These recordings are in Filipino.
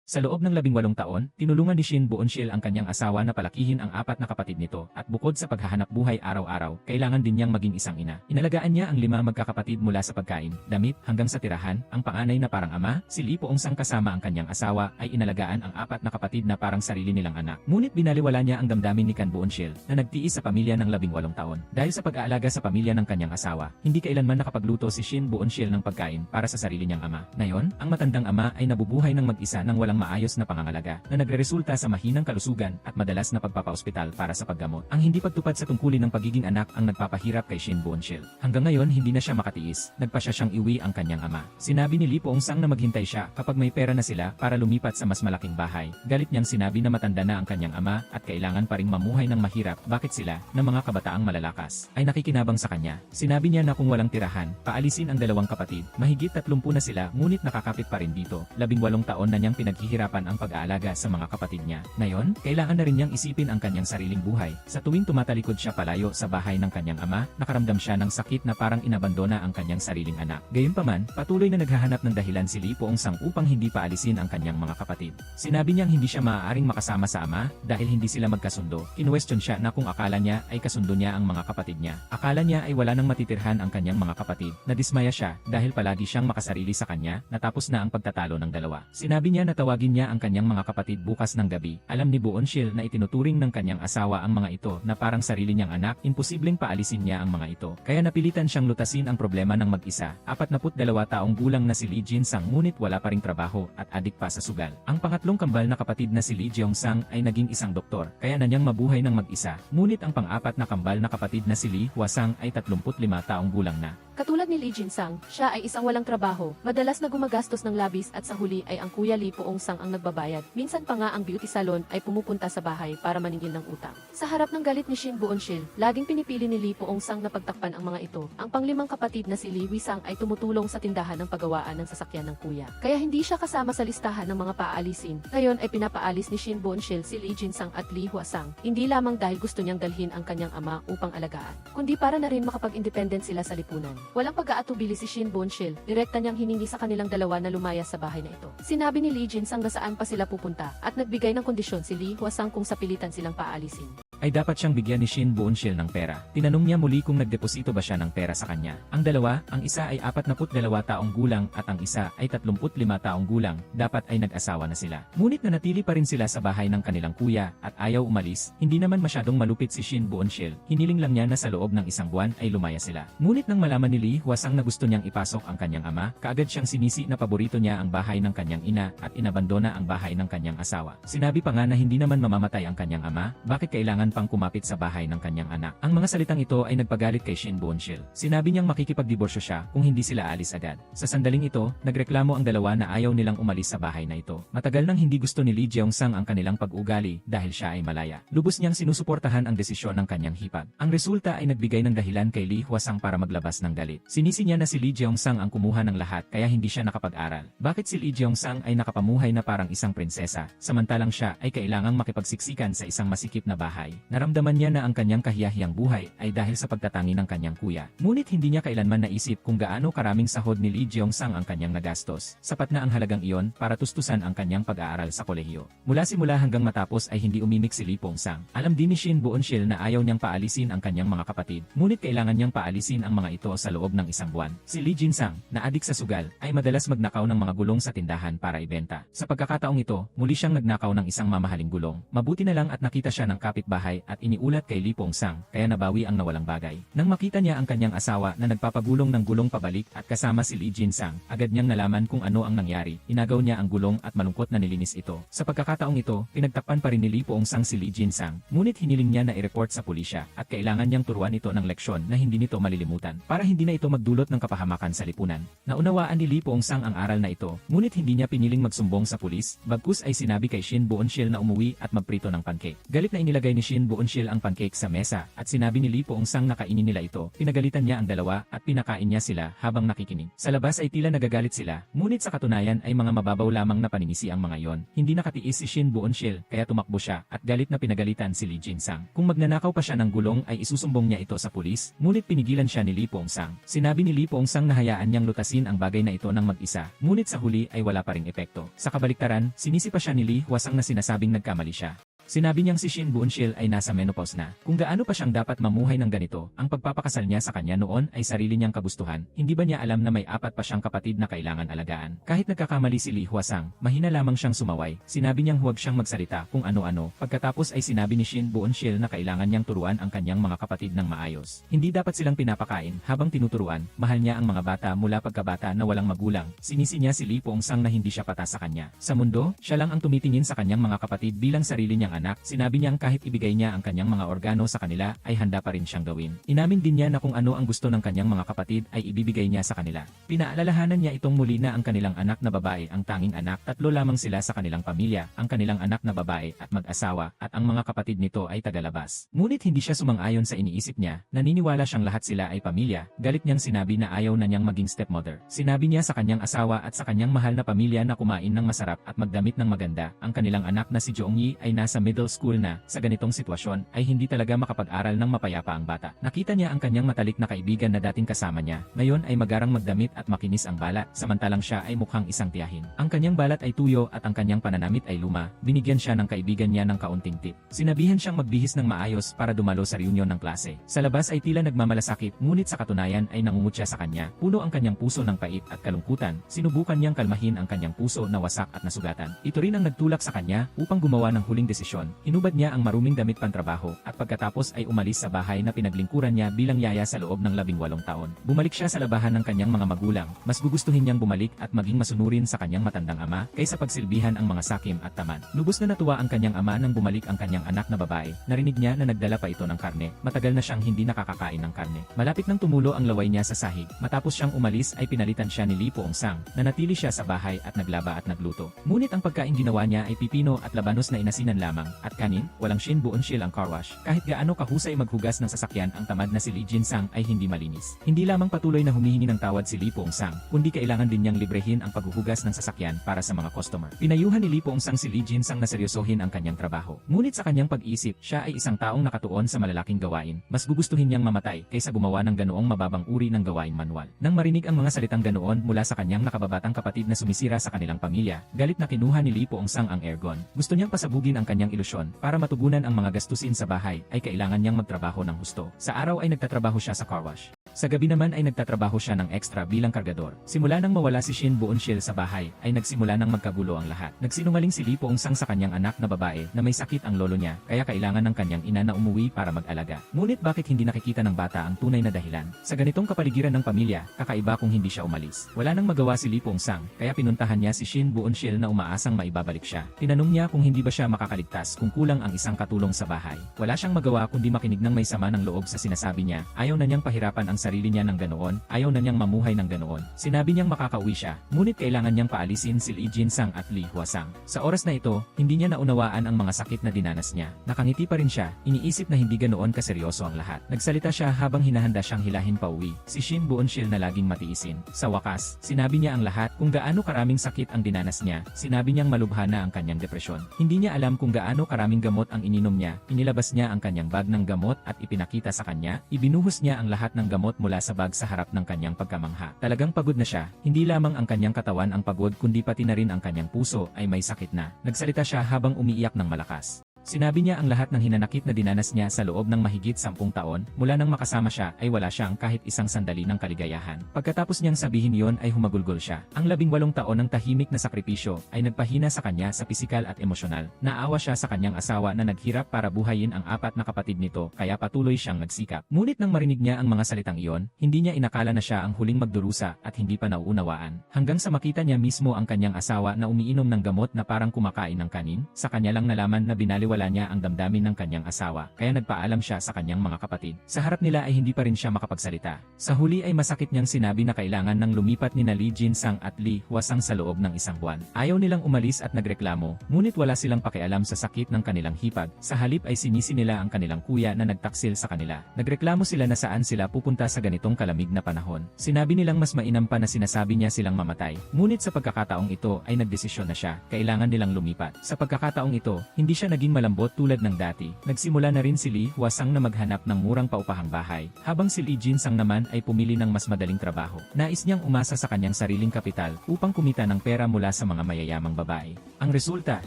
Sa loob ng 18 taon, tinulungan ni Shin Buonshil ang kanyang asawa na palakihin ang 4 na kapatid nito at bukod sa paghahanap buhay araw-araw, kailangan din niyang maging isang ina. Inalagaan niya ang 5 magkakapatid mula sa pagkain, damit, hanggang sa tirahan. Ang panganay na parang ama, si Lee Poong-sang kasama ang kanyang asawa ay inalagaan ang 4 na kapatid na parang sarili nilang anak. Ngunit binaliwala niya ang damdamin ni Kan Buonshil na nagtiis sa pamilya ng 18 taon. Dahil sa pag-aalaga sa pamilya ng kanyang asawa, hindi kailanman nakapagluto si Shin Buonshil ng pagkain para sa sarili niyang ama. Ngayon, ang matandang ama ay nabubuhay ng mag-isa ng walang maayos na pangangalaga na nagreresulta sa mahinang kalusugan at madalas na pagpapaospital para sa paggamot. Ang hindi pagtupad sa tungkulin ng pagiging anak ang nagpapahirap kay Shin Buonshil. Hanggang ngayon hindi na siya makatiis, nagpasya siyang iwi ang kanyang ama. Sinabi ni Lee Poong-sang na maghintay siya kapag may pera na sila para lumipat sa mas malaking bahay. Galit niyang sinabi na matanda na ang kanyang ama at kailangan pa ring mamuhay ng mahirap. Bakit sila, na mga kabataang malalakas, ay nakikinabang sa kanya? Sinabi niya na kung walang tirahan, paalisin ang 2 kapatid. Mahigit 30 na sila ngunit nakakapit pa rin dito. 18 taon na niyang pinaghihirapan ang pag-aalaga sa mga kapatid niya. Ngayon, kailangan na rin niyang isipin ang kanyang sariling buhay. Sa tuwing tumatalikod siya palayo sa bahay ng kanyang ama, nakaramdam siya ng sakit na parang inabandona ang kanyang sariling anak. Gayunpaman, patuloy na naghahanap ng dahilan si Lee Poong-sang upang hindi paalisin ang kanyang mga kapatid. Sinabi niyang hindi siya maaaring makasama sa ama dahil hindi sila magkasundo. Kinwestiyon siya na kung akala niya ay kasundo niya ang mga kapatid niya. Akala niya ay wala nang matitirhan ang kanyang mga kapatid. Nadismaya siya dahil palagi siyang makasarili sa kanya, natapos na ang pagtatalo ng dalawa. Sinabi niya na tawagin niya ang kanyang mga kapatid bukas ng gabi. Alam ni Buonshil na itinuturing ng kanyang asawa ang mga ito na parang sarili niyang anak, imposibleng paalisin niya ang mga ito. Kaya napilitan siyang lutasin ang problema ng mag-isa. 42 taong gulang na si Lee Jin-sang ngunit wala pa ring trabaho at adik pa sa sugal. Ang pangatlong kambal na kapatid na si Lee Jeong-sang ay naging isang doktor, kaya na niyang mabuhay ng mag-isa. Ngunit ang pang-4 na kambal na kapatid na si Lee Hwa-sang ay 35 taong gulang na. Katulad ni Lee Jin-sang, siya ay isang walang trabaho, madalas na gumagastos ng labis at sa huli ay ang kuya Lee Poong-sang ang nagbabayad. Minsan pa nga ang beauty salon ay pumupunta sa bahay para maningil ng utang. Sa harap ng galit ni Shin Buonshil, laging pinipili ni Lee Poong-sang na pagtakpan ang mga ito. Ang pang-5 kapatid na si Lee Wi-sang ay tumutulong sa tindahan ng paggawaan ng sasakyan ng kuya. Kaya hindi siya kasama sa listahan ng mga paalisin. Ngayon ay pinapaalis ni Shin Buonshil si Lee Jin-sang at Lee Hwa-sang. Hindi lamang dahil gusto niyang dalhin ang kanyang ama upang alagaan, kundi para na rin makapag-independent sila sa lipunan. Walang pag-aatubili si Shin Buonshil, direkta niyang hiningi sa kanilang dalawa na lumayas sa bahay na ito. Sinabi ni Lee Jin-sang na saan pa sila pupunta at nagbigay ng kondisyon si Lee Hwa-sang kung sapilitan silang paalisin. Ay dapat siyang bigyan ni Shin Buonshil ng pera. Tinanong niya muli kung nagdeposito ba siya ng pera sa kanya. Ang dalawa, ang isa ay 42 taong gulang at ang isa ay 35 taong gulang, dapat ay nag-asawa na sila. Ngunit nanatili pa rin sila sa bahay ng kanilang kuya at ayaw umalis. Hindi naman masyadong malupit si Shin Buonshil. Hiniling lang niya na sa loob ng 1 buwan ay lumaya sila. Ngunit nang malaman ni Lee Hwa-sang na gusto niyang ipasok ang kanyang ama, kaagad siyang sinisi na paborito niya ang bahay ng kanyang ina at inabandona ang bahay ng kanyang asawa. Sinabi pa nga na hindi naman mamamatay ang kanyang ama, bakit kailangan pang kumapit sa bahay ng kanyang anak. Ang mga salitang ito ay nagpagalit kay Shin Buonshil. Sinabi niyang makikipagdiborsyo siya kung hindi sila alis agad. Sa sandaling ito, nagreklamo ang dalawa na ayaw nilang umalis sa bahay na ito. Matagal nang hindi gusto ni Lee Jeong-sang ang kanilang pag-ugali dahil siya ay malaya. Lubos niyang sinusuportahan ang desisyon ng kanyang hipag. Ang resulta ay nagbigay ng dahilan kay Lee Hwa-sang para maglabas ng galit. Sinisi niya na si Lee Jeong-sang ang kumuha ng lahat kaya hindi siya nakapag-aral. Bakit si Lee Jeong-sang ay nakapamuhay na parang isang prinsesa, samantalang siya ay kailangang makipagsiksikan sa isang masikip na bahay? Naramdaman niya na ang kanyang kahiyahiyang buhay ay dahil sa pagtatangi ng kanyang kuya. Ngunit hindi niya kailanman naisip kung gaano karaming sahod ni Lee Jeong-sang ang kanyang nagastos. Sapat na ang halagang iyon para tustusan ang kanyang pag-aaral sa kolehiyo. Mula simula hanggang matapos ay hindi umimik si Lee Poong-sang. Alam din ni Shin Buonshil na ayaw niyang paalisin ang kanyang mga kapatid. Ngunit kailangan niyang paalisin ang mga ito sa loob ng 1 buwan. Si Lee Jin-sang, na adik sa sugal, ay madalas magnakaw ng mga gulong sa tindahan para ibenta. Sa pagkakataong ito, muli siyang nagnakaw ng isang mamahaling gulong. Mabuti na lang at nakita siya ng kapitbahay at iniulat kay Lee Poong-sang, kaya nabawi ang nawalang bagay. Nang makita niya ang kanyang asawa na nagpapagulong ng gulong pabalik at kasama si Lee Jin-sang, agad niyang nalaman kung ano ang nangyari. Inagaw niya ang gulong at malungkot na nilinis ito. Sa pagkakataong ito, pinagtakpan pa rin ni Lee Poong-sang si Lee Jin-sang, ngunit hiniling niya na i-report sa pulisya at kailangan niyang turuan ito ng leksyon na hindi nito malilimutan para hindi na ito magdulot ng kapahamakan sa lipunan. Naunawaan ni Lee Poong-sang ang aral na ito, ngunit hindi niya piniling magsumbong sa pulis, bagkus ay sinabi kay Shin Buonshil na umuwi at magprito ng pancake. Galit na inilagay ni Shin Shin Boonsil ang pancake sa mesa at sinabi ni Lee Poong-sang na kainin nila ito. Pinagalitan niya ang dalawa at pinakain niya sila habang nakikinig. Sa labas ay tila nagagalit sila, ngunit sa katunayan ay mga mababaw lamang na paninisi ang mga yon. Hindi nakatiis si Shin Boonsil kaya tumakbo siya at galit na pinagalitan si Lee Jin-sang. Kung magnanakaw pa siya ng gulong ay isusumbong niya ito sa pulis, ngunit pinigilan siya ni Lee Poong-sang. Sinabi ni Lee Poong-sang na hayaan niyang lutasin ang bagay na ito ng mag-isa, ngunit sa huli ay wala pa ring epekto. Sa kabaliktaran, sinisi pa siya ni Lee Hwa-sang na sinasabing nagkamali siya. Sinabi niyang si Shin Boonsil ay nasa menopause na. Kung gaano pa siyang dapat mamuhay ng ganito, ang pagpapakasal niya sa kanya noon ay sarili niyang kagustuhan. Hindi ba niya alam na may 4 pa siyang kapatid na kailangan alagaan? Kahit nagkakamali si Lee Hwa-sang, mahina lamang siyang sumaway. Sinabi niyang huwag siyang magsalita kung ano-ano. Pagkatapos ay sinabi ni Shin Boonsil na kailangan niyang turuan ang kanyang mga kapatid ng maayos. Hindi dapat silang pinapakain habang tinuturuan. Mahal niya ang mga bata mula pagkabata na walang magulang. Sinisi niya si Lee Poong-sang na hindi siya patas sa kanya. Sa mundo, siya lang ang tumitingin sa kanyang mga kapatid bilang sarili niyang anak. Sinabi niyang kahit ibigay niya ang kanyang mga organo sa kanila ay handa pa rin siyang gawin. Inamin din niya na kung ano ang gusto ng kanyang mga kapatid ay ibibigay niya sa kanila. Pinaalalahanan niya itong muli na ang kanilang anak na babae ang tanging anak, 3 lamang sila sa kanilang pamilya, ang kanilang anak na babae at mag-asawa at ang mga kapatid nito ay tagalabas. Ngunit hindi siya sumang-ayon sa iniisip niya, naniniwala siyang lahat sila ay pamilya. Galit niyang sinabi na ayaw na niyang maging stepmother. Sinabi niya sa kanyang asawa at sa kanyang mahal na pamilya na kumain ng masarap at magdamit ng maganda. Ang kanilang anak na si Jong-yi ay nasa middle school na. Sa ganitong sitwasyon ay hindi talaga makapag-aral ng mapayapa ang bata. Nakita niya ang kanyang matalik na kaibigan na dating kasama niya. Ngayon ay magarang magdamit at makinis ang balat, samantalang siya ay mukhang isang tiyahin. Ang kanyang balat ay tuyo at ang kanyang pananamit ay luma. Binigyan siya ng kaibigan niya ng kaunting tip. Sinabihan siyang magbihis ng maayos para dumalo sa reunion ng klase. Sa labas ay tila nagmamalasakit, ngunit sa katunayan ay nangungut siya sa kanya. Puno ang kanyang puso ng pait at kalungkutan. Sinubukan niyang kalmahin ang kanyang puso na wasak at nasugatan. Ito rin ang nagtulak sa kanya upang gumawa ng huling desisyon. Hinubad niya ang maruming damit pantrabaho at pagkatapos ay umalis sa bahay na pinaglingkuran niya bilang yaya sa loob ng 18 taon. Bumalik siya sa labahan ng kanyang mga magulang. Mas gugustuhin niyang bumalik at maging masunurin sa kanyang matandang ama kaysa pagsilbihan ang mga sakim at tamad. Lubos na natuwa ang kanyang ama nang bumalik ang kanyang anak na babae. Narinig niya na nagdala pa ito ng karne. Matagal na siyang hindi nakakakain ng karne. Malapit nang tumulo ang laway niya sa sahig. Matapos siyang umalis ay pinalitan siya ni Lee Poong-sang. Nanatili siya sa bahay at naglaba at nagluto. Ngunit ang pagkain ginawa niya ay pipino at labanos na inasinan lamang at kanin. Walang Shin Boonsil ang car wash. Kahit gaano kahusay maghugas ng sasakyan, ang tamad na si Lee Jin-sang ay hindi malinis. Hindi lamang patuloy na humihingi ng tawad si Lee Poong-sang, kundi kailangan din niyang librehin ang paghuhugas ng sasakyan para sa mga customer. Pinayuhan ni Lee Poong-sang si Lee Jin-sang na seryosohin ang kanyang trabaho. Ngunit sa kanyang pag-iisip, siya ay isang taong nakatuon sa malalaking gawain. Mas gugustuhin niyang mamatay kaysa gumawa ng ganoong mababang uri ng gawaing manual. Nang marinig ang mga salitang ganoon mula sa kanyang nakababatang kapatid na sumisira sa kanilang pamilya, galit na kinuha ni Lee Poong-sang ang airgun. Gusto niyang pasabugin ang kanyang ilusyon para matugunan ang mga gastusin sa bahay ay kailangan niyang magtrabaho ng husto. Sa araw ay nagtatrabaho siya sa car wash. Sa gabi naman ay nagtatrabaho siya ng extra bilang kargador. Simula nang mawala si Shin Boonsil sa bahay, ay nagsimula nang magkagulo ang lahat. Nagsinungaling si Lee Poong-sang sa kanyang anak na babae na may sakit ang lolo niya, kaya kailangan ng kanyang ina na umuwi para mag-alaga. Ngunit bakit hindi nakikita ng bata ang tunay na dahilan? Sa ganitong kapaligiran ng pamilya, kakaiba kung hindi siya umalis. Wala nang magawa si Lee Poong-sang, kaya pinuntahan niya si Shin Boonsil na umaasang maibabalik siya. Tinanong niya kung hindi ba siya makakaligtas kung kulang ang isang katulong sa bahay. Wala siyang magawa kundi makinig ng may sama ng loob sa sinasabi niya. Ayaw na niyang pahirapan ang sarili niya ng ganoon, ayaw na niyang mamuhay ng ganoon. Sinabi niyang makakauwi siya, ngunit kailangan niyang paalisin si Lee Jin-sang at Lee Hwa-sang. Sa oras na ito, hindi niya naunawaan ang mga sakit na dinanas niya. Nakangiti pa rin siya, iniisip na hindi ganoon kaseryoso ang lahat. Nagsalita siya habang hinahanda siyang hilahin pauwi, si Shin Boonsil na laging matiisin. Sa wakas, sinabi niya ang lahat kung gaano karaming sakit ang dinanas niya. Sinabi niyang malubha na ang kanyang depresyon. Hindi niya alam kung gaano karaming gamot ang ininom niya. Inilabas niya ang kanyang bag ng gamot at ipinakita sa kanya. Ibinuhos niya ang lahat ng gamot mula sa bag sa harap ng kanyang pagkamangha. Talagang pagod na siya. Hindi lamang ang kanyang katawan ang pagod kundi pati na rin ang kanyang puso ay may sakit na. Nagsalita siya habang umiiyak ng malakas. Sinabi niya ang lahat ng hinanakit na dinanas niya sa loob ng mahigit 10 taon, mula nang makasama siya ay wala siyang kahit isang sandali ng kaligayahan. Pagkatapos niyang sabihin yon ay humagulgol siya. Ang 18 taon ng tahimik na sakripisyo ay nagpahina sa kanya sa pisikal at emosyonal. Naawa siya sa kanyang asawa na naghirap para buhayin ang 4 na kapatid nito kaya patuloy siyang nagsikap. Ngunit nang marinig niya ang mga salitang iyon, hindi niya inakala na siya ang huling magdurusa at hindi pa nauunawaan. Hanggang sa makita niya mismo ang kanyang asawa na umiinom ng gamot na parang kumakain ng kanin, sa kanya lang nalaman na binaliwala pinagkatiwala niya ang damdamin ng kanyang asawa, kaya nagpaalam siya sa kanyang mga kapatid. Sa harap nila ay hindi pa rin siya makapagsalita. Sa huli ay masakit niyang sinabi na kailangan nang lumipat nina Lee Jin-sang at Lee Hwa-sang sa loob ng isang buwan. Ayaw nilang umalis at nagreklamo, ngunit wala silang pakialam sa sakit ng kanilang hipag. Sa halip ay sinisi nila ang kanilang kuya na nagtaksil sa kanila. Nagreklamo sila na saan sila pupunta sa ganitong kalamig na panahon. Sinabi nilang mas mainam pa na sinasabi niya silang mamatay. Ngunit sa pagkakataong ito ay nagdesisyon na siya, kailangan nilang lumipat. Sa pagkakataong ito, hindi siya naging malambot tulad ng dati. Nagsimula na rin si Lee Hwa-sang na maghanap ng murang paupahang bahay, habang si Lee Jin-sang naman ay pumili ng mas madaling trabaho. Nais niyang umasa sa kanyang sariling kapital upang kumita ng pera mula sa mga mayayamang babae. Ang resulta,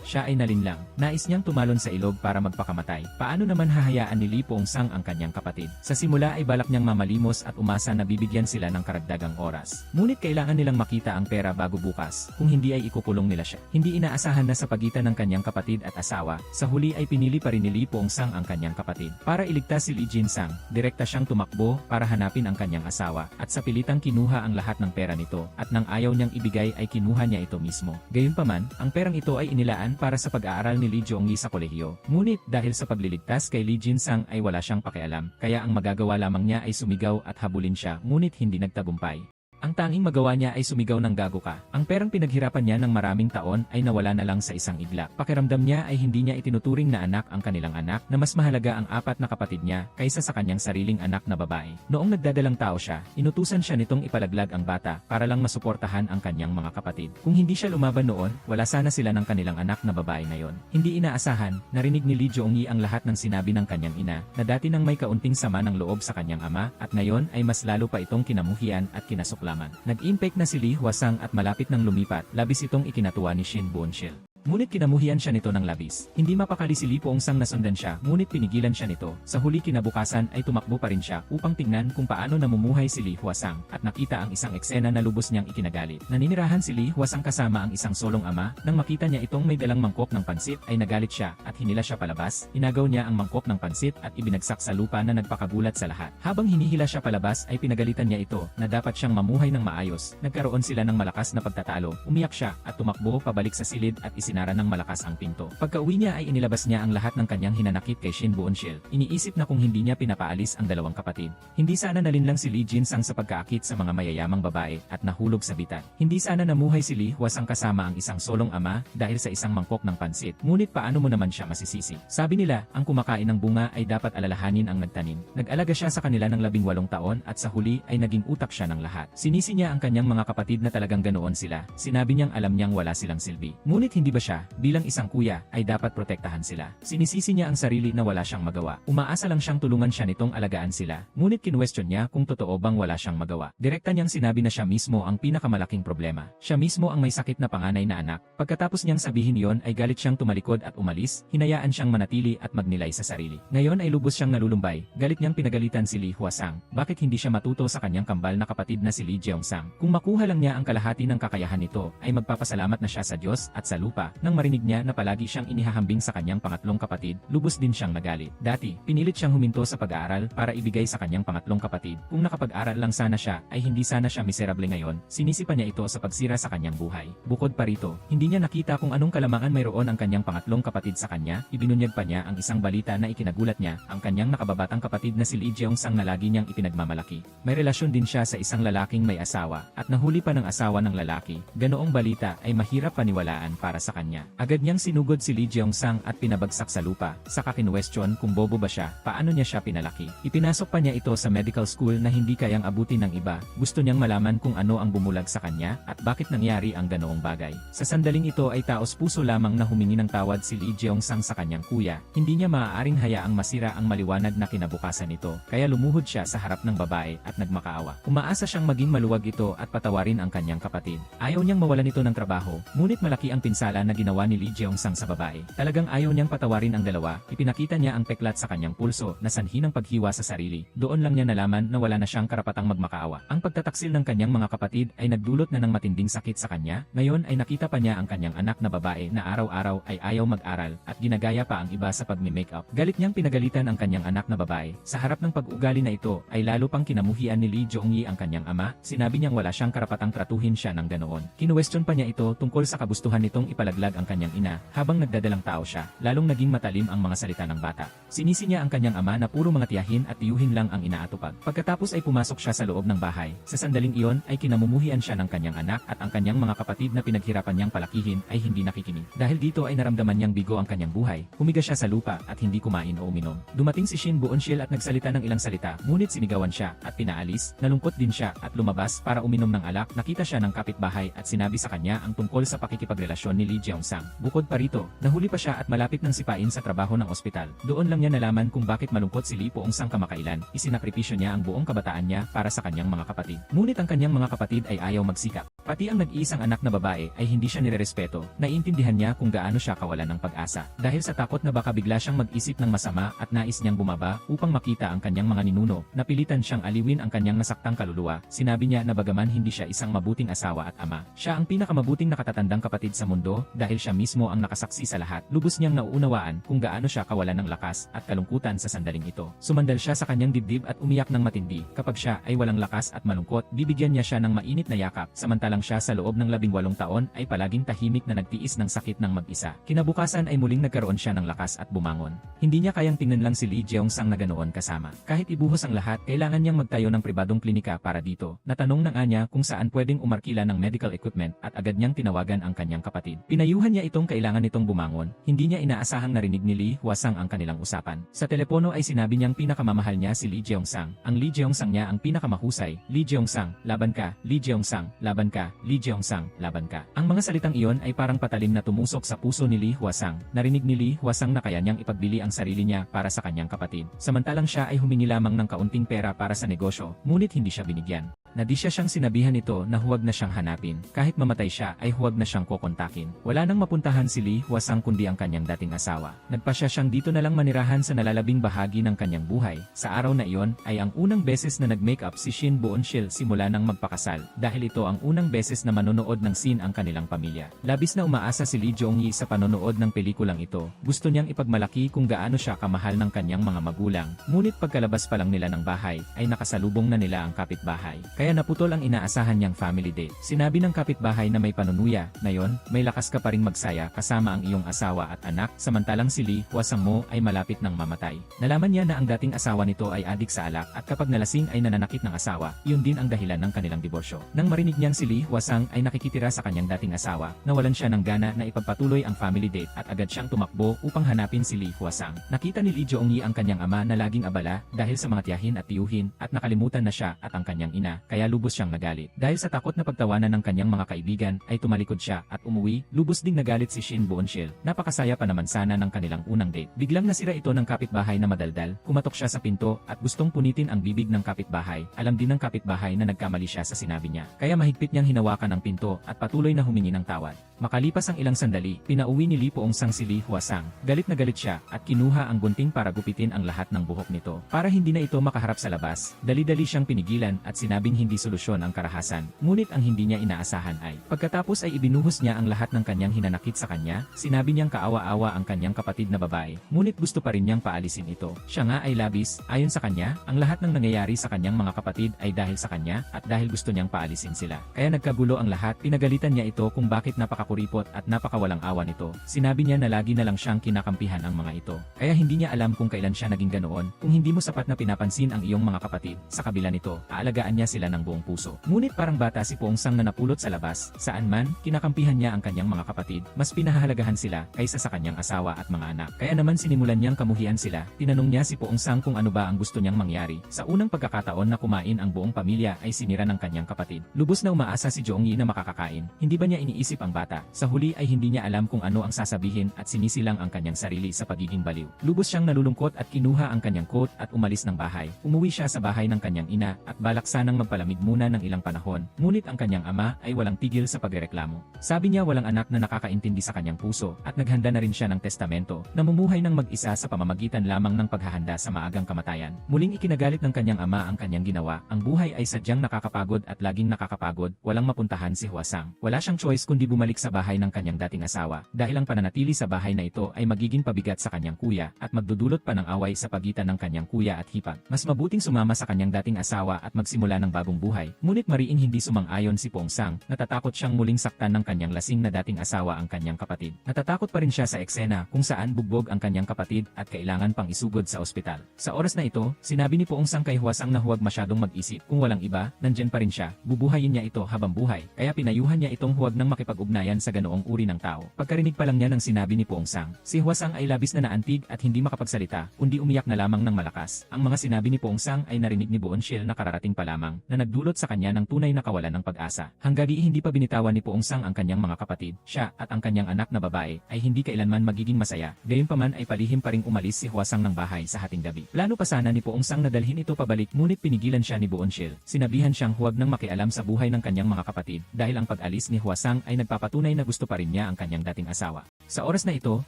siya ay nalinlang. Nais niyang tumalon sa ilog para magpakamatay. Paano naman hahayaan ni Lee Pong-sang ang kanyang kapatid? Sa simula ay balak niyang mamalimos at umasa na bibigyan sila ng karagdagang oras. Ngunit kailangan nilang makita ang pera bago bukas, kung hindi ay ikukulong nila siya. Hindi inaasahan na sa pagitan ng kanyang kapatid at asawa, sa huli ay pinili pa rin ni Lee Pong-sang ang kanyang kapatid. Para iligtas si Lee Jin-sang, direkta siyang tumakbo para hanapin ang kanyang asawa, at sa pilitang kinuha ang lahat ng pera nito, at nang ayaw niyang ibigay ay kinuha niya ito mismo. Gayunpaman, ang perang ito ay inilaan para sa pag-aaral ni Lee Jong-gi sa kolehiyo. Ngunit dahil sa pagliligtas kay Lee Jin-sang ay wala siyang pakialam, kaya ang magagawa lamang niya ay sumigaw at habulin siya, ngunit hindi nagtagumpay. Ang tanging magawa niya ay sumigaw ng gago ka. Ang perang pinaghirapan niya ng maraming taon ay nawala na lang sa isang iglap. Pakiramdam niya ay hindi niya itinuturing na anak ang kanilang anak, na mas mahalaga ang apat na kapatid niya kaysa sa kanyang sariling anak na babae. Noong nagdadalang tao siya, inutusan siya nitong ipalaglag ang bata para lang masuportahan ang kanyang mga kapatid. Kung hindi siya lumaban noon, wala sana sila ng kanilang anak na babae ngayon. Hindi inaasahan, narinig ni Lee Jong-gi ang lahat ng sinabi ng kanyang ina, na dati nang may kaunting sama ng loob sa kanyang ama, at ngayon ay mas lalo pa itong kinamuhian at kinasuklaman. Nag-impact na si Lee Hwa-sang at malapit nang lumipat, labis itong ikinatuwa ni Shin Bon-sil. Ngunit kinamuhian siya nito ng labis. Hindi mapakali si Lee Pong-sang na sundan siya, ngunit pinigilan siya nito. Sa huli kinabukasan ay tumakbo pa rin siya upang tingnan kung paano namumuhay si Lee Hwa-sang, at nakita ang isang eksena na lubos niyang ikinagalit. Naninirahan si Lee Hwa-sang kasama ang isang solong ama. Nang makita niya itong may dalang mangkok ng pansit ay nagalit siya at hinila siya palabas. Inagaw niya ang mangkok ng pansit at ibinagsak sa lupa na nagpakagulat sa lahat. Habang hinihila siya palabas ay pinagalitan niya ito na dapat siyang mamuhay ng maayos. Nagkaroon sila ng malakas na pagtatalo. Umiyak siya at tumakbo pabalik sa silid at isinara ng malakas ang pinto. Pagka-uwi niya ay inilabas niya ang lahat ng kanyang hinanakit kay Shin Bon-sil. Iniisip na kung hindi niya pinapaalis ang dalawang kapatid, hindi sana nalinlang si Lee Jin-sang sa pagkaakit sa mga mayayamang babae at nahulog sa bitan. Hindi sana namuhay si Lee Hwa-sang kasama ang isang solong ama dahil sa isang mangkok ng pansit. Ngunit paano mo naman siya masisisi? Sabi nila, ang kumakain ng bunga ay dapat alalahanin ang nagtanim. Nag-alaga siya sa kanila ng 18 taon at sa huli ay naging utak siya ng lahat. Sinisi niya ang kanyang mga kapatid na talagang ganoon sila. Sinabi niyang alam niyang wala silang silbi. Ngunit hindi ba siya, bilang isang kuya, ay dapat protektahan sila? Sinisisi niya ang sarili na wala siyang magawa. Umaasa lang siyang tulungan siya nitong alagaan sila. Ngunit kinwestiyon niya kung totoo bang wala siyang magawa. Direkta niyang sinabi na siya mismo ang pinakamalaking problema. Siya mismo ang may sakit na panganay na anak. Pagkatapos niyang sabihin yon ay galit siyang tumalikod at umalis, hinayaan siyang manatili at magnilay sa sarili. Ngayon ay lubos siyang nalulumbay. Galit niyang pinagalitan si Lee Hwa-sang. Bakit hindi siya matuto sa kanyang kambal na kapatid na si Lee Jeong-sang? Kung makuha lang niya ang kalahati ng kakayahan nito, ay magpapasalamat na siya sa Diyos at sa lupa. Nang marinig niya na palagi siyang inihahambing sa kanyang pangatlong kapatid, lubos din siyang nagalit. Dati, pinilit siyang huminto sa pag-aaral para ibigay sa kanyang pangatlong kapatid. Kung nakapag-aral lang sana siya, ay hindi sana siya miserable ngayon. Sinisipa niya ito sa pagsira sa kanyang buhay. Bukod pa rito, hindi niya nakita kung anong kalamangan mayroon ang kanyang pangatlong kapatid sa kanya. Ibinunyag pa niya ang isang balita na ikinagulat niya, ang kanyang nakababatang kapatid na si Lee Jeong-sang na lagi niyang ipinagmamalaki. May relasyon din siya sa isang lalaking may asawa, at nahuli pa ng asawa ng lalaki. Ganoong balita ay mahirap paniwalaan para sa kanya. Agad niyang sinugod si Lee Jeong-sang at pinabagsak sa lupa. Saka kinwestiyon kung bobo ba siya, paano niya siya pinalaki. Ipinasok pa niya ito sa medical school na hindi kayang abutin ng iba. Gusto niyang malaman kung ano ang bumulag sa kanya at bakit nangyari ang ganoong bagay. Sa sandaling ito ay taos puso lamang na humingi ng tawad si Lee Jeong-sang sa kanyang kuya. Hindi niya maaaring hayaang masira ang maliwanag na kinabukasan nito, kaya lumuhod siya sa harap ng babae at nagmakaawa. Umaasa siyang maging maluwag ito at patawarin ang kanyang kapatid. Ayaw niyang mawalan ito ng trabaho, ngunit malaki ang pinsala na ginawa ni Lee Jeong-sang sa babae. Talagang ayaw niyang patawarin ang dalawa. Ipinakita niya ang peklat sa kanyang pulso na sanhi ng paghiwa sa sarili. Doon lang niya nalaman na wala na siyang karapatang magmakaawa. Ang pagtataksil ng kanyang mga kapatid ay nagdulot na ng matinding sakit sa kanya. Ngayon ay nakita pa niya ang kanyang anak na babae na araw-araw ay ayaw mag-aral at ginagaya pa ang iba sa pagmi-makeup. Galit niyang pinagalitan ang kanyang anak na babae. Sa harap ng pag-ugali na ito ay lalo pang kinamuhian ni Lee Jong-gi ang kanyang ama. Sinabi niyang wala siyang karapatang tratuhin siya ng ganoon. Kinuwestiyon pa niya ito tungkol sa kagustuhan nitong ipalaglag nalaglag ang kanyang ina, habang nagdadalang tao siya, lalong naging matalim ang mga salita ng bata. Sinisi niya ang kanyang ama na puro mga tiyahin at tiyuhin lang ang inaatupag. Pagkatapos ay pumasok siya sa loob ng bahay. Sa sandaling iyon ay kinamumuhian siya ng kanyang anak at ang kanyang mga kapatid na pinaghirapan niyang palakihin ay hindi nakikinig. Dahil dito ay naramdaman niyang bigo ang kanyang buhay. Humiga siya sa lupa at hindi kumain o uminom. Dumating si Shin Buonshil at nagsalita ng ilang salita, ngunit sinigawan siya at pinaalis. Nalungkot din siya at lumabas para uminom ng alak. Nakita siya ng kapitbahay at sinabi sa kanya ang tungkol sa pakikipagrelasyon ni Lee Jeong-sang. Bukod pa rito, nahuli pa siya at malapit nang sipain sa trabaho ng ospital. Doon lang niya nalaman kung bakit malungkot si Lee Poong-sang kamakailan. Isinakripisyo niya ang buong kabataan niya para sa kanyang mga kapatid. Ngunit ang kanyang mga kapatid ay ayaw magsikap. Pati ang nag-iisang anak na babae ay hindi siya nirerespeto. Naiintindihan niya kung gaano siya kawalan ng pag-asa. Dahil sa takot na baka bigla siyang mag-isip ng masama at nais niyang bumaba upang makita ang kanyang mga ninuno, napilitan siyang aliwin ang kanyang nasaktang kaluluwa. Sinabi niya na bagaman hindi siya isang mabuting asawa at ama, siya ang pinakamabuting nakatatandang kapatid sa mundo dahil siya mismo ang nakasaksi sa lahat. Lubos niyang nauunawaan kung gaano siya kawalan ng lakas at kalungkutan sa sandaling ito. Sumandal siya sa kanyang dibdib at umiyak ng matindi. Kapag siya ay walang lakas at malungkot, bibigyan niya siya ng mainit na yakap. Samantalang siya sa loob ng 18 taon ay palaging tahimik na nagtiis ng sakit ng mag-isa. Kinabukasan ay muling nagkaroon siya ng lakas at bumangon. Hindi niya kayang tingnan lang si Lee Jeong-sang na ganoon kasama. Kahit ibuhos ang lahat, kailangan niyang magtayo ng pribadong klinika para dito. Natanong ng anya kung saan pwedeng umarkila ng medical equipment at agad niyang tinawagan ang kanyang kapatid. Pinayuhan niya itong kailangan nitong bumangon. Hindi niya inaasahang narinig ni Lee Hwa-sang ang kanilang usapan. Sa telepono ay sinabi niyang pinakamamahal niya si Lee Jeong-sang. Ang Lee Jeong-sang niya ang pinakamahusay. Lee Jeong-sang, laban ka. Lee Jeong-sang, laban ka. Lee Jeong-sang, laban ka. Ang mga salitang iyon ay parang patalim na tumusok sa puso ni Lee Hwa-sang. Narinig ni Lee Hwa-sang na kaya niyang ipagbili ang sarili niya para sa kanyang kapatid. Samantalang siya ay humingi lamang ng kaunting pera para sa negosyo, ngunit hindi siya binigyan. Na di siya siyang sinabihan ito na huwag na siyang hanapin. Kahit mamatay siya ay huwag na siyang kokontakin. Wala nang mapuntahan si Lee Hwa-sang kundi ang kanyang dating asawa. Nagpasya siyang dito na lang manirahan sa nalalabing bahagi ng kanyang buhay. Sa araw na iyon ay ang unang beses na nag-makeup si Shin Buonshil simula nang magpakasal. Dahil ito ang unang beses na manonood ng scene ang kanilang pamilya. Labis na umaasa si Lee Jong-yi sa panonood ng pelikulang ito. Gusto niyang ipagmalaki kung gaano siya kamahal ng kanyang mga magulang. Ngunit pagkalabas pa lang nila ng bahay ay nakasalubong na nila ang kapitbahay. Kaya naputol ang inaasahan niyang family date. Sinabi ng kapitbahay na may panunuya, ngayon, may lakas ka pa ring magsaya kasama ang iyong asawa at anak, samantalang si Lee Hwa-sang mo ay malapit ng mamatay. Nalaman niya na ang dating asawa nito ay adik sa alak at kapag nalasing ay nananakit ng asawa, yun din ang dahilan ng kanilang diborsyo. Nang marinig niyang si Lee Hwa-sang ay nakikitira sa kanyang dating asawa, nawalan siya ng gana na ipagpatuloy ang family date at agad siyang tumakbo upang hanapin si Lee Hwa-sang. Nakita ni Lee Jong-yi ang kanyang ama na laging abala dahil sa mga tiyahin at tiyuhin at nakalimutan na siya at ang kanyang ina, kaya lubos siyang nagalit. Dahil sa takot na pagtawanan ng kanyang mga kaibigan, ay tumalikod siya at umuwi. Lubos ding nagalit si Shin Buonshil. Napakasaya pa naman sana ng kanilang unang date. Biglang nasira ito ng kapitbahay na madaldal. Kumatok siya sa pinto at gustong punitin ang bibig ng kapitbahay. Alam din ng kapitbahay na nagkamali siya sa sinabi niya. Kaya mahigpit niyang hinawakan ang pinto at patuloy na humingi ng tawad. Makalipas ang ilang sandali, pinauwi ni Lee Poong-sang si Lee Hwa-sang. Galit na galit siya at kinuha ang gunting para gupitin ang lahat ng buhok nito. Para hindi na ito makaharap sa labas, dali-dali siyang pinigilan at sinabing hindi solusyon ang karahasan. Ngunit ang hindi niya inaasahan ay, pagkatapos ay ibinuhos niya ang lahat ng kanyang hinanakit sa kanya, sinabi niyang kaawa-awa ang kanyang kapatid na babae, ngunit gusto pa rin niyang paalisin ito. Siya nga ay labis, ayon sa kanya, ang lahat ng nangyayari sa kanyang mga kapatid ay dahil sa kanya at dahil gusto niyang paalisin sila. Kaya nagkagulo ang lahat, pinagalitan niya ito kung bakit napakakuripot at napakawalang awa nito. Sinabi niya na lagi na lang siyang kinakampihan ang mga ito. Kaya hindi niya alam kung kailan siya naging ganoon. Kung hindi mo sapat na pinapansin ang iyong mga kapatid, sa kabila nito, aalagaan niya sila ng buong puso. Ngunit parang bata si Poong-sang na napulot sa labas, saan man, kinakampihan niya ang kanyang mga kapatid, mas pinahahalagahan sila kaysa sa kanyang asawa at mga anak. Kaya naman sinimulan niyang kamuhian sila. Tinanong niya si Poong-sang kung ano ba ang gusto niyang mangyari. Sa unang pagkakataon na kumain ang buong pamilya ay sinira ng kanyang kapatid. Lubos na umaasa si Jong-yi na makakakain. Hindi ba niya iniisip ang bata? Sa huli ay hindi niya alam kung ano ang sasabihin at sinisilang ang kanyang sarili sa pagiging baliw. Lubos siyang nalulungkot at kinuha ang kanyang coat at umalis ng bahay. Umuwi siya sa bahay ng kanyang ina at balak sanang magpalamig muna ng ilang panahon. Ngunit ang kanyang ama ay walang tigil sa pagrereklamo. Sabi niya walang anak na nakakaintindi sa kanyang puso at naghanda na rin siya ng testamento, namumuhay ng mag-isa sa pamamagitan lamang ng paghahanda sa maagang kamatayan. Muling ikinagalit ng kanyang ama ang kanyang ginawa. Ang buhay ay sadyang nakakapagod at laging nakakapagod, walang mapuntahan si Hwa-sang. Wala siyang choice kundi bumalik sa bahay ng kanyang dating asawa dahil ang pananatili sa bahay na ito ay magiging pabigat sa kanyang kuya at magdudulot pa ng away sa pagitan ng kanyang kuya at hipag. Mas mabuting sumama sa kanyang dating asawa at magsimula ng bagong bagong buhay. Ngunit mariing hindi sumang-ayon si Pongsang, natatakot siyang muling saktan ng kanyang lasing na dating asawa ang kanyang kapatid. Natatakot pa rin siya sa eksena kung saan bugbog ang kanyang kapatid at kailangan pang isugod sa ospital. Sa oras na ito, sinabi ni Pongsang kay Hwasang na huwag masyadong mag-isip, kung walang iba, nandyan pa rin siya, bubuhayin niya ito habang buhay, kaya pinayuhan niya itong huwag nang makipag-ugnayan sa ganoong uri ng tao. Pagkarinig pa lang niya ng sinabi ni Pongsang, si Hwasang ay labis na naantig at hindi makapagsalita, kundi umiyak na lamang ng malakas. Ang mga sinabi ni Pongsang ay narinig ni Boonshil na kararating pa lamang, na nagdulot sa kanya ng tunay na kawalan ng pag-asa. Hanggang hindi pa binitawan ni Pongsang ang kanyang mga kapatid, siya at ang kanyang anak na babae ay hindi kailanman magiging masaya. Gayunpaman ay palihim pa ring umalis si Hwasang ng bahay sa hating gabi. Plano pa sana ni Pongsang na dalhin ito pabalik, ngunit pinigilan siya ni Boonshil. Sinabihan siyang huwag nang makialam sa buhay ng kanyang mga kapatid dahil ang pag-alis ni Hwasang ay nagpapatunay na gusto pa rin niya ang kanyang dating asawa. Sa oras na ito,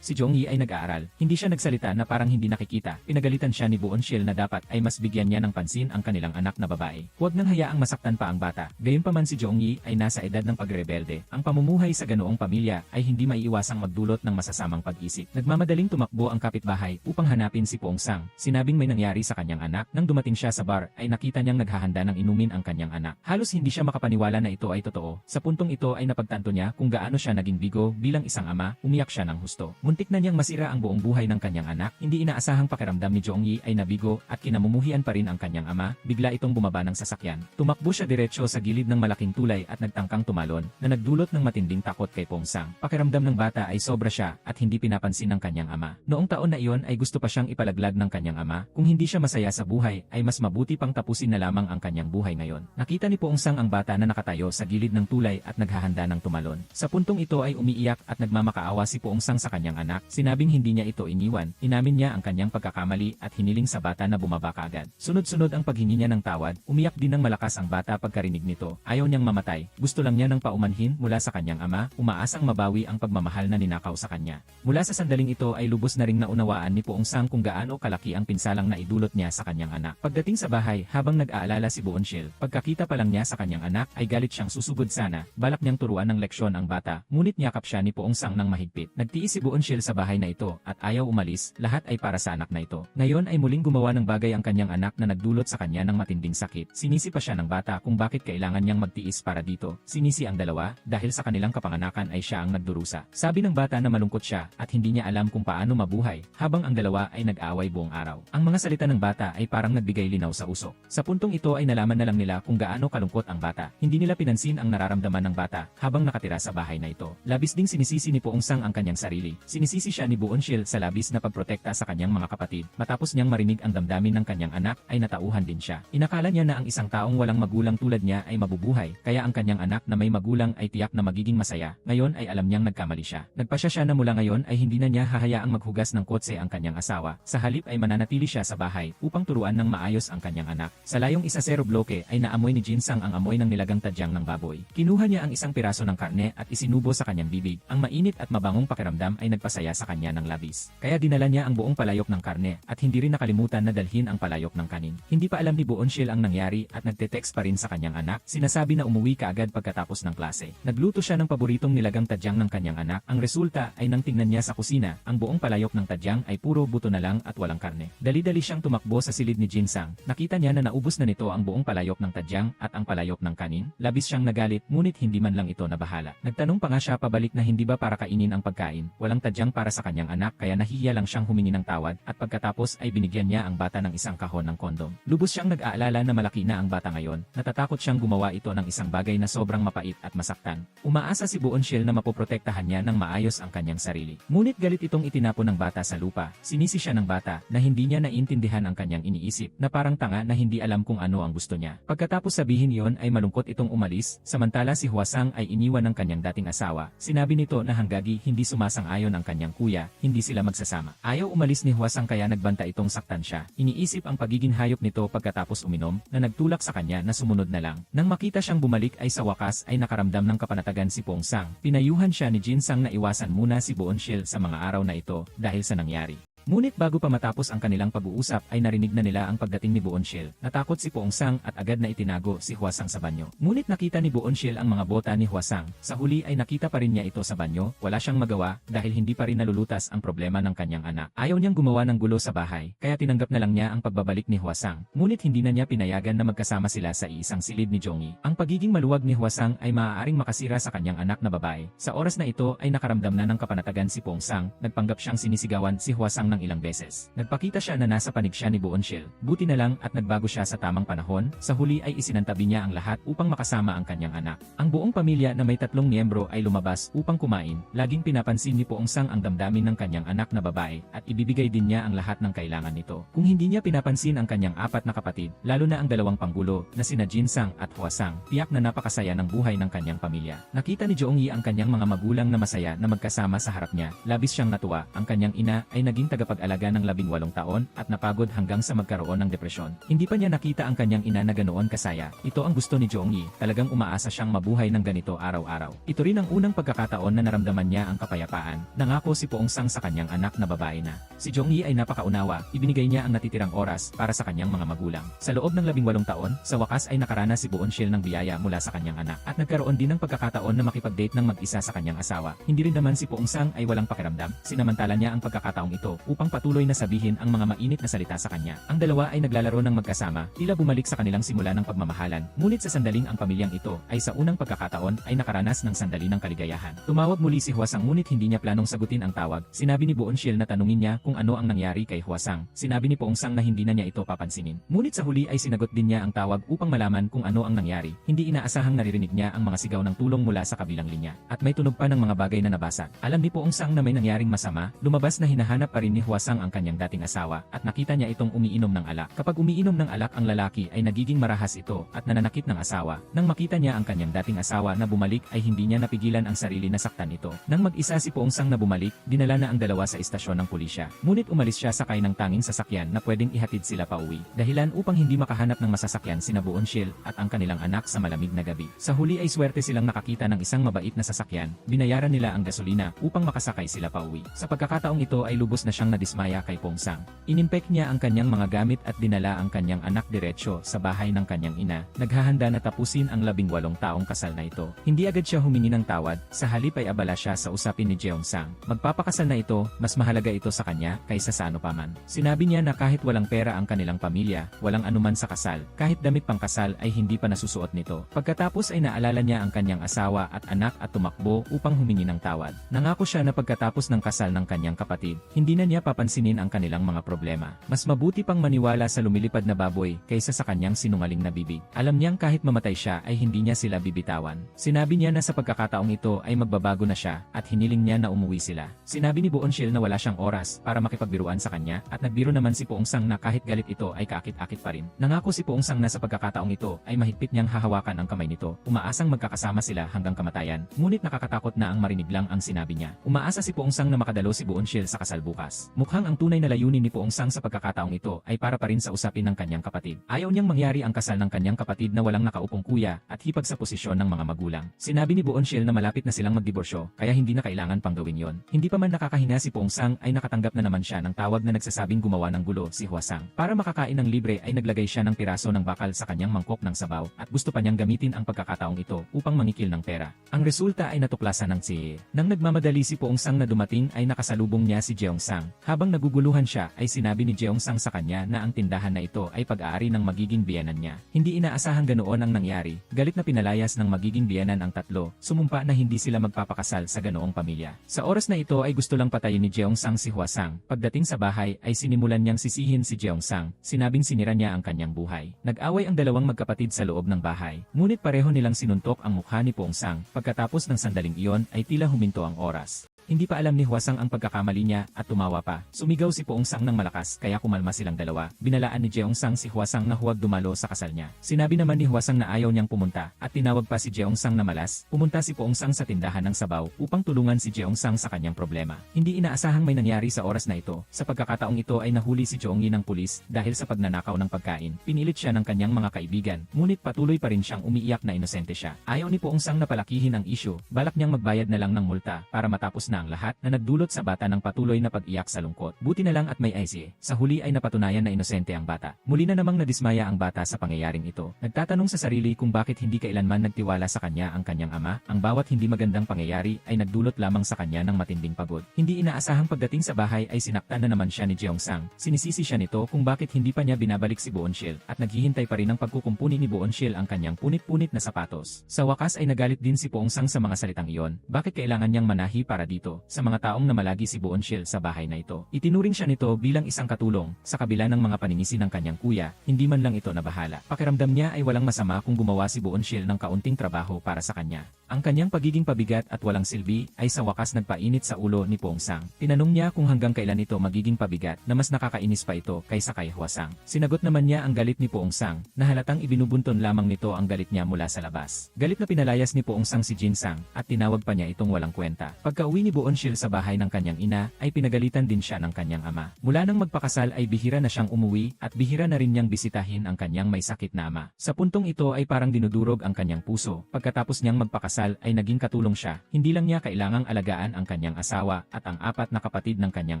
si Jongyi ay nag-aaral. Hindi siya nagsalita na parang hindi nakikita. Pinagalitan siya ni Boonshil na dapat ay mas bigyan niya ng pansin ang kanilang anak na babae. Huwag nang hayaang masaktan pa ang bata. Gayunpaman si Jongyi ay nasa edad ng pagrebelde. Ang pamumuhay sa ganoong pamilya ay hindi maiiwasang magdulot ng masasamang pag-isip. Nagmamadaling tumakbo ang kapitbahay upang hanapin si Pongsang. Sinabing may nangyari sa kanyang anak. Nang dumating siya sa bar, ay nakita niyang naghahanda ng inumin ang kanyang anak. Halos hindi siya makapaniwala na ito ay totoo. Sa puntong ito ay napagtanto niya kung gaano siya naging bigo bilang isang ama. Umiyak siya ng husto. Muntik na niyang masira ang buong buhay ng kanyang anak. Hindi inaasahang pakiramdam ni Jongyi ay nabigo at kinamumuhian pa rin ang kanyang ama. Bigla itong bumaba ng sasakyan. Tumakbo siya diretsyo sa gilid ng malaking tulay at nagtangkang tumalon na nagdulot ng matinding takot kay Pongsang. Pakiramdam ng bata ay sobra siya at hindi pinapansin ng kanyang ama. Noong taon na iyon ay gusto pa siyang ipalaglag ng kanyang ama. Kung hindi siya masaya sa buhay ay mas mabuti pang tapusin na lamang ang kanyang buhay ngayon. Nakita ni Pongsang ang bata na nakatayo sa gilid ng tulay at naghahanda ng tumalon. Sa puntong ito ay umiiyak at nagmamakaawa si Pongsang sa kanyang anak. Sinabing hindi niya ito iniwan. Inamin niya ang kanyang pagkakamali at hiniling sa bata na bumaba kaagad. Sunod-sunod ang paghingi niya ng tawad. Umiyak din ng malakas ang bata pagkarinig nito. Ayaw niyang mamatay. Gusto lang niya ng paumanhin mula sa kanyang ama, umaasang mabawi ang pagmamahal na ninakaw sa kanya. Mula sa sandaling ito ay lubos na ring naunawaan ni Pongsang kung gaano kalaki ang pinsalang na idulot niya sa kanyang anak. Pagdating sa bahay, habang nag-aalala si Boonshil, pagkakita pa lang niya sa kanyang anak ay galit siyang susugod sana. Balak niyang turuan ng leksyon ang bata, ngunit niyakap siya ni Pongsang ng mahigpit. Nagtiis si Boonshil sa bahay na ito at ayaw umalis, lahat ay para sa anak na ito. Ngayon ay muling gumawa ng bagay ang kanyang anak na nagdulot sa kanya ng matinding sakit. Sinisi pa siya ng bata kung bakit kailangan niyang magtiis para dito. Sinisi ang dalawa dahil sa kanilang kapanganakan ay siya ang nagdurusa. Sabi ng bata na malungkot siya at hindi niya alam kung paano mabuhay habang ang dalawa ay nag-aaway buong araw. Ang mga salita ng bata ay parang nagbigay linaw sa usok. Sa puntong ito ay nalaman na lang nila kung gaano kalungkot ang bata. Hindi nila pinansin ang nararamdaman ng bata habang nakatira sa bahay na ito. Labis ding sinisisi ni Pongsang ang kanyang sarili. Sinisisi siya ni Boonshil sa labis na pagprotekta sa kanyang mga kapatid. Matapos niyang marinig ang damdamin ng kanyang anak ay natauhan din siya. Inakala niya na ang isang taong walang magulang tulad niya ay mabubuhay, kaya ang kanyang anak na may magulang ay tiyak na magiging masaya. Ngayon ay alam niyang nagkamali siya. Nagpasya siya na mula ngayon ay hindi na niya hahayaang maghugas ng kotse ang kanyang asawa. Sa halip ay mananatili siya sa bahay upang turuan ng maayos ang kanyang anak. Sa layong 1-0 bloke ay naamoy ni Jinsang ang amoy ng nilagang tadyang ng baboy. Kinuha niya ang isang piraso ng karne at isinubo sa kanyang bibig. Ang mainit at mabangong pakiramdam ay nagpasaya sa kanya ng labis. Kaya dinala niya ang buong palayok ng karne at hindi rin nakalimutan na dalhin ang palayok ng kanin. Hindi pa alam ni Boonshil ang nangyari at nagte-text pa rin sa kanyang anak. Sinasabi na umuwi kaagad pagkatapos ng klase. Nagluto siya ng paboritong nilagang tadyang ng kanyang anak. Ang resulta ay nang tingnan niya sa kusina, ang buong palayok ng tadyang ay puro buto na lang at walang karne. Dali-dali siyang tumakbo sa silid ni Jinsang. Nakita niya na naubos na nito ang buong palayok ng tadyang at ang palayok ng kanin. Labis siyang nagalit ngunit hindi man lang ito nabahala. Nagtanong pa nga siya pabalik na hindi ba para kainin ang pagkain. Walang tadyang para sa kanyang anak kaya nahihiya lang siyang humingi ng tawad at pagkatapos ay binigyan niya ang bata ng isang kahon ng kondom. Lubos siyang nag-aalala na malaki na ang bata ngayon. Natatakot siyang gumawa ito ng isang bagay na sobrang mapait at masaktan. Umaasa si Boonshil na mapoprotektahan niya ng maayos ang kanyang sarili. Ngunit galit itong itinapon ng bata sa lupa. Sinisi siya ng bata na hindi niya naiintindihan ang kanyang iniisip na parang tanga na hindi alam kung ano ang gusto niya. Pagkatapos sabihin iyon ay malungkot itong umalis, samantala si Hwasang ay iniwan ng kanyang dating asawa. Sinabi nito na hanggagi hindi sumasang-ayon ang kanyang kuya, hindi sila magsasama. Ayaw umalis ni Hwasang kaya nagbanta itong saktan siya. Iniisip ang pagiging hayop nito pagkatapos uminom na nagtulak sa kanya na sumunod na lang. Nang makita siyang bumalik ay sa wakas ay nakaramdam ng kapanatagan si Pongsang. Pinayuhan siya ni Jinsang na iwasan muna si Boonshil sa mga araw na ito dahil sa nangyari. Ngunit bago pa matapos ang kanilang pag-uusap ay narinig na nila ang pagdating ni Boonshil. Natakot si Pongsang at agad na itinago si Hwasang sa banyo. Ngunit nakita ni Boonshil ang mga bota ni Hwasang. Sa huli ay nakita pa rin niya ito sa banyo. Wala siyang magawa dahil hindi pa rin nalulutas ang problema ng kanyang anak. Ayaw niyang gumawa ng gulo sa bahay, kaya tinanggap na lang niya ang pagbabalik ni Hwasang. Ngunit hindi na niya pinayagan na magkasama sila sa iisang silid ni Jongyi. Ang pagiging maluwag ni Hwasang ay maaaring makasira sa kanyang anak na babae. Sa oras na ito ay nakaramdam na ng kapanatagan si Pongsang. Nagpanggap siyang sinisigawan si Hwasang ng ilang beses. Nagpakita siya na nasa panig siya ni Boonshil. Buti na lang at nagbago siya sa tamang panahon. Sa huli ay isinantabi niya ang lahat upang makasama ang kanyang anak. Ang buong pamilya na may 3 miyembro ay lumabas upang kumain. Laging pinapansin ni Pongsang ang damdamin ng kanyang anak na babae at ibibigay din niya ang lahat ng kailangan nito. Kung hindi niya pinapansin ang kanyang 4 na kapatid, lalo na ang 2 panggulo na sina Jinsang at Hwasang, tiyak na napakasaya ng buhay ng kanyang pamilya. Nakita ni Jongyi ang kanyang mga magulang na masaya na magkasama sa harap niya. Labis siyang natuwa. Ang kanyang ina ay naging tagapag-alaga ng 18 taon at napagod hanggang sa magkaroon ng depresyon. Hindi pa niya nakita ang kanyang ina na ganoon kasaya. Ito ang gusto ni Jongyi. Talagang umaasa siyang mabuhay ng ganito araw-araw. Ito rin ang unang pagkakataon na naramdaman niya ang kapayapaan. Nangako si Pongsang sa kanyang anak na babae na si Jongyi ay napakaunawa. Ibinigay niya ang natitirang oras para sa kanyang mga magulang. Sa loob ng 18 taon, sa wakas ay nakaranas si Boonshil ng biyaya mula sa kanyang anak at nagkaroon din ng pagkakataon na makipag-date ng mag-isa sa kanyang asawa. Hindi rin naman si Pongsang ay walang pakiramdam. Sinamantala niya ang pagkakataong ito upang patuloy na sabihin ang mga mainit na salita sa kanya. Ang dalawa ay naglalaro ng magkasama, tila bumalik sa kanilang simula ng pagmamahalan. Ngunit sa sandaling ang pamilyang ito ay sa unang pagkakataon ay nakaranas ng sandali ng kaligayahan. Tumawag muli si Hwasang ngunit hindi niya planong sagutin ang tawag. Sinabi ni Boonshil na tanungin niya kung ano ang nangyari kay Hwasang. Sinabi ni Pongsang na hindi na niya ito papansinin. Ngunit sa huli ay sinagot din niya ang tawag upang malaman kung ano ang nangyari. Hindi inaasahang naririnig niya ang mga sigaw ng tulong mula sa kabilang linya. At may tunog pa ng mga bagay na nabasa. Alam ni Pongsang na may nangyaring masama. Lumabas na hinahanap pa rin ni Hwasang ang kanyang dating asawa at nakita niya itong umiinom ng alak. Kapag umiinom ng alak ang lalaki ay nagiging marahas ito at nananakit ng asawa. Nang makita niya ang kanyang dating asawa na bumalik ay hindi niya napigilan ang sarili na saktan ito. Nang mag-isa si Pongsang na bumalik, dinala na ang dalawa sa istasyon ng pulisya. Ngunit umalis siya sakay ng tanging sasakyan na pwedeng ihatid sila pauwi. Dahilan upang hindi makahanap ng masasakyan sina Boonshil at ang kanilang anak sa malamig na gabi. Sa huli ay swerte silang nakakita ng isang mabait na sasakyan. Binayaran nila ang gasolina upang makasakay sila pauwi. Sa pagkakataong ito ay lubos na siyang nadismaya kay Pongsang. Inimpek niya ang kanyang mga gamit at dinala ang kanyang anak diretsyo sa bahay ng kanyang ina. Naghahanda na tapusin ang 18 taong kasal na ito. Hindi agad siya humingi ng tawad, sa halip ay abala siya sa usapin ni Jeongsang. Magpapakasal na ito, mas mahalaga ito sa kanya kaysa sa ano paman. Sinabi niya na kahit walang pera ang kanilang pamilya, walang anuman sa kasal, kahit damit pang kasal ay hindi pa nasusuot nito. Pagkatapos ay naalala niya ang kanyang asawa at anak at tumakbo upang humingi ng tawad. Nangako siya na pagkatapos ng kasal ng kanyang kapatid, hindi na niya papansinin ang kanilang mga problema. Mas mabuti pang maniwala sa lumilipad na baboy kaysa sa kanyang sinungaling na bibig. Alam niyang kahit mamatay siya ay hindi niya sila bibitawan. Sinabi niya na sa pagkakataong ito ay magbabago na siya at hiniling niya na umuwi sila. Sinabi ni Boonshil na wala siyang oras para makipagbiruan sa kanya at nagbiro naman si Pongsang na kahit galit ito ay kaakit-akit pa rin. Nangako si Pongsang na sa pagkakataong ito ay mahigpit niyang hahawakan ang kamay nito. Umaasang magkakasama sila hanggang kamatayan. Ngunit nakakatakot na ang marinig lang ang sinabi niya. Umaasa si Pongsang na makadalo si Boonshil sa kasal bukas. Mukhang ang tunay na layunin ni Pongsang sa pagkakataong ito ay para pa rin sa usapin ng kanyang kapatid. Ayaw niyang mangyari ang kasal ng kanyang kapatid na walang nakaupong kuya at hipag sa posisyon ng mga magulang. Sinabi ni Boonshil na malapit na silang magdiborsyo kaya hindi na kailangan pang gawin yon. Hindi pa man nakakahinga si Pongsang ay nakatanggap na naman siya ng tawag na nagsasabing gumawa ng gulo si Hwasang. Para makakain ng libre ay naglagay siya ng piraso ng bakal sa kanyang mangkok ng sabaw at gusto pa niyang gamitin ang pagkakataong ito upang mangikil ng pera. Ang resulta ay natuklasan ng si. Nang nagmamadali si Pongsang na dumating ay nakasalubong niya si Jeongsang. Habang naguguluhan siya ay sinabi ni Jeongsang sa kanya na ang tindahan na ito ay pag-aari ng magiging biyenan niya. Hindi inaasahang ganoon ang nangyari. Galit na pinalayas ng magiging biyenan ang tatlo. Sumumpa na hindi sila magpapakasal sa ganoong pamilya. Sa oras na ito ay gusto lang patayin ni Jeongsang si Hwasang. Pagdating sa bahay ay sinimulan niyang sisihin si Jeongsang. Sinabing sinira niya ang kanyang buhay. Nag-away ang dalawang magkapatid sa loob ng bahay. Ngunit pareho nilang sinuntok ang mukha ni Pongsang. Pagkatapos ng sandaling iyon ay tila huminto ang oras. Hindi pa alam ni Hwasang ang pagkakamali niya at tumawa pa. Sumigaw si Pongsang ng malakas kaya kumalma silang dalawa. Binalaan ni Jeongsang si Hwasang na huwag dumalo sa kasal niya. Sinabi naman ni Hwasang na ayaw niyang pumunta at tinawag pa si Jeongsang na malas. Pumunta si Pongsang sa tindahan ng sabaw upang tulungan si Jeongsang sa kanyang problema. Hindi inaasahang may nangyari sa oras na ito. Sa pagkakataong ito ay nahuli si Jongyi ng pulis dahil sa pagnanakaw ng pagkain. Pinilit siya ng kanyang mga kaibigan, ngunit patuloy pa rin siyang umiiyak na inosente siya. Ayaw ni Pongsang na palakihin ang isyu. Balak niyang magbayad na lang ng multa para matapos na na ang lahat na nagdulot sa bata ng patuloy na pag-iyak sa lungkot. Buti na lang at may IC, sa huli ay napatunayan na inosente ang bata. Muli na namang nadismaya ang bata sa pangyayaring ito. Nagtatanong sa sarili kung bakit hindi kailanman nagtiwala sa kanya ang kanyang ama. Ang bawat hindi magandang pangyayari ay nagdulot lamang sa kanya ng matinding pagod. Hindi inaasahang pagdating sa bahay ay sinaktan na naman siya ni Jeong-sang. Sinisisi siya nito kung bakit hindi pa niya binabalik si Boonshil at naghihintay pa rin ng pagkukumpuni ni Boonshil ang kanyang punit-punit na sapatos. Sa wakas ay nagalit din si Poong-sang sa mga salitang iyon. Bakit kailangan niyang manahi para dito sa mga taong namalagi si Boonshil sa bahay na ito? Itinuring siya nito bilang isang katulong sa kabila ng mga paninisi ng kanyang kuya, hindi man lang ito nabahala. Pakiramdam niya ay walang masama kung gumawa si Boonshil ng kaunting trabaho para sa kanya. Ang kanyang pagiging pabigat at walang silbi ay sa wakas nagpainit sa ulo ni Poong-sang. Tinanong niya kung hanggang kailan ito magiging pabigat na mas nakakainis pa ito kaysa kay Hwasang. Sinagot naman niya ang galit ni Poong-sang na halatang ibinubunton lamang nito ang galit niya mula sa labas. Galit na pinalayas ni Poong-sang si Jin-sang at tinawag pa niya itong walang kwenta. Pagka-uwi ni Boonshil sa bahay ng kanyang ina ay pinagalitan din siya ng kanyang ama. Mula nang magpakasal ay bihira na siyang umuwi at bihira na rin niyang bisitahin ang kanyang may sakit na ama. Sa puntong ito ay parang dinudurog ang kanyang puso. Pagkatapos niyang magpakasal ay naging katulong siya. Hindi lang niya kailangang alagaan ang kanyang asawa at ang 4 na kapatid ng kanyang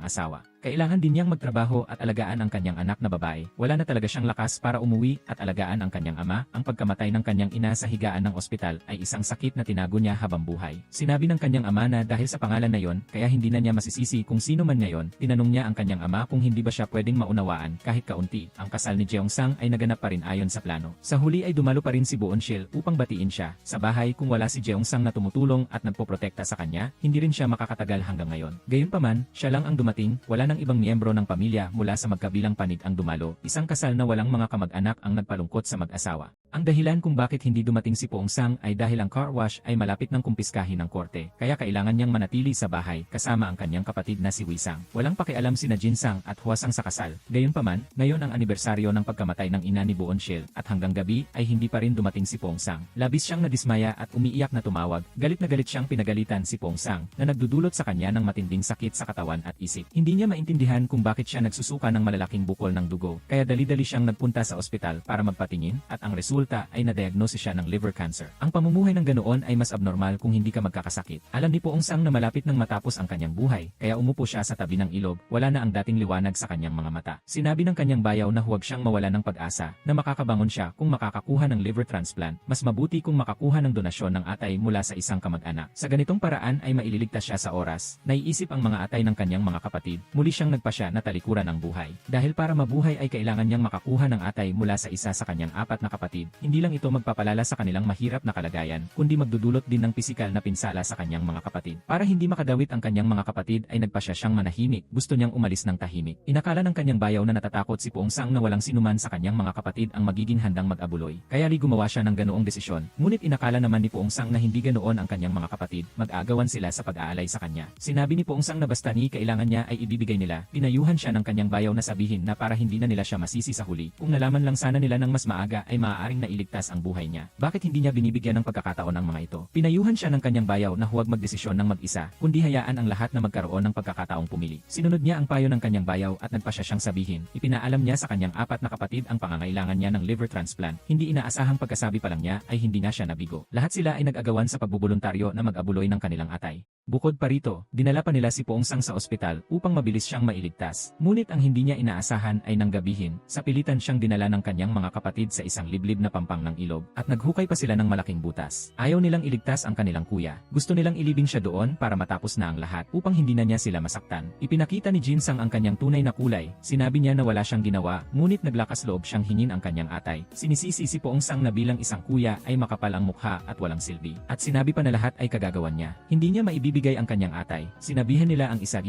asawa. Kailangan din niyang magtrabaho at alagaan ang kanyang anak na babae. Wala na talaga siyang lakas para umuwi at alagaan ang kanyang ama. Ang pagkamatay ng kanyang ina sa higaan ng ospital ay isang sakit na tinago niya habang buhay. Sinabi ng kanyang ama na dahil sa pangalan na yon, kaya hindi na niya masisisi kung sino man ngayon. Tinanong niya ang kanyang ama kung hindi ba siya pwedeng maunawaan kahit kaunti. Ang kasal ni Jeong-sang ay naganap pa rin ayon sa plano. Sa huli ay dumalo pa rin si Boonshil upang batiin siya sa bahay. Kung wala si Jeong-sang na tumutulong at nagpoprotekta sa kanya, hindi rin siya makakatagal hanggang ngayon. Gayunpaman, siya lang ang dumating, wala nang ibang miyembro ng pamilya mula sa magkabilang panig ang dumalo. Isang kasal na walang mga kamag-anak ang nagpalungkot sa mag-asawa. Ang dahilan kung bakit hindi dumating si Poong-sang ay dahil ang car wash ay malapit ng kumpiskahin ng korte, kaya kailangan niyang manatili sa bahay kasama ang kanyang kapatid na si Wei-sang. Walang pakialam sina Jin-sang at Hwasang sa kasal. Gayunpaman, ngayon ang anibersaryo ng pagkamatay ng ina ni Boonshil at hanggang gabi ay hindi pa rin dumating si Poong-sang. Labis siyang nadismaya at umiiyak na tumawag. Galit na galit siyang pinagalitan si Poong-sang na nagdudulot sa kanya ng matinding sakit sa katawan at isip. Hindi niya maintindihan kung bakit siya nagsusuka ng malalaking bukol ng dugo, kaya dali-dali siyang nagpunta sa ospital para magpatingin at ang resulta ay na-diagnose siya ng liver cancer. Ang pamumuhay ng ganoon ay mas abnormal kung hindi ka magkakasakit. Alam ni Poong-sang na malapit nang matapos ang kanyang buhay, kaya umupo siya sa tabi ng ilog, wala na ang dating liwanag sa kanyang mga mata. Sinabi ng kanyang bayaw na huwag siyang mawala ng pag-asa, na makakabangon siya kung makakakuha ng liver transplant, mas mabuti kung makakuha ng donasyon ng atay mula sa isang kamag-anak. Sa ganitong paraan ay maililigtas siya sa oras. Naiisip ang mga atay ng kanyang mga kapatid, muli siyang nagpasya na talikuran ang buhay. Dahil para mabuhay ay kailangan niyang makakuha ng atay mula sa isa sa kanyang 4 na kapatid, hindi lang ito magpapalala sa kanilang mahirap na kalagayan, kundi magdudulot din ng pisikal na pinsala sa kanyang mga kapatid. Para hindi makadawit ang kanyang mga kapatid ay nagpasya siyang manahimik, gusto niyang umalis ng tahimik. Inakala ng kanyang bayaw na natatakot si Poong-sang na walang sinuman sa kanyang mga kapatid ang magiging handang mag-abuloy. Kaya gumawa siya ng ganoong desisyon. Ngunit inakala naman ni Poong-sang na hindi ganoon ang kanyang mga kapatid, mag-aagawan sila sa pag-aalay sa kanya. Sinabi ni Poong-sang na basta ni kailangan niya ay ibibigay nila. Pinayuhan siya ng kanyang bayaw na sabihin na para hindi na nila siya masisi sa huli. Kung nalaman lang sana nila ng mas maaga ay maaaring nailigtas ang buhay niya. Bakit hindi niya binibigyan ng pagkakataon ang mga ito? Pinayuhan siya ng kanyang bayaw na huwag magdesisyon ng mag-isa, kundi hayaan ang lahat na magkaroon ng pagkakataong pumili. Sinunod niya ang payo ng kanyang bayaw at nagpasya siyang sabihin. Ipinaalam niya sa kanyang 4 na kapatid ang pangangailangan niya ng liver transplant. Hindi inaasahang pagkasabi pa lang niya ay hindi na siya nabigo. Lahat sila ay nag-agawan sa pagbubuluntaryo na mag-abuloy ng kanilang atay. Bukod pa rito, dinala pa nila si Poong-sang sa ospital upang mabilis siyang mailigtas. Ngunit ang hindi niya inaasahan ay nang gabihin, sa pilitan siyang dinala ng kanyang mga kapatid sa isang liblib na pampang ng ilog at naghukay pa sila ng malaking butas. Ayaw nilang iligtas ang kanilang kuya. Gusto nilang ilibing siya doon para matapos na ang lahat upang hindi na niya sila masaktan. Ipinakita ni Jin-sang ang kanyang tunay na kulay. Sinabi niya na wala siyang ginawa, ngunit naglakas loob siyang hingin ang kanyang atay. Sinisisi si Poong-sang na bilang isang kuya ay makapal ang mukha at walang silbi. At sinabi pa na lahat ay kagagawan niya. Hindi niya maibibigay ang kanyang atay. Sinabihan nila ang isa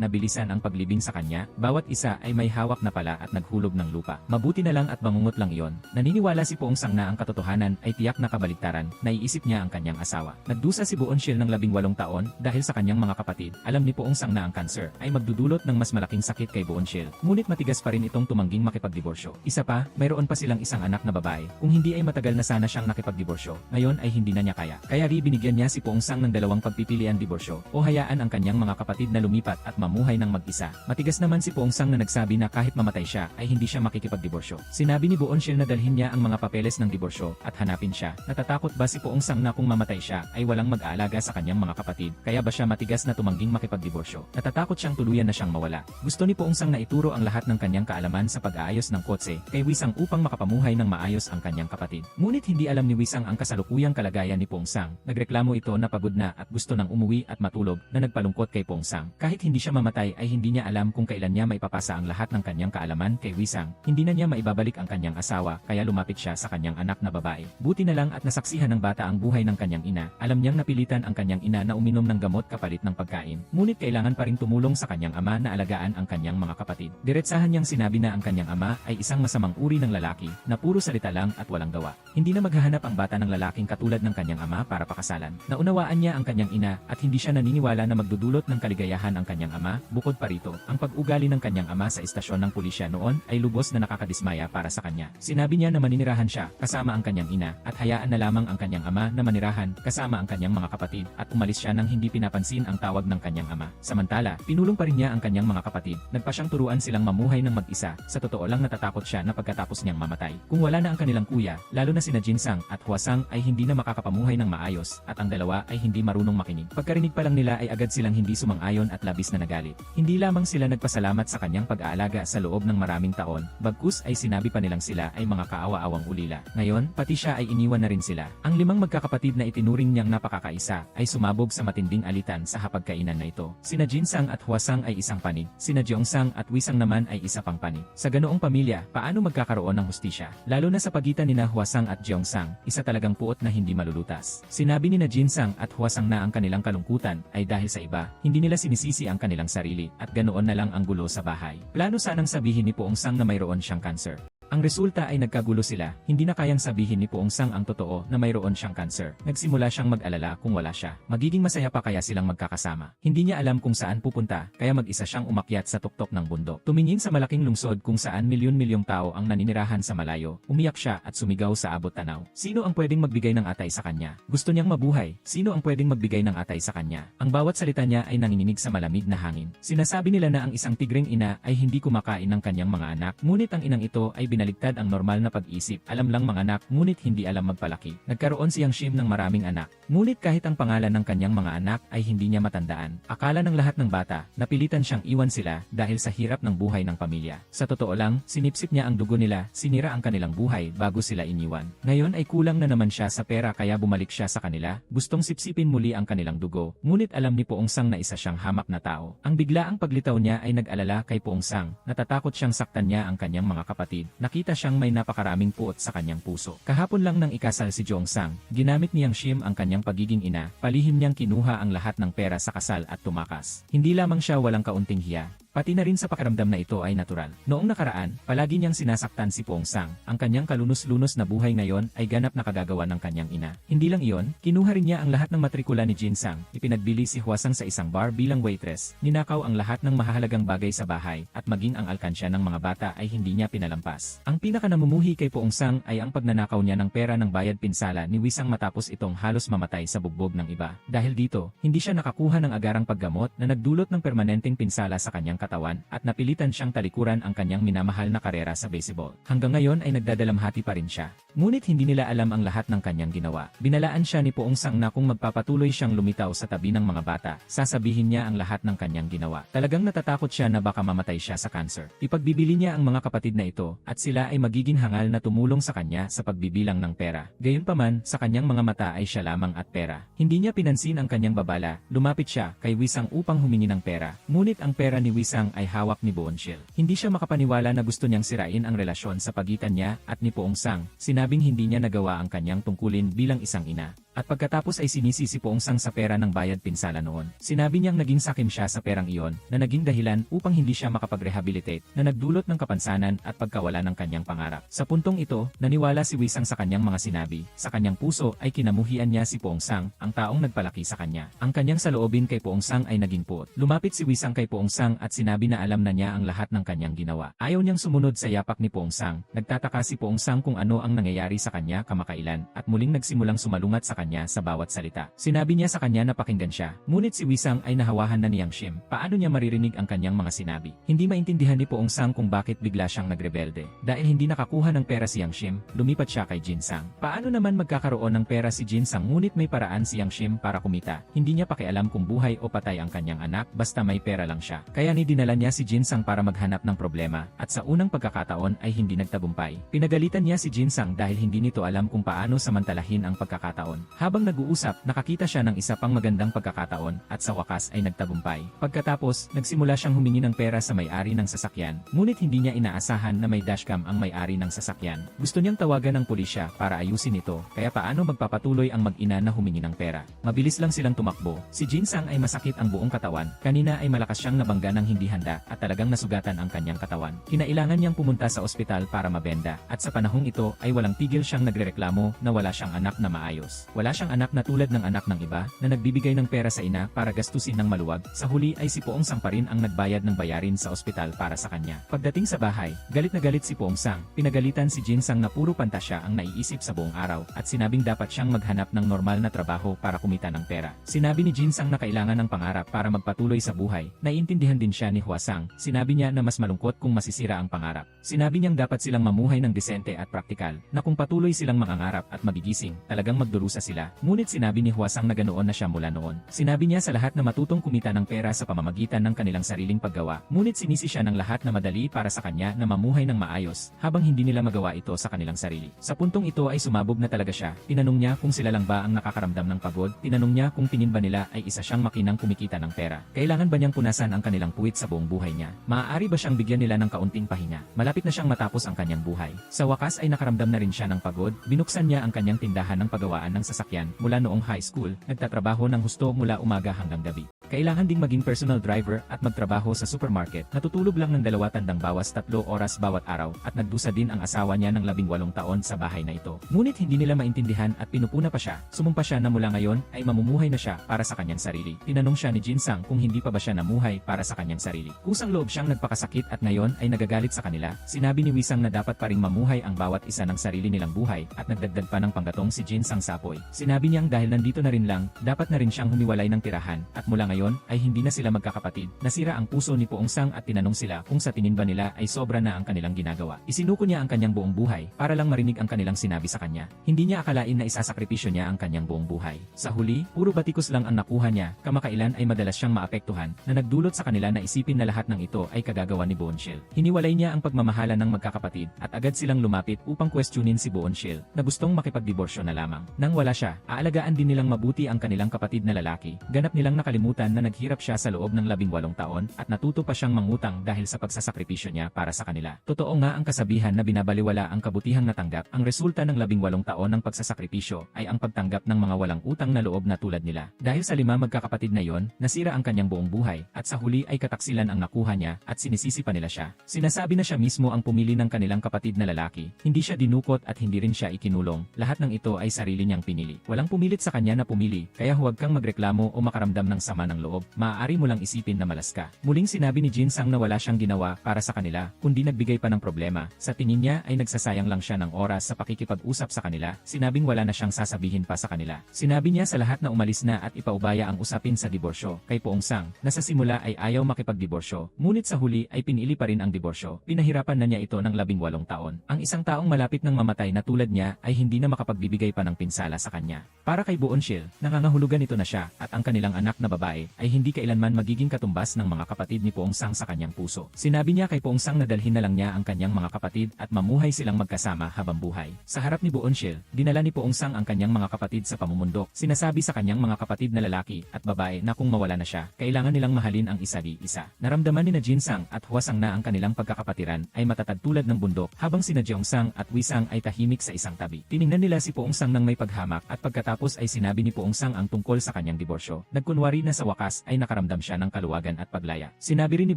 na bilisan ang paglibing sa kanya. Bawat isa ay may hawak na pala at naghulog ng lupa. Mabuti na lang at bangungot lang iyon. Naniniwala si Poong-sang na ang katotohanan ay tiyak na kabaligtaran. Naiisip niya ang kanyang asawa. Nagdusa si Boonshil ng 18 taon dahil sa kanyang mga kapatid. Alam ni Poong-sang na ang cancer ay magdudulot ng mas malaking sakit kay Boonshil. Ngunit matigas pa rin itong tumangging makipagdiborsyo. Isa pa, mayroon pa silang isang anak na babae. Kung hindi ay matagal na sana siyang nakipagdiborsyo. Ngayon ay hindi na niya kaya. Kaya binigyan niya si Poong-sang ng 2 pagpipilian diborsyo o hayaan ang kanyang mga kapatid na lumipat at mamuhay ng mag-isa. Matigas naman si Poong-sang na nagsabi na kahit mamatay siya ay hindi siya makikipagdiborsyo. Sinabi ni Boonshil na dalhin niya ang mga papeles ng diborsyo at hanapin siya. Natatakot ba si Poong Sang na kung mamatay siya ay walang mag-aalaga sa kanyang mga kapatid, kaya ba siya matigas na tumangging makipagdiborsyo? Natatakot siyang tuluyan na siyang mawala. Gusto ni Poong Sang na ituro ang lahat ng kanyang kaalaman sa pag-aayos ng kotse kay Wisang upang makapamuhay ng maayos ang kanyang kapatid. Ngunit hindi alam ni Wisang ang kasalukuyang kalagayan ni Poong Sang. Nagreklamo ito na pagod na at gusto nang umuwi at matulog, na nagpalungkot kay Poong Sang. Kahit hindi siya mamatay ay hindi niya alam kung kailan niya maipapasa ang lahat ng kanyang kaalaman kay Wisang. Hindi na niya maibabalik ang kanyang asawa, kaya lumapit siya sa kanyang anak na babae. Buti na lang at nasaksihan ng bata ang buhay ng kanyang ina. Alam niyang napilitan ang kanyang ina na uminom ng gamot kapalit ng pagkain. Ngunit kailangan pa ring tumulong sa kanyang ama na alagaan ang kanyang mga kapatid. Diretsahan niyang sinabi na ang kanyang ama ay isang masamang uri ng lalaki na puro salita lang at walang gawa. Hindi na maghahanap ang bata ng lalaking katulad ng kanyang ama para pakasalan. Naunawaan niya ang kanyang ina at hindi siya naniniwala na magdudulot ng kaligayahan ang kanyang ama. Bukod pa rito, ang pag-ugali ng kanyang ama sa istasyon ng pulisya noon ay lubos na nakakadismaya para sa kanya. Sinabi niya na maninirahan siya kasama ang kanyang ina at hayaan na lamang ang kanyang ama na manirahan kasama ang kanyang mga kapatid at umalis siya nang hindi pinapansin ang tawag ng kanyang ama. Samantala, pinulong pa rin niya ang kanyang mga kapatid. Nagpa siyang turuan silang mamuhay ng mag-isa. Sa totoo lang natatakot siya na pagkatapos niyang mamatay, kung wala na ang kanilang kuya, lalo na sina Jinsang at Hwasang ay hindi na makakapamuhay ng maayos at ang dalawa ay hindi marunong makinig. Pagkarinig pa lang nila ay agad silang hindi sumang-ayon at labis na nagalit. Hindi lamang sila nagpasalamat sa kanyang pag-aalaga sa loob ng maraming taon, bagkus ay sinabi pa nilang sila ay mga kaawa-awang ulila. Ngayon, pati siya ay iniwan na rin sila. Ang 5 magkakapatid na itinuring niyang napakakaisa ay sumabog sa matinding alitan sa hapagkainan na ito. Sina Jinsang at Hwasang ay isang panig, sina Jeongsang at Wisang naman ay isa pang panig. Sa ganoong pamilya, paano magkakaroon ng hustisya? Lalo na sa pagitan nina Hwasang at Jeongsang, isa talagang puot na hindi malulutas. Sinabi ni Jinsang at Hwasang na ang kanilang kalungkutan ay dahil sa iba, hindi nila sinisisi ang kanilang sarili at ganoon na lang ang gulo sa bahay. Plano sanang sabihin ni Poong Sang na mayroon siyang cancer. Ang resulta ay nagkagulo sila, hindi na kayang sabihin ni Poong Sang ang totoo na mayroon siyang cancer. Nagsimula siyang mag-alala kung wala siya. Magiging masaya pa kaya silang magkakasama. Hindi niya alam kung saan pupunta, kaya mag-isa siyang umakyat sa tuktok ng bundok. Tumingin sa malaking lungsod kung saan milyon-milyong tao ang naninirahan sa malayo. Umiyak siya at sumigaw sa abot tanaw. Sino ang pwedeng magbigay ng atay sa kanya? Gusto niyang mabuhay. Sino ang pwedeng magbigay ng atay sa kanya? Ang bawat salita niya ay nanginginig sa malamig na hangin. Sinasabi nila na ang isang tigring ina ay hindi kumakain ng kanyang mga anak, ngunit ang inang ito ay binaligtad ang normal na pag-isip. Alam lang manganak, ngunit hindi alam magpalaki. Nagkaroon siyang Shim ng maraming anak. Ngunit kahit ang pangalan ng kanyang mga anak ay hindi niya matandaan. Akala ng lahat ng bata, napilitan siyang iwan sila dahil sa hirap ng buhay ng pamilya. Sa totoo lang, sinipsip niya ang dugo nila, sinira ang kanilang buhay bago sila iniwan. Ngayon ay kulang na naman siya sa pera kaya bumalik siya sa kanila. Gustong sipsipin muli ang kanilang dugo. Ngunit alam ni Poong Sang na isa siyang hamak na tao. Ang biglaang paglitaw niya ay nag-alala kay Poong Sang. Natatakot siyang saktan niya ang kanyang mga kapatid. Nakita siyang may napakaraming puot sa kanyang puso. Kahapon lang nang ikasal si Jeongsang, ginamit niyang Shim ang kanyang pagiging ina, palihim niyang kinuha ang lahat ng pera sa kasal at tumakas. Hindi lamang siya walang kaunting hiya, pati na rin sa pakiramdam na ito ay natural. Noong nakaraan, palagi niyang sinasaktan si Poong Sang. Ang kanyang kalunos-lunos na buhay ngayon ay ganap na kagagawa ng kanyang ina. Hindi lang iyon, kinuha rin niya ang lahat ng matrikula ni Jinsang, ipinagbili si Hwasang sa isang bar bilang waitress, ninakaw ang lahat ng mahahalagang bagay sa bahay, at maging ang alkansya ng mga bata ay hindi niya pinalampas. Ang pinakanamumuhi kay Poong Sang ay ang pagnanakaw niya ng pera ng bayad pinsala ni Wisang matapos itong halos mamatay sa bugbog ng iba. Dahil dito, hindi siya nakakuha ng agarang paggamot na nagdulot ng permanenteng pinsala sa kanyang katawan at napilitan siyang talikuran ang kanyang minamahal na karera sa baseball. Hanggang ngayon ay nagdadalamhati pa rin siya. Ngunit hindi nila alam ang lahat ng kanyang ginawa. Binalaan siya ni Poong Sang na kung magpapatuloy siyang lumitaw sa tabi ng mga bata, sasabihin niya ang lahat ng kanyang ginawa. Talagang natatakot siya na baka mamatay siya sa cancer. Ipagbibili niya ang mga kapatid na ito at sila ay magiging hangal na tumulong sa kanya sa pagbibilang ng pera. Gayunpaman, sa kanyang mga mata ay siya lamang at pera. Hindi niya pinansin ang kanyang babala. Lumapit siya kay Wisang upang humingi ng pera. Ngunit ang pera ni Wisang ay hawak ni Boonshil. Hindi siya makapaniwala na gusto niyang sirain ang relasyon sa pagitan niya at ni Poong Sang. Sinabing hindi niya nagawa ang kanyang tungkulin bilang isang ina. At pagkatapos ay sinisi si Poong Sang sa pera ng bayad pinsala noon. Sinabi niyang naging sakim siya sa perang iyon na naging dahilan upang hindi siya makapag-rehabilitate, na nagdulot ng kapansanan at pagkawala ng kanyang pangarap. Sa puntong ito, naniwala si Wisang sa kanyang mga sinabi. Sa kanyang puso ay kinamuhian niya si Poong Sang, ang taong nagpalaki sa kanya. Ang kanyang saloobin kay Poong Sang ay naging puot. Lumapit si Wisang kay Poong Sang at sinabi na alam na niya ang lahat ng kanyang ginawa. Ayaw niyang sumunod sa yapak ni Poong Sang. Nagtataka si Poong Sang kung ano ang nangyayari sa kanya kamakailan at muling nagsimulang sumalungat sa kanya sa bawat salita. Sinabi niya sa kanya na pakinggan siya, ngunit si Wisang ay nahawahan na ni Yang Shim. Paano niya maririnig ang kanyang mga sinabi? Hindi maintindihan ni Poong Sang kung bakit bigla siyang nagrebelde. Dahil hindi nakakuha ng pera si Yang Shim, lumipat siya kay Jin Sang. Paano naman magkakaroon ng pera si Jin Sang ngunit may paraan si Yang Shim para kumita? Hindi niya pakialam kung buhay o patay ang kanyang anak, basta may pera lang siya. Kaya dinala niya si Jin Sang para maghanap ng problema, at sa unang pagkakataon ay hindi nagtagumpay. Pinagalitan niya si Jin Sang dahil hindi nito alam kung paano samantalahin ang pagkakataon. Habang nag-uusap, nakakita siya ng isa pang magandang pagkakataon, at sa wakas ay nagtagumpay. Pagkatapos, nagsimula siyang humingi ng pera sa may-ari ng sasakyan, ngunit hindi niya inaasahan na may dashcam ang may-ari ng sasakyan. Gusto niyang tawagan ng pulisya para ayusin ito, kaya paano magpapatuloy ang mag-ina na humingi ng pera. Mabilis lang silang tumakbo. Si Jin Sang ay masakit ang buong katawan, kanina ay malakas siyang nabangga ng hindi handa at talagang nasugatan ang kanyang katawan. Kinailangan niyang pumunta sa ospital para mabenda, at sa panahong ito ay walang tigil siyang nagrereklamo na wala siyang anak na maayos. Wala siyang anak na tulad ng anak ng iba na nagbibigay ng pera sa ina para gastusin ng maluwag. Sa huli ay si Poong Sang pa rin ang nagbayad ng bayarin sa ospital para sa kanya. Pagdating sa bahay, galit na galit si Poong Sang. Pinagalitan si Jin Sang na puro pantasya ang naiisip sa buong araw at sinabing dapat siyang maghanap ng normal na trabaho para kumita ng pera. Sinabi ni Jin Sang na kailangan ng pangarap para magpatuloy sa buhay. Naiintindihan din siya ni Hwa Sang. Sinabi niya na mas malungkot kung masisira ang pangarap. Sinabi niyang dapat silang mamuhay ng desente at praktikal, na kung patuloy silang mangangarap at magigising, talagang magdurusa sila. Ngunit sinabi ni Hwa Sang na ganoon na siya mula noon. Sinabi niya sa lahat na matutong kumita ng pera sa pamamagitan ng kanilang sariling paggawa. Ngunit sinisi siya ng lahat na madali para sa kanya na mamuhay ng maayos, habang hindi nila magawa ito sa kanilang sarili. Sa puntong ito ay sumabog na talaga siya. Tinanong niya kung sila lang ba ang nakakaramdam ng pagod. Tinanong niya kung tingin ba nila ay isa siyang makinang kumikita ng pera. Kailangan ba niyang punasan ang kanilang puwit sa buong buhay niya? Maaari ba siyang bigyan nila ng kaunting pahinga? Malapit na siyang matapos ang kanyang buhay. Sa wakas ay nakaramdam na rin siya ng pagod. Binuksan niya ang kanyang tindahan ng paggawaan ng sasakyan mula noong high school. Nagtatrabaho ng husto mula umaga hanggang gabi. Kailangan ding maging personal driver at magtrabaho sa supermarket. Natutulog lang ng 2 tandang bawas 3 oras bawat araw at nagdusa din ang asawa niya ng 18 taon sa bahay na ito. Ngunit hindi nila maintindihan at pinupuna pa siya. Sumumpa siya na mula ngayon ay mamumuhay na siya para sa kanyang sarili. Tinanong siya ni Jin Sang kung hindi pa ba siya namuhay para sa kanyang sarili. Kusang loob siyang nagpakasakit at ngayon ay nagagalit sa kanila. Sinabi ni Wisang na dapat pa ring mamuhay ang bawat isa ng sarili nilang buhay at nagdagdag pa ng panggatong si Jin Sang Sapoy. Sinabi niyang dahil nandito na rin lang, dapat na rin siyang humiwalay ng tirahan at mula ngayon ay hindi na sila magkakapatid. Nasira ang puso ni Poong Sang at tinanong sila kung sa tingin ba nila ay sobra na ang kanilang ginagawa. Isinuko niya ang kanyang buong buhay para lang marinig ang kanilang sinabi sa kanya. Hindi niya akalain na isasakripisyo niya ang kanyang buong buhay. Sa huli, puro batikos lang ang nakuha niya. Kamakailan ay madalas siyang maapektuhan na nagdulot sa kanila na isipin na lahat ng ito ay kagagawa ni Boonshil. Hiniwalay niya ang pagmamahala ng magkakapatid at agad silang lumapit upang questionin si Boonshil na gustong makipagdiborsyo na lamang. Nang wala siya, aalagaan din nilang mabuti ang kanilang kapatid na lalaki. Ganap nilang nakalimutan na naghirap siya sa loob ng 18 taon at natuto pa siyang mangutang dahil sa pagsasakripisyo niya para sa kanila. Totoo nga ang kasabihan na binabaliwala ang kabutihang natanggap. Ang resulta ng 18 taon ng pagsasakripisyo ay ang pagtanggap ng mga walang utang na loob na tulad nila. Dahil sa 5 magkakapatid na yon, nasira ang kanyang buong buhay at sa huli ay kataksilan ang nakuha niya at sinisisi pa nila siya. Sinasabi na siya mismo ang pumili ng kanilang kapatid na lalaki. Hindi siya dinukot at hindi rin siya ikinulong. Lahat ng ito ay sarili niyang pinili. Walang pumilit sa kanya na pumili, kaya huwag kang magreklamo o makaramdam ng sama ng loob. Maaari mo lang isipin na malas ka. Muling sinabi ni Jin Sang na wala siyang ginawa para sa kanila, kundi nagbigay pa ng problema. Sa tingin niya ay nagsasayang lang siya ng oras sa pakikipag-usap sa kanila. Sinabing wala na siyang sasabihin pa sa kanila. Sinabi niya sa lahat na umalis na at ipaubaya ang usapin sa diborsyo. Kay Poong Sang, na sa simula ay ayaw makipagdiborsyo, ngunit sa huli ay pinili pa rin ang diborsyo. Pinahirapan na niya ito ng 18 taon. Ang isang taong malapit ng mamatay na tulad niya ay hindi na makapagbibigay pa ng pinsala sa kanya. Para kay Boonshil, nangangahulugan ito na siya at ang kanilang anak na babae ay hindi kailanman magiging katumbas ng mga kapatid ni Poong Sang sa kanyang puso. Sinabi niya kay Poong Sang na dalhin na lang niya ang kanyang mga kapatid at mamuhay silang magkasama habang buhay. Sa harap ni Boonshil, dinala ni Poong Sang ang kanyang mga kapatid sa pamumundok. Sinasabi sa kanyang mga kapatid na lalaki at babae na kung mawala na siya, kailangan nilang mahalin ang isa-di-isa. Naramdaman ni na Jin Sang at Hwa Sang na ang kanilang pagkakapatiran ay matatag tulad ng bundok, habang sina Jeong Sang at Wisang ay tahimik sa isang tabi. Tiningnan nila si Poong Sang nang may paghamak at pagkatapos ay sinabi ni Poong Sang ang tungkol sa kanyang diborsyo. Nagkunwari na sa wakas ay nakaramdam siya ng kaluwagan at paglaya. Sinabi rin ni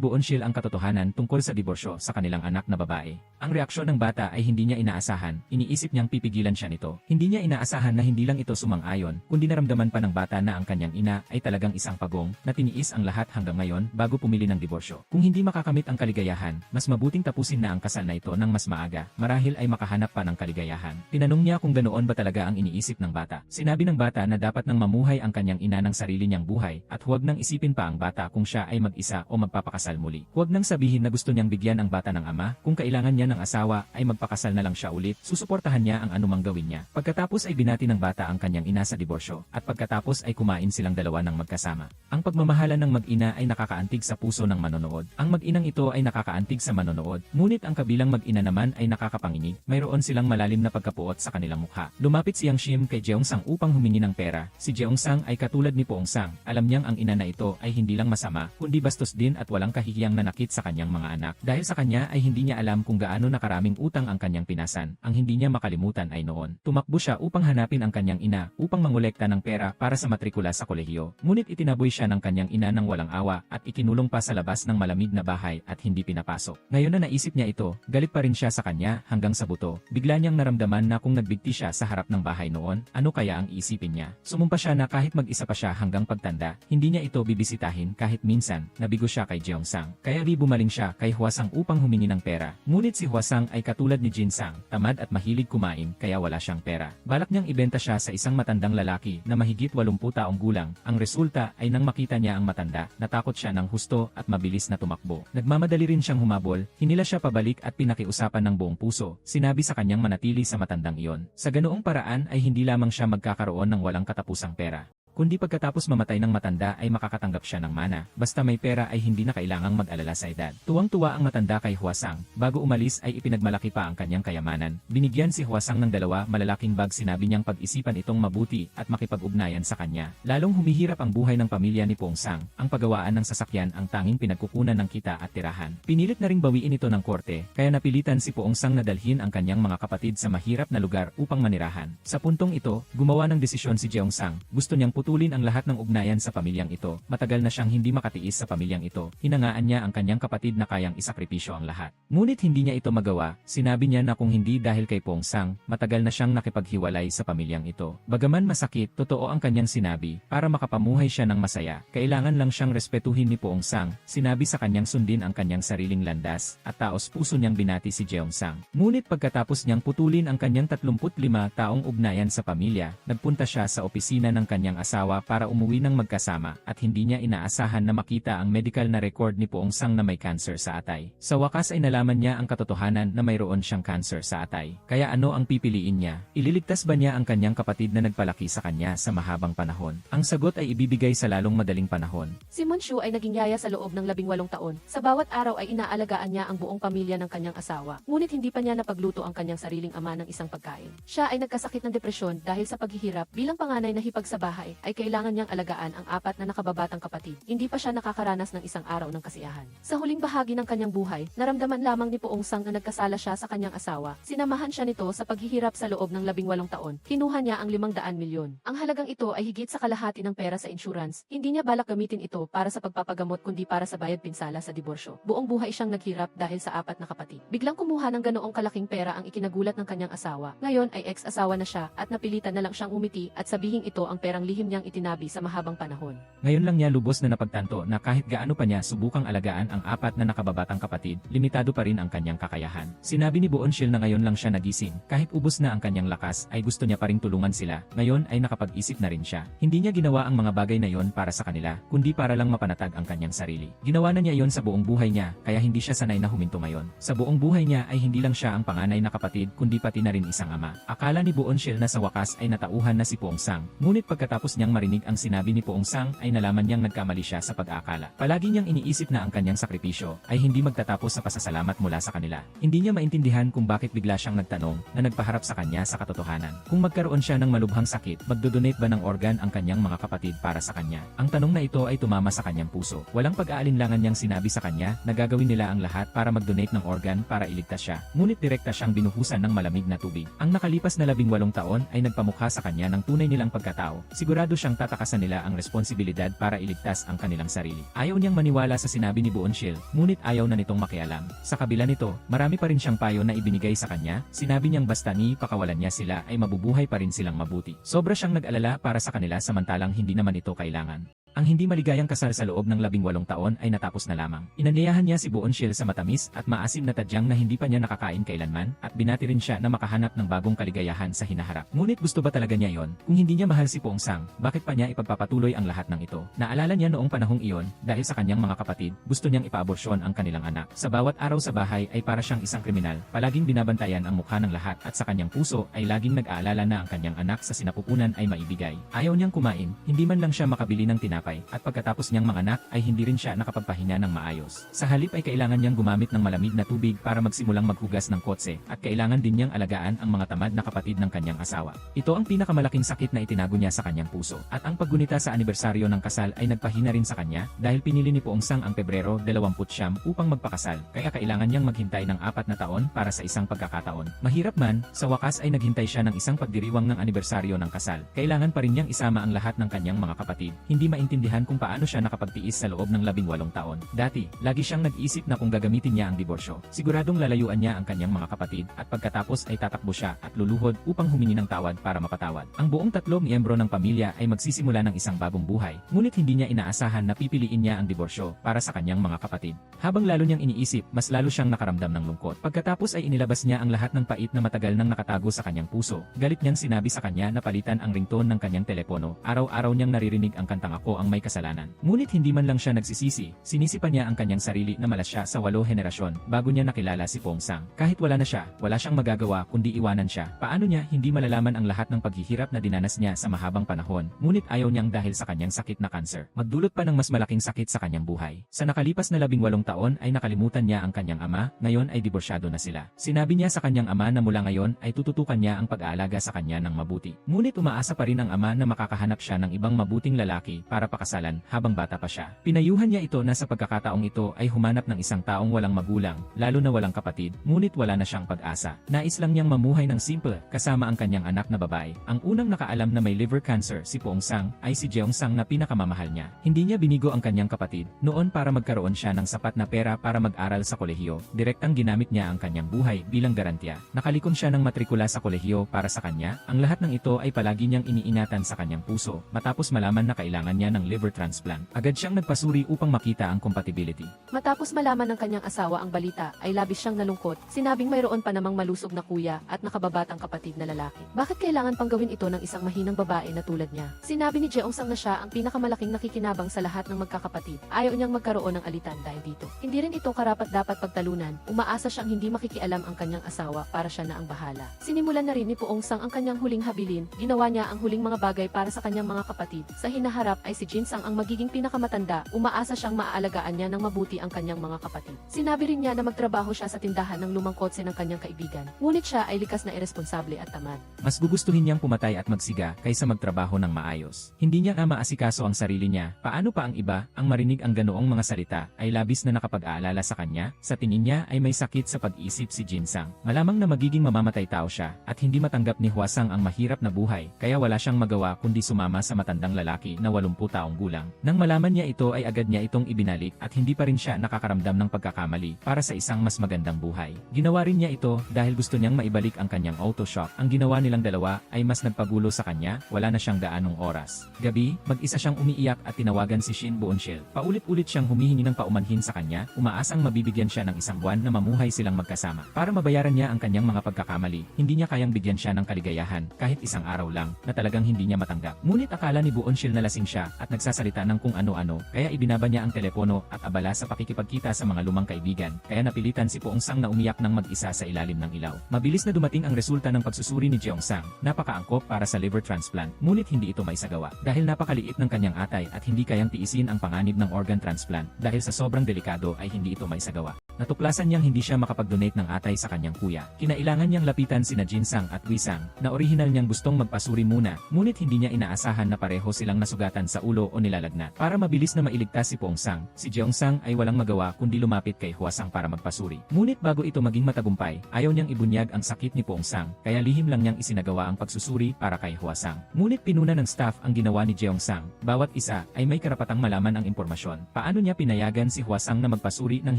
Boonshil ang katotohanan tungkol sa diborsyo sa kanilang anak na babae. Ang reaksyon ng bata ay hindi niya inaasahan. Iniisip niyang pipigilan siya nito. Hindi niya inaasahan na hindi lang ito sumang-ayon, kundi naramdaman pa ng bata na ang kanyang ina ay talagang isang pagong na tiniis ang lahat hanggang ngayon bago pumili ng diborsyo. Kung hindi makakamit ang kaligayahan, mas mabuting tapusin na ang kasal na ito ng mas maaga, marahil ay makahanap pa ng kaligayahan. Tinanong niya kung ganoon ba talaga ang iniisip ng bata. Sinabi ng bata na dapat nang mamuhay ang kanyang ina ng sarili niyang buhay at huwag nang isipin pa ang bata kung siya ay mag-isa o magpapakasal muli. Huwag nang sabihin na gusto niyang bigyan ang bata ng ama, kung kailangan niya ng asawa ay magpakasal na lang siya ulit, susuportahan niya ang anumang gawin niya. Pagkatapos ay binati ng bata ang kanyang ina sa diborsyo at pagkatapos ay kumain silang dalawa ng magkasama. Ang pagmamahalan ng mag-ina ay nakakaantig sa puso ng manonood. Ang mag-inang ito ay nakakaantig sa manonood, ngunit ang kabilang mag-ina naman ay nakakapanginig. Mayroon silang malalim na pagkapuot sa kanilang mukha. Lumapit si Yang Shim kay Jeongsang upang humingi ng pera. Si Jeongsang ay katulad ni Pongsang. Alam niyang ang ina na ito ay hindi lang masama, kundi bastos din at walang kahihiyang nanakit sa kanyang mga anak. Dahil sa kanya ay hindi niya alam kung gaano nakaraming utang ang kanyang pinasan. Ang hindi niya makalimutan ay noon. Tumakbo siya upang hanapin ang kanyang ina upang mangolekta ng pera para sa matrikula sa kolehiyo. Ngunit itinaboy siya ng kanyang ina ng walang awa at ikinulong pa sa labas ng malamig na bahay at hindi pinapasok. Ngayon na naisip niya ito, galit pa rin siya sa kanya hanggang sa buto. Bigla niyang naramdaman na kung nagbigti siya sa harap ng bahay noon, ano kaya ang iisipin niya? Sumumpa siya na kahit mag-isa pa siya hanggang pagtanda, hindi niya ito bibisitahin kahit minsan. Nabigo siya kay Jeongsang. Kaya bumaling siya kay Hwasang upang humingi ng pera. Ngunit si Hwasang ay katulad ni Jinsang, tamad at mahilig kumain kaya wala siyang pera. Balak niyang ibenta siya sa isang matandang lalaki na mahigit 80 taong gulang. Ang resulta ay nang makita niya ang matanda, natakot siya ng husto at mabilis na tumakbo. Nagmamadali rin siyang humabol, hinila siya pabalik at pinakiusapan ng buong puso. Sinabi sa kanyang manatili sa matandang iyon. Sa ganoong paraan ay hindi lamang siya magkakaroon ng walang katapusang pera, kundi pagkatapos mamatay ng matanda ay makakatanggap siya ng mana. Basta may pera ay hindi na kailangang mag-alala sa edad. Tuwang-tuwa ang matanda kay Hwasang. Bago umalis ay ipinagmalaki pa ang kanyang kayamanan. Binigyan si Hwasang ng 2 malalaking bag. Sinabi niyang pag-isipan itong mabuti at makipag-ugnayan sa kanya. Lalong humihirap ang buhay ng pamilya ni Pongsang. Ang paggawaan ng sasakyan ang tanging pinagkukunan ng kita at tirahan. Pinilit na ring bawiin ito ng korte, kaya napilitan si Pongsang na dalhin ang kanyang mga kapatid sa mahirap na lugar upang manirahan. Sa puntong ito, gumawa ng desisyon si Jeongsang. Gusto niyang putulin ang lahat ng ugnayan sa pamilyang ito. Matagal na siyang hindi makatiis sa pamilyang ito. Hinangaan niya ang kanyang kapatid na kayang isakripisyo ang lahat. Ngunit hindi niya ito magawa. Sinabi niya na kung hindi dahil kay Pongsang, matagal na siyang nakipaghiwalay sa pamilyang ito. Bagaman masakit, totoo ang kanyang sinabi. Para makapamuhay siya ng masaya, kailangan lang siyang respetuhin ni Pongsang. Sinabi sa kanyang sundin ang kanyang sariling landas, at taos puso niyang binati si Jeongsang. Ngunit pagkatapos niyang putulin ang kanyang 35 taong ugnayan sa pamilya, nagpunta siya sa opisina ng kanyang asawa para umuwi ng magkasama at hindi niya inaasahan na makita ang medical na record ni Pongsang na may cancer sa atay. Sa wakas ay nalaman niya ang katotohanan na mayroon siyang cancer sa atay. Kaya ano ang pipiliin niya? Ililigtas ba niya ang kanyang kapatid na nagpalaki sa kanya sa mahabang panahon? Ang sagot ay ibibigay sa lalong madaling panahon. Si Monshu ay naging yaya sa loob ng 18 taon. Sa bawat araw ay inaalagaan niya ang buong pamilya ng kanyang asawa. Ngunit hindi pa niya napagluto ang kanyang sariling ama ng isang pagkain. Siya ay nagkasakit ng depresyon dahil sa paghihirap. Bilang panganay na hipag sa bahay, ay kailangan niyang alagaan ang 4 na nakababatang kapatid. Hindi pa siya nakakaranas ng isang araw ng kasiyahan. Sa huling bahagi ng kanyang buhay, naramdaman lamang ni Pongsang na nagkasala siya sa kanyang asawa. Sinamahan siya nito sa paghihirap sa loob ng 18 taon. Kinuha niya ang 500 milyon. Ang halagang ito ay higit sa kalahati ng pera sa insurance. Hindi niya balak gamitin ito para sa pagpapagamot kundi para sa bayad pinsala sa diborsyo. Buong buhay siyang naghirap dahil sa 4 na kapatid. Biglang kumuha ng ganoong kalaking pera ang ikinagulat ng kanyang asawa. Ngayon ay ex-asawa na siya at napilitan na lang siyang umiti at sabihing ito ang perang lihim niyang itinabi sa mahabang panahon. Ngayon lang niya lubos na napagtanto na kahit gaano pa niya subukang alagaan ang 4 na nakababatang kapatid, limitado pa rin ang kanyang kakayahan. Sinabi ni Boonshil na ngayon lang siya nagising, kahit ubos na ang kanyang lakas ay gusto niya pa ring tulungan sila. Ngayon ay nakapag-isip na rin siya. Hindi niya ginawa ang mga bagay na yon para sa kanila, kundi para lang mapanatag ang kanyang sarili. Ginawa na niya yon sa buong buhay niya, kaya hindi siya sanay na huminto ngayon. Sa buong buhay niya ay hindi lang siya ang panganay na kapatid kundi pati na rin isang ama. Akala ni Boonshil na sa wakas ay natauhan na si Pongsang, ngunit pagkatapos niyang marinig ang sinabi ni Pongsang ay nalaman niyang nagkamali siya sa pag-aakala. Palagi niyang iniisip na ang kanyang sakripisyo ay hindi magtatapos sa pasasalamat mula sa kanila. Hindi niya maintindihan kung bakit bigla siyang nagtanong na nagpaharap sa kanya sa katotohanan. Kung magkaroon siya ng malubhang sakit, magdodonate ba ng organ ang kanyang mga kapatid para sa kanya? Ang tanong na ito ay tumama sa kanyang puso. Walang pag-aalinlangan niyang sinabi sa kanya na gagawin nila ang lahat para magdonate ng organ para iligtas siya. Ngunit direkta siyang binuhusan ng malamig na tubig. Ang nakalipas na 18 taon ay nagpamukha sa kanya ng tunay nilang pagkatao. Sigurado siyang tatakasan nila ang responsibilidad para iligtas ang kanilang sarili. Ayaw niyang maniwala sa sinabi ni Boonshil, ngunit ayaw na nitong makialam. Sa kabila nito, marami pa rin siyang payo na ibinigay sa kanya. Sinabi niyang basta ni pakawalan niya sila ay mabubuhay pa rin silang mabuti. Sobra siyang nag-alala para sa kanila samantalang hindi naman ito kailangan. Ang hindi maligayang kasal sa loob ng 18 taon ay natapos na lamang. Inanyayahan niya si Boonshil sa matamis at maasim na tadyang na hindi pa niya nakakain kailanman at binati rin siya na makahanap ng bagong kaligayahan sa hinaharap. Ngunit gusto ba talaga niya yon? Kung hindi niya mahal si Pongsang, bakit pa niya ipagpapatuloy ang lahat ng ito? Naalala niya noong panahong iyon, dahil sa kanyang mga kapatid, gusto niyang ipaaborsyon ang kanilang anak. Sa bawat araw sa bahay ay para siyang isang kriminal, palaging binabantayan ang mukha ng lahat at sa kanyang puso ay laging nag-aalala na ang kanyang anak sa sinapupunan ay maibigay. Ayaw niyang kumain, hindi man lang siya makabili ng tinapay at pagkatapos niyang manganak ay hindi rin siya nakapagpahinga ng maayos. Sa halip ay kailangan niyang gumamit ng malamig na tubig para magsimulang maghugas ng kotse at kailangan din niyang alagaan ang mga tamad na kapatid ng kanyang asawa. Ito ang pinakamalaking sakit na itinago niya sa kanyang puso at ang paggunita sa anibersaryo ng kasal ay nagpahina rin sa kanya dahil pinili ni Pongsang ang Pebrero 29 upang magpakasal kaya kailangan niyang maghintay ng 4 na taon para sa isang pagkakataon. Mahirap man, sa wakas ay naghintay siya ng isang pagdiriwang ng anibersaryo ng kasal. Kailangan pa rin niyang isama ang lahat ng kanyang mga kapatid. Hindi maintindihan kung paano siya nakapagtiis sa loob ng 18 taon. Dati, lagi siyang nag-isip na kung gagamitin niya ang diborsyo, siguradong lalayuan niya ang kanyang mga kapatid at pagkatapos ay tatakbo siya at luluhod upang humingi ng tawad para mapatawad. Ang buong 3 miyembro ng pamilya ay magsisimula ng isang bagong buhay, ngunit hindi niya inaasahan na pipiliin niya ang diborsyo para sa kanyang mga kapatid. Habang lalo niyang iniisip, mas lalo siyang nakaramdam ng lungkot. Pagkatapos ay inilabas niya ang lahat ng pait na matagal nang nakatago sa kanyang puso. Galit niyang sinabi sa kanya na palitan ang ringtone ng kanyang telepono. Araw-araw niyang naririnig ang kantang Ako ang may kasalanan. Ngunit hindi man lang siya nagsisisi, sinisipan niya ang kanyang sarili na malas siya sa 8 henerasyon bago niya nakilala si Pongsang. Kahit wala na siya, wala siyang magagawa kundi iwanan siya. Paano niya hindi malalaman ang lahat ng paghihirap na dinanas niya sa mahabang panahon? Ngunit ayaw niyang dahil sa kanyang sakit na kanser, magdulot pa ng mas malaking sakit sa kanyang buhay. Sa nakalipas na 18 taon ay nakalimutan niya ang kanyang ama, ngayon ay diborsyado na sila. Sinabi niya sa kanyang ama na mula ngayon ay tututukan niya ang pag-aalaga sa kanya ng mabuti. Ngunit umaasa pa rin ang ama na makakahanap siya ng ibang mabuting lalaki para pakasalan habang bata pa siya. Pinayuhan niya ito na sa pagkakataong ito ay humanap ng isang taong walang magulang, lalo na walang kapatid, ngunit wala na siyang pag-asa. Nais lang niyang mamuhay ng simple kasama ang kanyang anak na babae. Ang unang nakaalam na may liver cancer si Pongsang ay si Jeongsang na pinakamamahal niya. Hindi niya binigo ang kanyang kapatid noon para magkaroon siya ng sapat na pera para mag-aral sa kolehiyo. Direktang ginamit niya ang kanyang buhay bilang garantiya. Nakalikom siya ng matrikula sa kolehiyo para sa kanya. Ang lahat ng ito ay palagi niyang iniingatan sa kanyang puso. Matapos malaman na kailangan niya ng liver transplant, agad siyang nagpasuri upang makita ang compatibility. Matapos malaman ng kanyang asawa ang balita, ay labis siyang nalungkot. Sinabing mayroon pa namang malusog na kuya at nakababatang kapatid na lalaki. Bakit kailangan pang gawin ito ng isang mahinang babae na tulad niya? Sinabi ni Jeongsang na siya ang pinakamalaking nakikinabang sa lahat ng magkakapatid. Ayaw niyang magkaroon ng alitan dahil dito. Hindi rin ito karapat-dapat pagtalunan. Umaasa siyang hindi makikialam ang kanyang asawa para siya na ang bahala. Sinimulan na rin ni Pongsang ang kanyang huling habilin. Ginawa niya ang huling mga bagay para sa kanyang mga kapatid. Sa hinaharap ay si Jinsang ang magiging pinakamatanda. Umaasa siyang maaalagaan niya ng mabuti ang kanyang mga kapatid. Sinabi rin niya na magtrabaho siya sa tindahan ng lumang kotse ng kanyang kaibigan. Ngunit siya ay likas na iresponsable at tamad. Mas gugustuhin niyang pumatay at magsiga kaysa magtrabaho ng maayos. Hindi niya maasikaso ang sarili niya. Paano pa ang iba ang marinig ang ganoong mga salita ay labis na nakapag-aalala sa kanya? Sa tingin niya ay may sakit sa pag-isip si Jinsang. Malamang na magiging mamamatay tao siya at hindi matanggap ni Hwasang ang mahirap na buhay kaya wala siyang magawa kundi sumama sa matandang lalaki na 80 taong gulang. Nang malaman niya ito ay agad niya itong ibinalik at hindi pa rin siya nakakaramdam ng pagkakamali para sa isang mas magandang buhay. Ginawa rin niya ito dahil gusto niyang maibalik ang kanyang auto shop. Ang ginawa nilang dalawa ay mas nagpagulo sa kanya, wala na siyang gaanong oras. Gabi, mag-isa siyang umiiyak at tinawagan si Shin Boonshil. Paulit-ulit siyang humihingi ng paumanhin sa kanya, umaasang mabibigyan siya ng isang buwan na mamuhay silang magkasama. Para mabayaran niya ang kanyang mga pagkakamali, hindi niya kayang bigyan siya ng kaligayahan kahit isang araw lang na talagang hindi niya matanggap. Ngunit akala ni Boonshil na lasing siya at nagsasalita ng kung ano-ano, kaya ibinaba niya ang telepono at abala sa pakikipagkita sa mga lumang kaibigan, kaya napilitan si Pongsang na umiyak ng mag-isa sa ilalim ng ilaw. Mabilis na dumating ang resulta ng pagsusuri ni Jeongsang, napakaangkop para sa liver transplant, ngunit hindi ito maisagawa dahil napakaliit ng kanyang atay at hindi kayang tiisin ang panganib ng organ transplant dahil sa sobrang delikado ay hindi ito maisagawa. Natuklasan niyang hindi siya makapag-donate ng atay sa kanyang kuya. Kinailangan niyang lapitan sina Jinsang at Wisang na orihinal niyang gustong magpasuri muna, ngunit hindi niya inaasahan na pareho silang nasugatan sa ulo o nilalagnat. Para mabilis na mailigtas si Pongsang, si Jeongsang ay walang magawa kundi lumapit kay Hwasang para magpasuri. Ngunit bago ito maging matagumpay, ayaw niyang ibunyag ang sakit ni Pongsang, kaya lihim lang niyang isinagawa ang pagsusuri para kay Hwasang. Ngunit pinuna ng staff ang ginawa ni Jeongsang. Bawat isa ay may karapatang malaman ang impormasyon. Paano niya pinayagan si Hwasang na magpasuri nang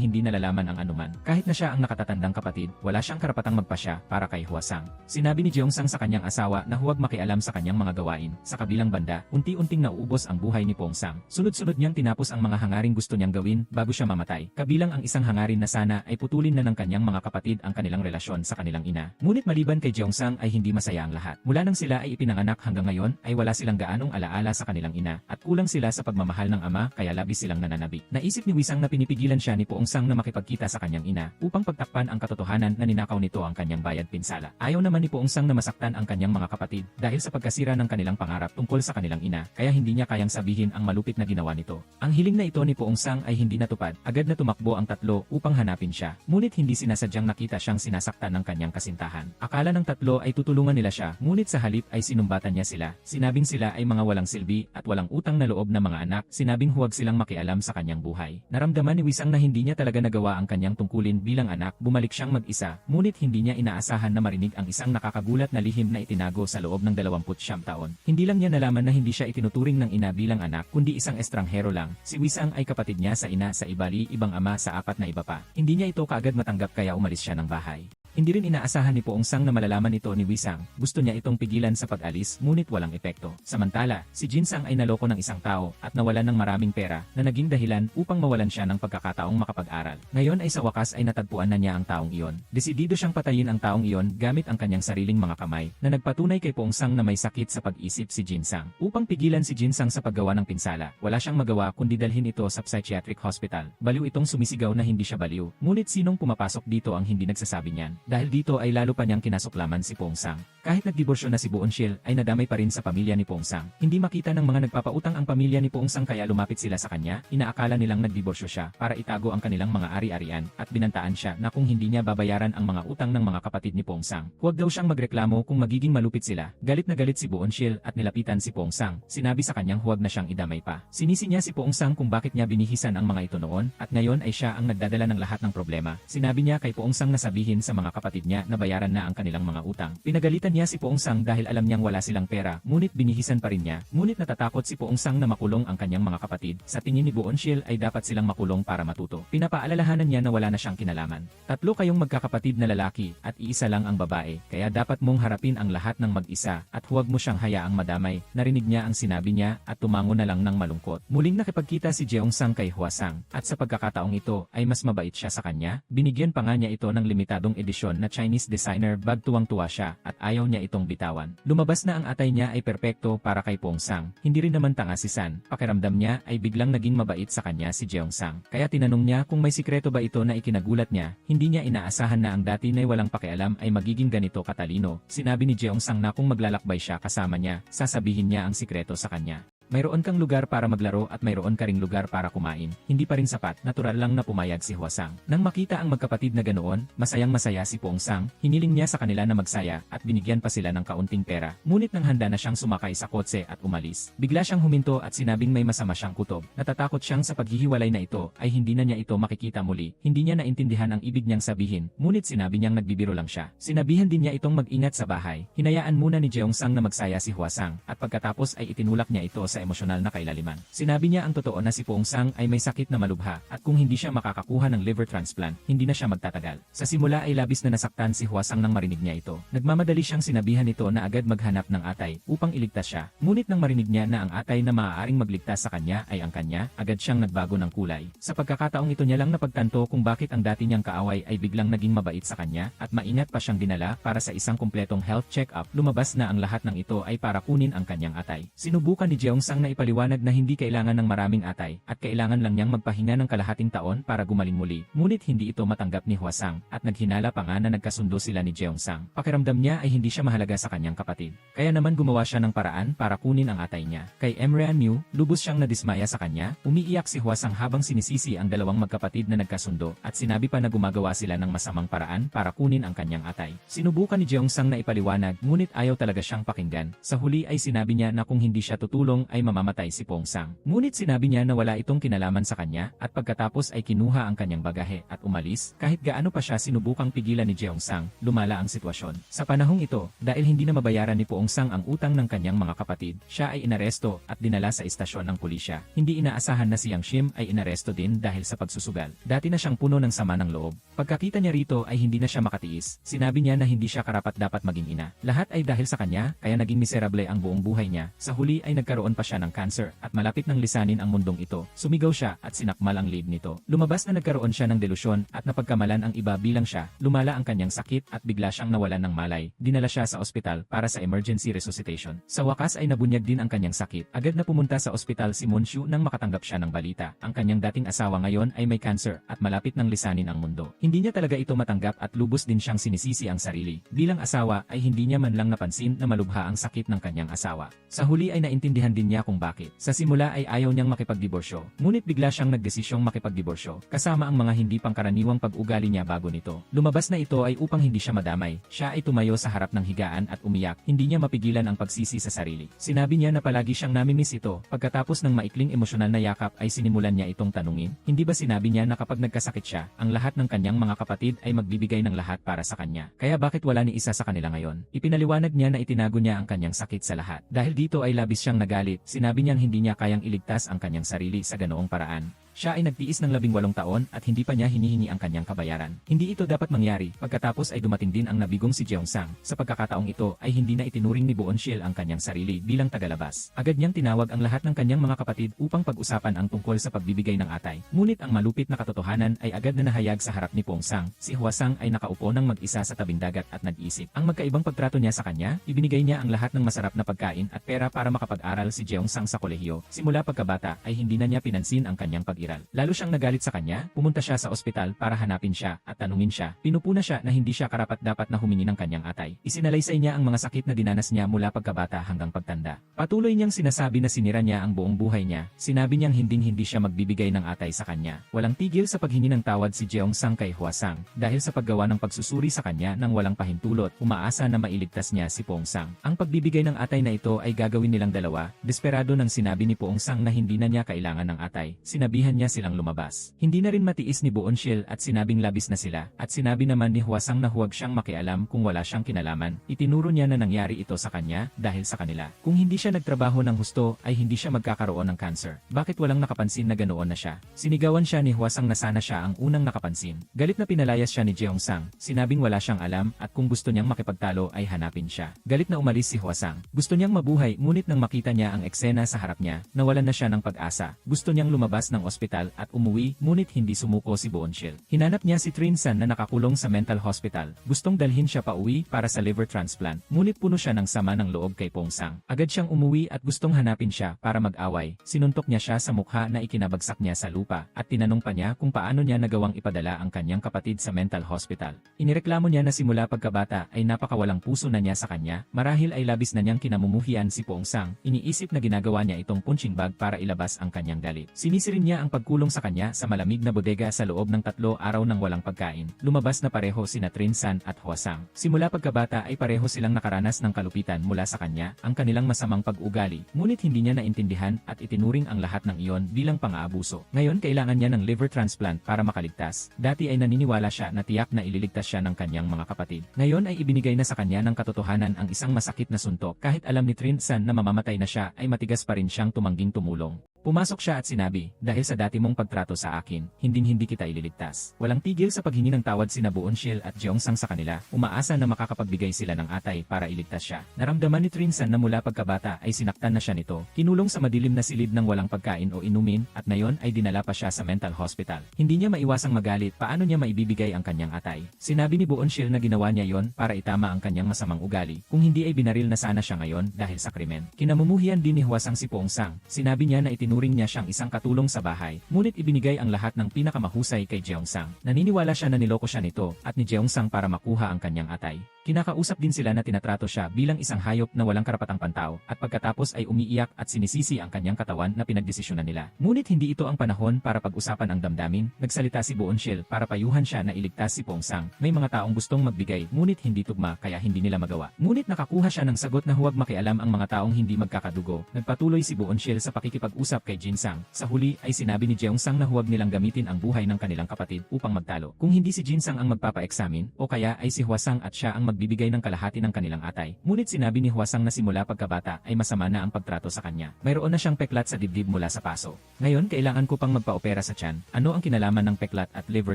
hindi nalalaman ang anuman? Kahit na siya ang nakatatandang kapatid, wala siyang karapatang magpasya para kay Hwasang. Sinabi ni Jeongsang sa kanyang asawa na huwag makialam sa kanyang mga gawain. Sa kabilang banda, unti-unting nauubos ang buhay ni Pongsang. Sunod-sunod niyang tinapos ang mga hangaring gusto niyang gawin bago siya mamatay. Kabilang ang isang hangarin na sana ay putulin na ng kanyang mga kapatid ang kanilang relasyon sa kanilang ina. Ngunit maliban kay Jeongsang ay hindi masaya ang lahat. Mula nang sila ay ipinanganak hanggang ngayon ay wala silang gaanong alaala sa kanilang ina at kulang sila sa pagmamahal ng ama kaya labis silang nananabik. Naisip ni Wisang na pinipigilan siya ni Pongsang na makipagkita sa kanyang ina upang pagtakpan ang katotohanan na ninakaw nito ang kanyang bayad pinsala. Ayaw naman ni Pongsang na masaktan ang kanyang mga kapatid dahil sa pagkasira ng kanilang pangarap tungkol sa kanilang ina, kaya hindi niya kayang sabihin ang malupit na ginawa nito. Ang hiling na ito ni Pongsang ay hindi natupad. Agad na tumakbo ang tatlo upang hanapin siya. Ngunit hindi sinasadyang nakita siyang sinasaktan ng kanyang kasintahan. Akala ng tatlo ay tutulungan nila siya, ngunit sa halip ay sinumbatan niya sila. Sinabing sila ay mga walang silbi at walang utang na loob na mga anak. Sinabing huwag silang makialam sa kanyang buhay. Naramdaman ni Wisang na hindi niya talaga nagawa ang kanyang tungkulin bilang anak. Bumalik siyang mag-isa, ngunit hindi niya inaasahan na marinig ang isang nakakagulat na lihim na itinago sa loob ng 29 taon. Hindi lang niya nalaman na hindi siya itinuturing ng ina bilang anak kundi isang estranghero lang. Si Wisang ay kapatid niya sa ina sa ibang ama sa 4 na iba pa. Hindi niya ito kaagad matanggap kaya umalis siya ng bahay. Hindi rin inaasahan ni Pongsang na malalaman ito ni Wisang. Gusto niya itong pigilan sa pag-alis ngunit walang epekto. Samantala, si Jinsang ay naloko ng isang tao at nawalan ng maraming pera na naging dahilan upang mawalan siya ng pagkakataong makapag-aral. Ngayon ay sa wakas ay natagpuan na niya ang taong iyon. Desidido siyang patayin ang taong iyon gamit ang kanyang sariling mga kamay na nagpatunay kay Pongsang na may sakit sa pag-isip si Jinsang. Upang pigilan si Jinsang sa paggawa ng pinsala, wala siyang magawa kundi dalhin ito sa psychiatric hospital. Baliw itong sumisigaw na hindi siya baliw. Ngunit sinong pumapasok dito ang hindi nagsasabi niyan? Dahil dito ay lalo pa niyang kinasuklaman si Pongsang. Kahit nagdiborsyo na si Boonshil ay nadamay pa rin sa pamilya ni Pongsang. Hindi makita ng mga nagpapautang ang pamilya ni Pongsang kaya lumapit sila sa kanya. Inaakala nilang nagdiborsyo siya para itago ang kanilang mga ari-arian at binantaan siya na kung hindi niya babayaran ang mga utang ng mga kapatid ni Pongsang, huwag daw siyang magreklamo kung magiging malupit sila. Galit na galit si Boonshil at nilapitan si Pongsang. Sinabi sa kanyang huwag na siyang idamay pa. Sinisi niya si Pongsang kung bakit niya binihisan ang mga ito noon at ngayon ay siya ang nagdadala ng lahat ng problema. Sinabi niya kay Pongsang na sabihin sa mga kapatid niya na bayaran na ang kanilang mga utang. Pinagalitan niya si Pongsang dahil alam niyang wala silang pera, ngunit binihisan pa rin niya. Ngunit natatakot si Pongsang na makulong ang kanyang mga kapatid. Sa tingin ni Boonshil ay dapat silang makulong para matuto. Pinapaalalahanan niya na wala na siyang kinalaman. Tatlo kayong magkakapatid na lalaki at iisa lang ang babae, kaya dapat mong harapin ang lahat ng mag-isa at huwag mo siyang hayaang madamay. Narinig niya ang sinabi niya at tumango na lang ng malungkot. Muling nakipagkita si Jeongsang kay Hwasang at sa pagkakataong ito ay mas mabait siya sa kanya. Binigyan pa nga niya ito ng limitadong edisyon na Chinese designer bag. Tuwang-tuwa siya at ayaw niya itong bitawan. Lumabas na ang atay niya ay perpekto para kay Pongsang. Hindi rin naman tanga si San. Pakiramdam niya ay biglang naging mabait sa kanya si Jeongsang. Kaya tinanong niya kung may sikreto ba ito na ikinagulat niya. Hindi niya inaasahan na ang dati na walang pakialam ay magiging ganito katalino. Sinabi ni Jeongsang na kung maglalakbay siya kasama niya, sasabihin niya ang sikreto sa kanya. Mayroon kang lugar para maglaro at mayroon ka ring lugar para kumain. Hindi pa rin sapat, natural lang na pumayag si Hwasang. Nang makita ang magkapatid na ganoon, masayang-masaya si Pongsang. Hiniling niya sa kanila na magsaya at binigyan pa sila ng kaunting pera. Ngunit nang handa na siyang sumakay sa kotse at umalis, bigla siyang huminto at sinabing may masama siyang kutob. Natatakot siyang sa paghihiwalay na ito ay hindi na niya ito makikita muli. Hindi niya naintindihan ang ibig niyang sabihin, ngunit sinabi niyang nagbibiro lang siya. Sinabihan din niya itong mag-ingat sa bahay. Hinayaan muna ni Jeongsang na magsaya si Hwasang at pagkatapos ay itinulak niya ito sa emosyonal na kailaliman. Sinabi niya ang totoo na si Pongsang ay may sakit na malubha at kung hindi siya makakakuha ng liver transplant, hindi na siya magtatagal. Sa simula ay labis na nasaktan si Hwasang nang marinig niya ito. Nagmamadali siyang sinabihan ito na agad maghanap ng atay upang iligtas siya. Ngunit nang marinig niya na ang atay na maaaring magligtas sa kanya ay ang kanya, agad siyang nagbago ng kulay. Sa pagkakataong ito niya lang napagtanto kung bakit ang dati niyang kaaway ay biglang naging mabait sa kanya at maingat pa siyang dinala para sa isang kumpletong health check-up. Lumabas na ang lahat ng ito ay para kunin ang kanyang atay. Sinubukan ni Jeongsang na ipaliwanag na hindi kailangan ng maraming atay at kailangan lang niyang magpahinga ng kalahating taon para gumaling muli. Ngunit hindi ito matanggap ni Hwasang at naghinala pa nga na nagkasundo sila ni Jeongsang. Pakiramdam niya ay hindi siya mahalaga sa kanyang kapatid. Kaya naman gumawa siya ng paraan para kunin ang atay niya. Kay Emrean Mew, lubos siyang nadismaya sa kanya. Umiiyak si Hwasang habang sinisisi ang dalawang magkapatid na nagkasundo at sinabi pa na gumagawa sila ng masamang paraan para kunin ang kanyang atay. Sinubukan ni Jeongsang na ipaliwanag ngunit ayaw talaga siyang pakinggan. Sa huli ay sinabi niya na kung hindi siya tutulong ay mamamatay si Pongsang. Ngunit sinabi niya na wala itong kinalaman sa kanya at pagkatapos ay kinuha ang kanyang bagahe at umalis. Kahit gaano pa siya sinubukang pigilan ni Jeongsang, lumala ang sitwasyon. Sa panahong ito, dahil hindi na mabayaran ni Pongsang ang utang ng kanyang mga kapatid, siya ay inaresto at dinala sa istasyon ng pulisya. Hindi inaasahan na si Yang Shim ay inaresto din dahil sa pagsusugal. Dati na siyang puno ng sama ng loob. Pagkakita niya rito ay hindi na siya makatiis. Sinabi niya na hindi siya karapat-dapat maging ina. Lahat ay dahil sa kanya, kaya naging miserable ang buong buhay niya. Sa huli ay nagkaroon pa siya ng cancer at malapit ng lisanin ang mundong ito. Sumigaw siya at sinakmal ang lead nito. Lumabas na nagkaroon siya ng delusyon at napagkamalan ang iba bilang siya. Lumala ang kanyang sakit at bigla siyang nawalan ng malay. Dinala siya sa ospital para sa emergency resuscitation. Sa wakas ay nabunyag din ang kanyang sakit. Agad na pumunta sa ospital si Monshu nang makatanggap siya ng balita. Ang kanyang dating asawa ngayon ay may cancer at malapit ng lisanin ang mundo. Hindi niya talaga ito matanggap at lubos din siyang sinisisi ang sarili. Bilang asawa ay hindi niya man lang napansin na malubha ang sakit ng kanyang asawa. Sa huli ay naintindihan din niya kung bakit. Sa simula ay ayaw niyang makipagdiborsyo. Ngunit bigla siyang nagdesisyong makipagdiborsyo. Kasama ang mga hindi pangkaraniwang pag-ugali niya bago nito. Lumabas na ito ay upang hindi siya madamay. Siya ay tumayo sa harap ng higaan at umiyak. Hindi niya mapigilan ang pagsisi sa sarili. Sinabi niya na palagi siyang namimiss ito. Pagkatapos ng maikling emosyonal na yakap ay sinimulan niya itong tanungin. Hindi ba sinabi niya na kapag nagkasakit siya, ang lahat ng kanyang mga kapatid ay magbibigay ng lahat para sa kanya. Kaya bakit wala ni isa sa kanila ngayon? Ipinaliwanag niya na itinago niya ang kanyang sakit sa lahat. Dahil dito ay labis siyang nagalit, sinabi niyang hindi niya kayang iligtas ang kanyang sarili sa ganoong paraan. Siya ay nagtiis ng 18 taon at hindi pa niya hinihingi ang kanyang kabayaran. Hindi ito dapat mangyari. Pagkatapos ay dumating din ang nabigong si Jeong-sang. Sa pagkakataong ito ay hindi na itinuring ni Boon-sil ang kanyang sarili bilang tagalabas. Agad niyang tinawag ang lahat ng kanyang mga kapatid upang pag-usapan ang tungkol sa pagbibigay ng atay. Ngunit ang malupit na katotohanan ay agad na nahayag sa harap ni Pong-sang. Si Hwa-sang ay nakaupo ng mag-isa sa tabing dagat at nag-isip. Ang magkaibang pagtrato niya sa kanya, ibinigay niya ang lahat ng masarap na pagkain at pera para makapag-aral si Jeong-sang sa kolehiyo. Simula pagkabata ay hindi na niya pinansin ang kanyang pag-iral. Lalo siyang nagalit sa kanya, pumunta siya sa ospital para hanapin siya at tanungin siya. Pinupuna siya na hindi siya karapat-dapat na humingi ng kanyang atay. Isinalaysay niya ang mga sakit na dinanas niya mula pagkabata hanggang pagtanda. Patuloy niyang sinasabi na sinira niya ang buong buhay niya. Sinabi niyang hindi siya magbibigay ng atay sa kanya. Walang tigil sa paghingi ng tawad si Jeong-sang kay Hwa-sang dahil sa paggawa ng pagsusuri sa kanya ng walang pahintulot. Umaasa na mailigtas niya si Pong-sang. Ang pagbibigay ng atay na ito ay gagawin nilang dalawa. Desperado nang sinabi ni Pong-sang na hindi na niya kailangan ng atay. Sinabihan niya silang lumabas. Hindi na rin matiis ni Boon-sil at sinabing labis na sila, at sinabi naman ni Hwa-sang na huwag siyang makialam kung wala siyang kinalaman. Itinuro niya na nangyari ito sa kanya dahil sa kanila. Kung hindi siya nagtrabaho ng husto ay hindi siya magkakaroon ng cancer. Bakit walang nakapansin na ganoon na siya? Sinigawan siya ni Hwa-sang na sana siya ang unang nakapansin. Galit na pinalayas siya ni Jeong-sang. Sinabing wala siyang alam at kung gusto niyang makipagtalo ay hanapin siya. Galit na umalis si Hwa-sang. Gusto niyang mabuhay ngunit nang makita niya ang eksena sa harap niya, nawalan na siya ng pag-asa. Gusto niyang lumabas ng ospital at umuwi ngunit hindi sumuko si Boon-sil. Hinanap niya si Trin-san na nakakulong sa mental hospital. Gustong dalhin siya pa uwi para sa liver transplant. Ngunit puno siya ng sama ng loob kay Pong-sang. Agad siyang umuwi at gustong hanapin siya para mag-away. Sinuntok niya siya sa mukha na ikinabagsak niya sa lupa at tinanong pa niya kung paano niya nagawang ipadala ang kanyang kapatid sa mental hospital. Inireklamo niya na simula pagkabata ay napakawalang puso na niya sa kanya. Marahil ay labis na niyang kinamumuhian si Pong-sang. Iniisip na ginagawa niya itong punching bag para ilabas ang kanyang galit. Sinisirin niya ang pagkulong sa kanya sa malamig na bodega sa loob ng 3 araw ng walang pagkain. Lumabas na pareho sina Trin-san at Hwa-sang. Simula pagkabata ay pareho silang nakaranas ng kalupitan mula sa kanya, ang kanilang masamang pag-ugali. Ngunit hindi niya naintindihan at itinuring ang lahat ng iyon bilang pang-aabuso. Ngayon kailangan niya ng liver transplant para makaligtas. Dati ay naniniwala siya na tiyak na ililigtas siya ng kanyang mga kapatid. Ngayon ay ibinigay na sa kanya ng katotohanan ang isang masakit na suntok. Kahit alam ni Trin-san na mamamatay na siya ay matigas pa rin siyang tumangging tumulong. Pumasok siya at sinabi, dahil sa dati mong pagtrato sa akin, hindi kita ililigtas. Walang tigil sa paghingi ng tawad sina Boon-sil at Jeong-sang sa kanila, umaasa na makakapagbigay sila ng atay para iligtas siya. Naramdaman ni Trin-san na mula pagkabata ay sinaktan na siya nito, kinulong sa madilim na silid ng walang pagkain o inumin, at ngayon ay dinala pa siya sa mental hospital. Hindi niya maiwasang magalit paano niya maibibigay ang kanyang atay. Sinabi ni Boon-sil na ginawa niya yon para itama ang kanyang masamang ugali, kung hindi ay binaril na sana siya ngayon dahil sa krimen. Kinamumuhian din ni Hwa-sang si Pong-sang. Sinabi niya na itinuring niya siyang isang katulong sa bahay, ngunit ibinigay ang lahat ng pinakamahusay kay Jeong-sang. Naniniwala siya na niloko siya nito at ni Jeong-sang para makuha ang kanyang atay. Kinakausap din sila na tinatrato siya bilang isang hayop na walang karapatang pantao at pagkatapos ay umiiyak at sinisisi ang kanyang katawan na pinagdesisyonan nila. Ngunit hindi ito ang panahon para pag-usapan ang damdamin. Nagsalita si Boon-sil para payuhan siya na iligtas si Pong-sang. May mga taong gustong magbigay ngunit hindi tugma kaya hindi nila magawa. Ngunit nakakuha siya ng sagot na huwag makialam ang mga taong hindi magkakadugo. Nagpatuloy si Boon-sil sa pakikipag-usap kay Jin-sang. Sa huli ay sinabi ni Jeong-sang na huwag nilang gamitin ang buhay ng kanilang kapatid upang magtalo. Kung hindi si Jin-sang ang magpapa-examine o kaya ay si Hwa-sang at siya ang magbibigay ng kalahati ng kanilang atay. Ngunit sinabi ni Hwa-sang na simula pagkabata ay masama na ang pagtrato sa kanya. Mayroon na siyang peklat sa dibdib mula sa paso. Ngayon kailangan ko pang magpa-opera sa tiyan. Ano ang kinalaman ng peklat at liver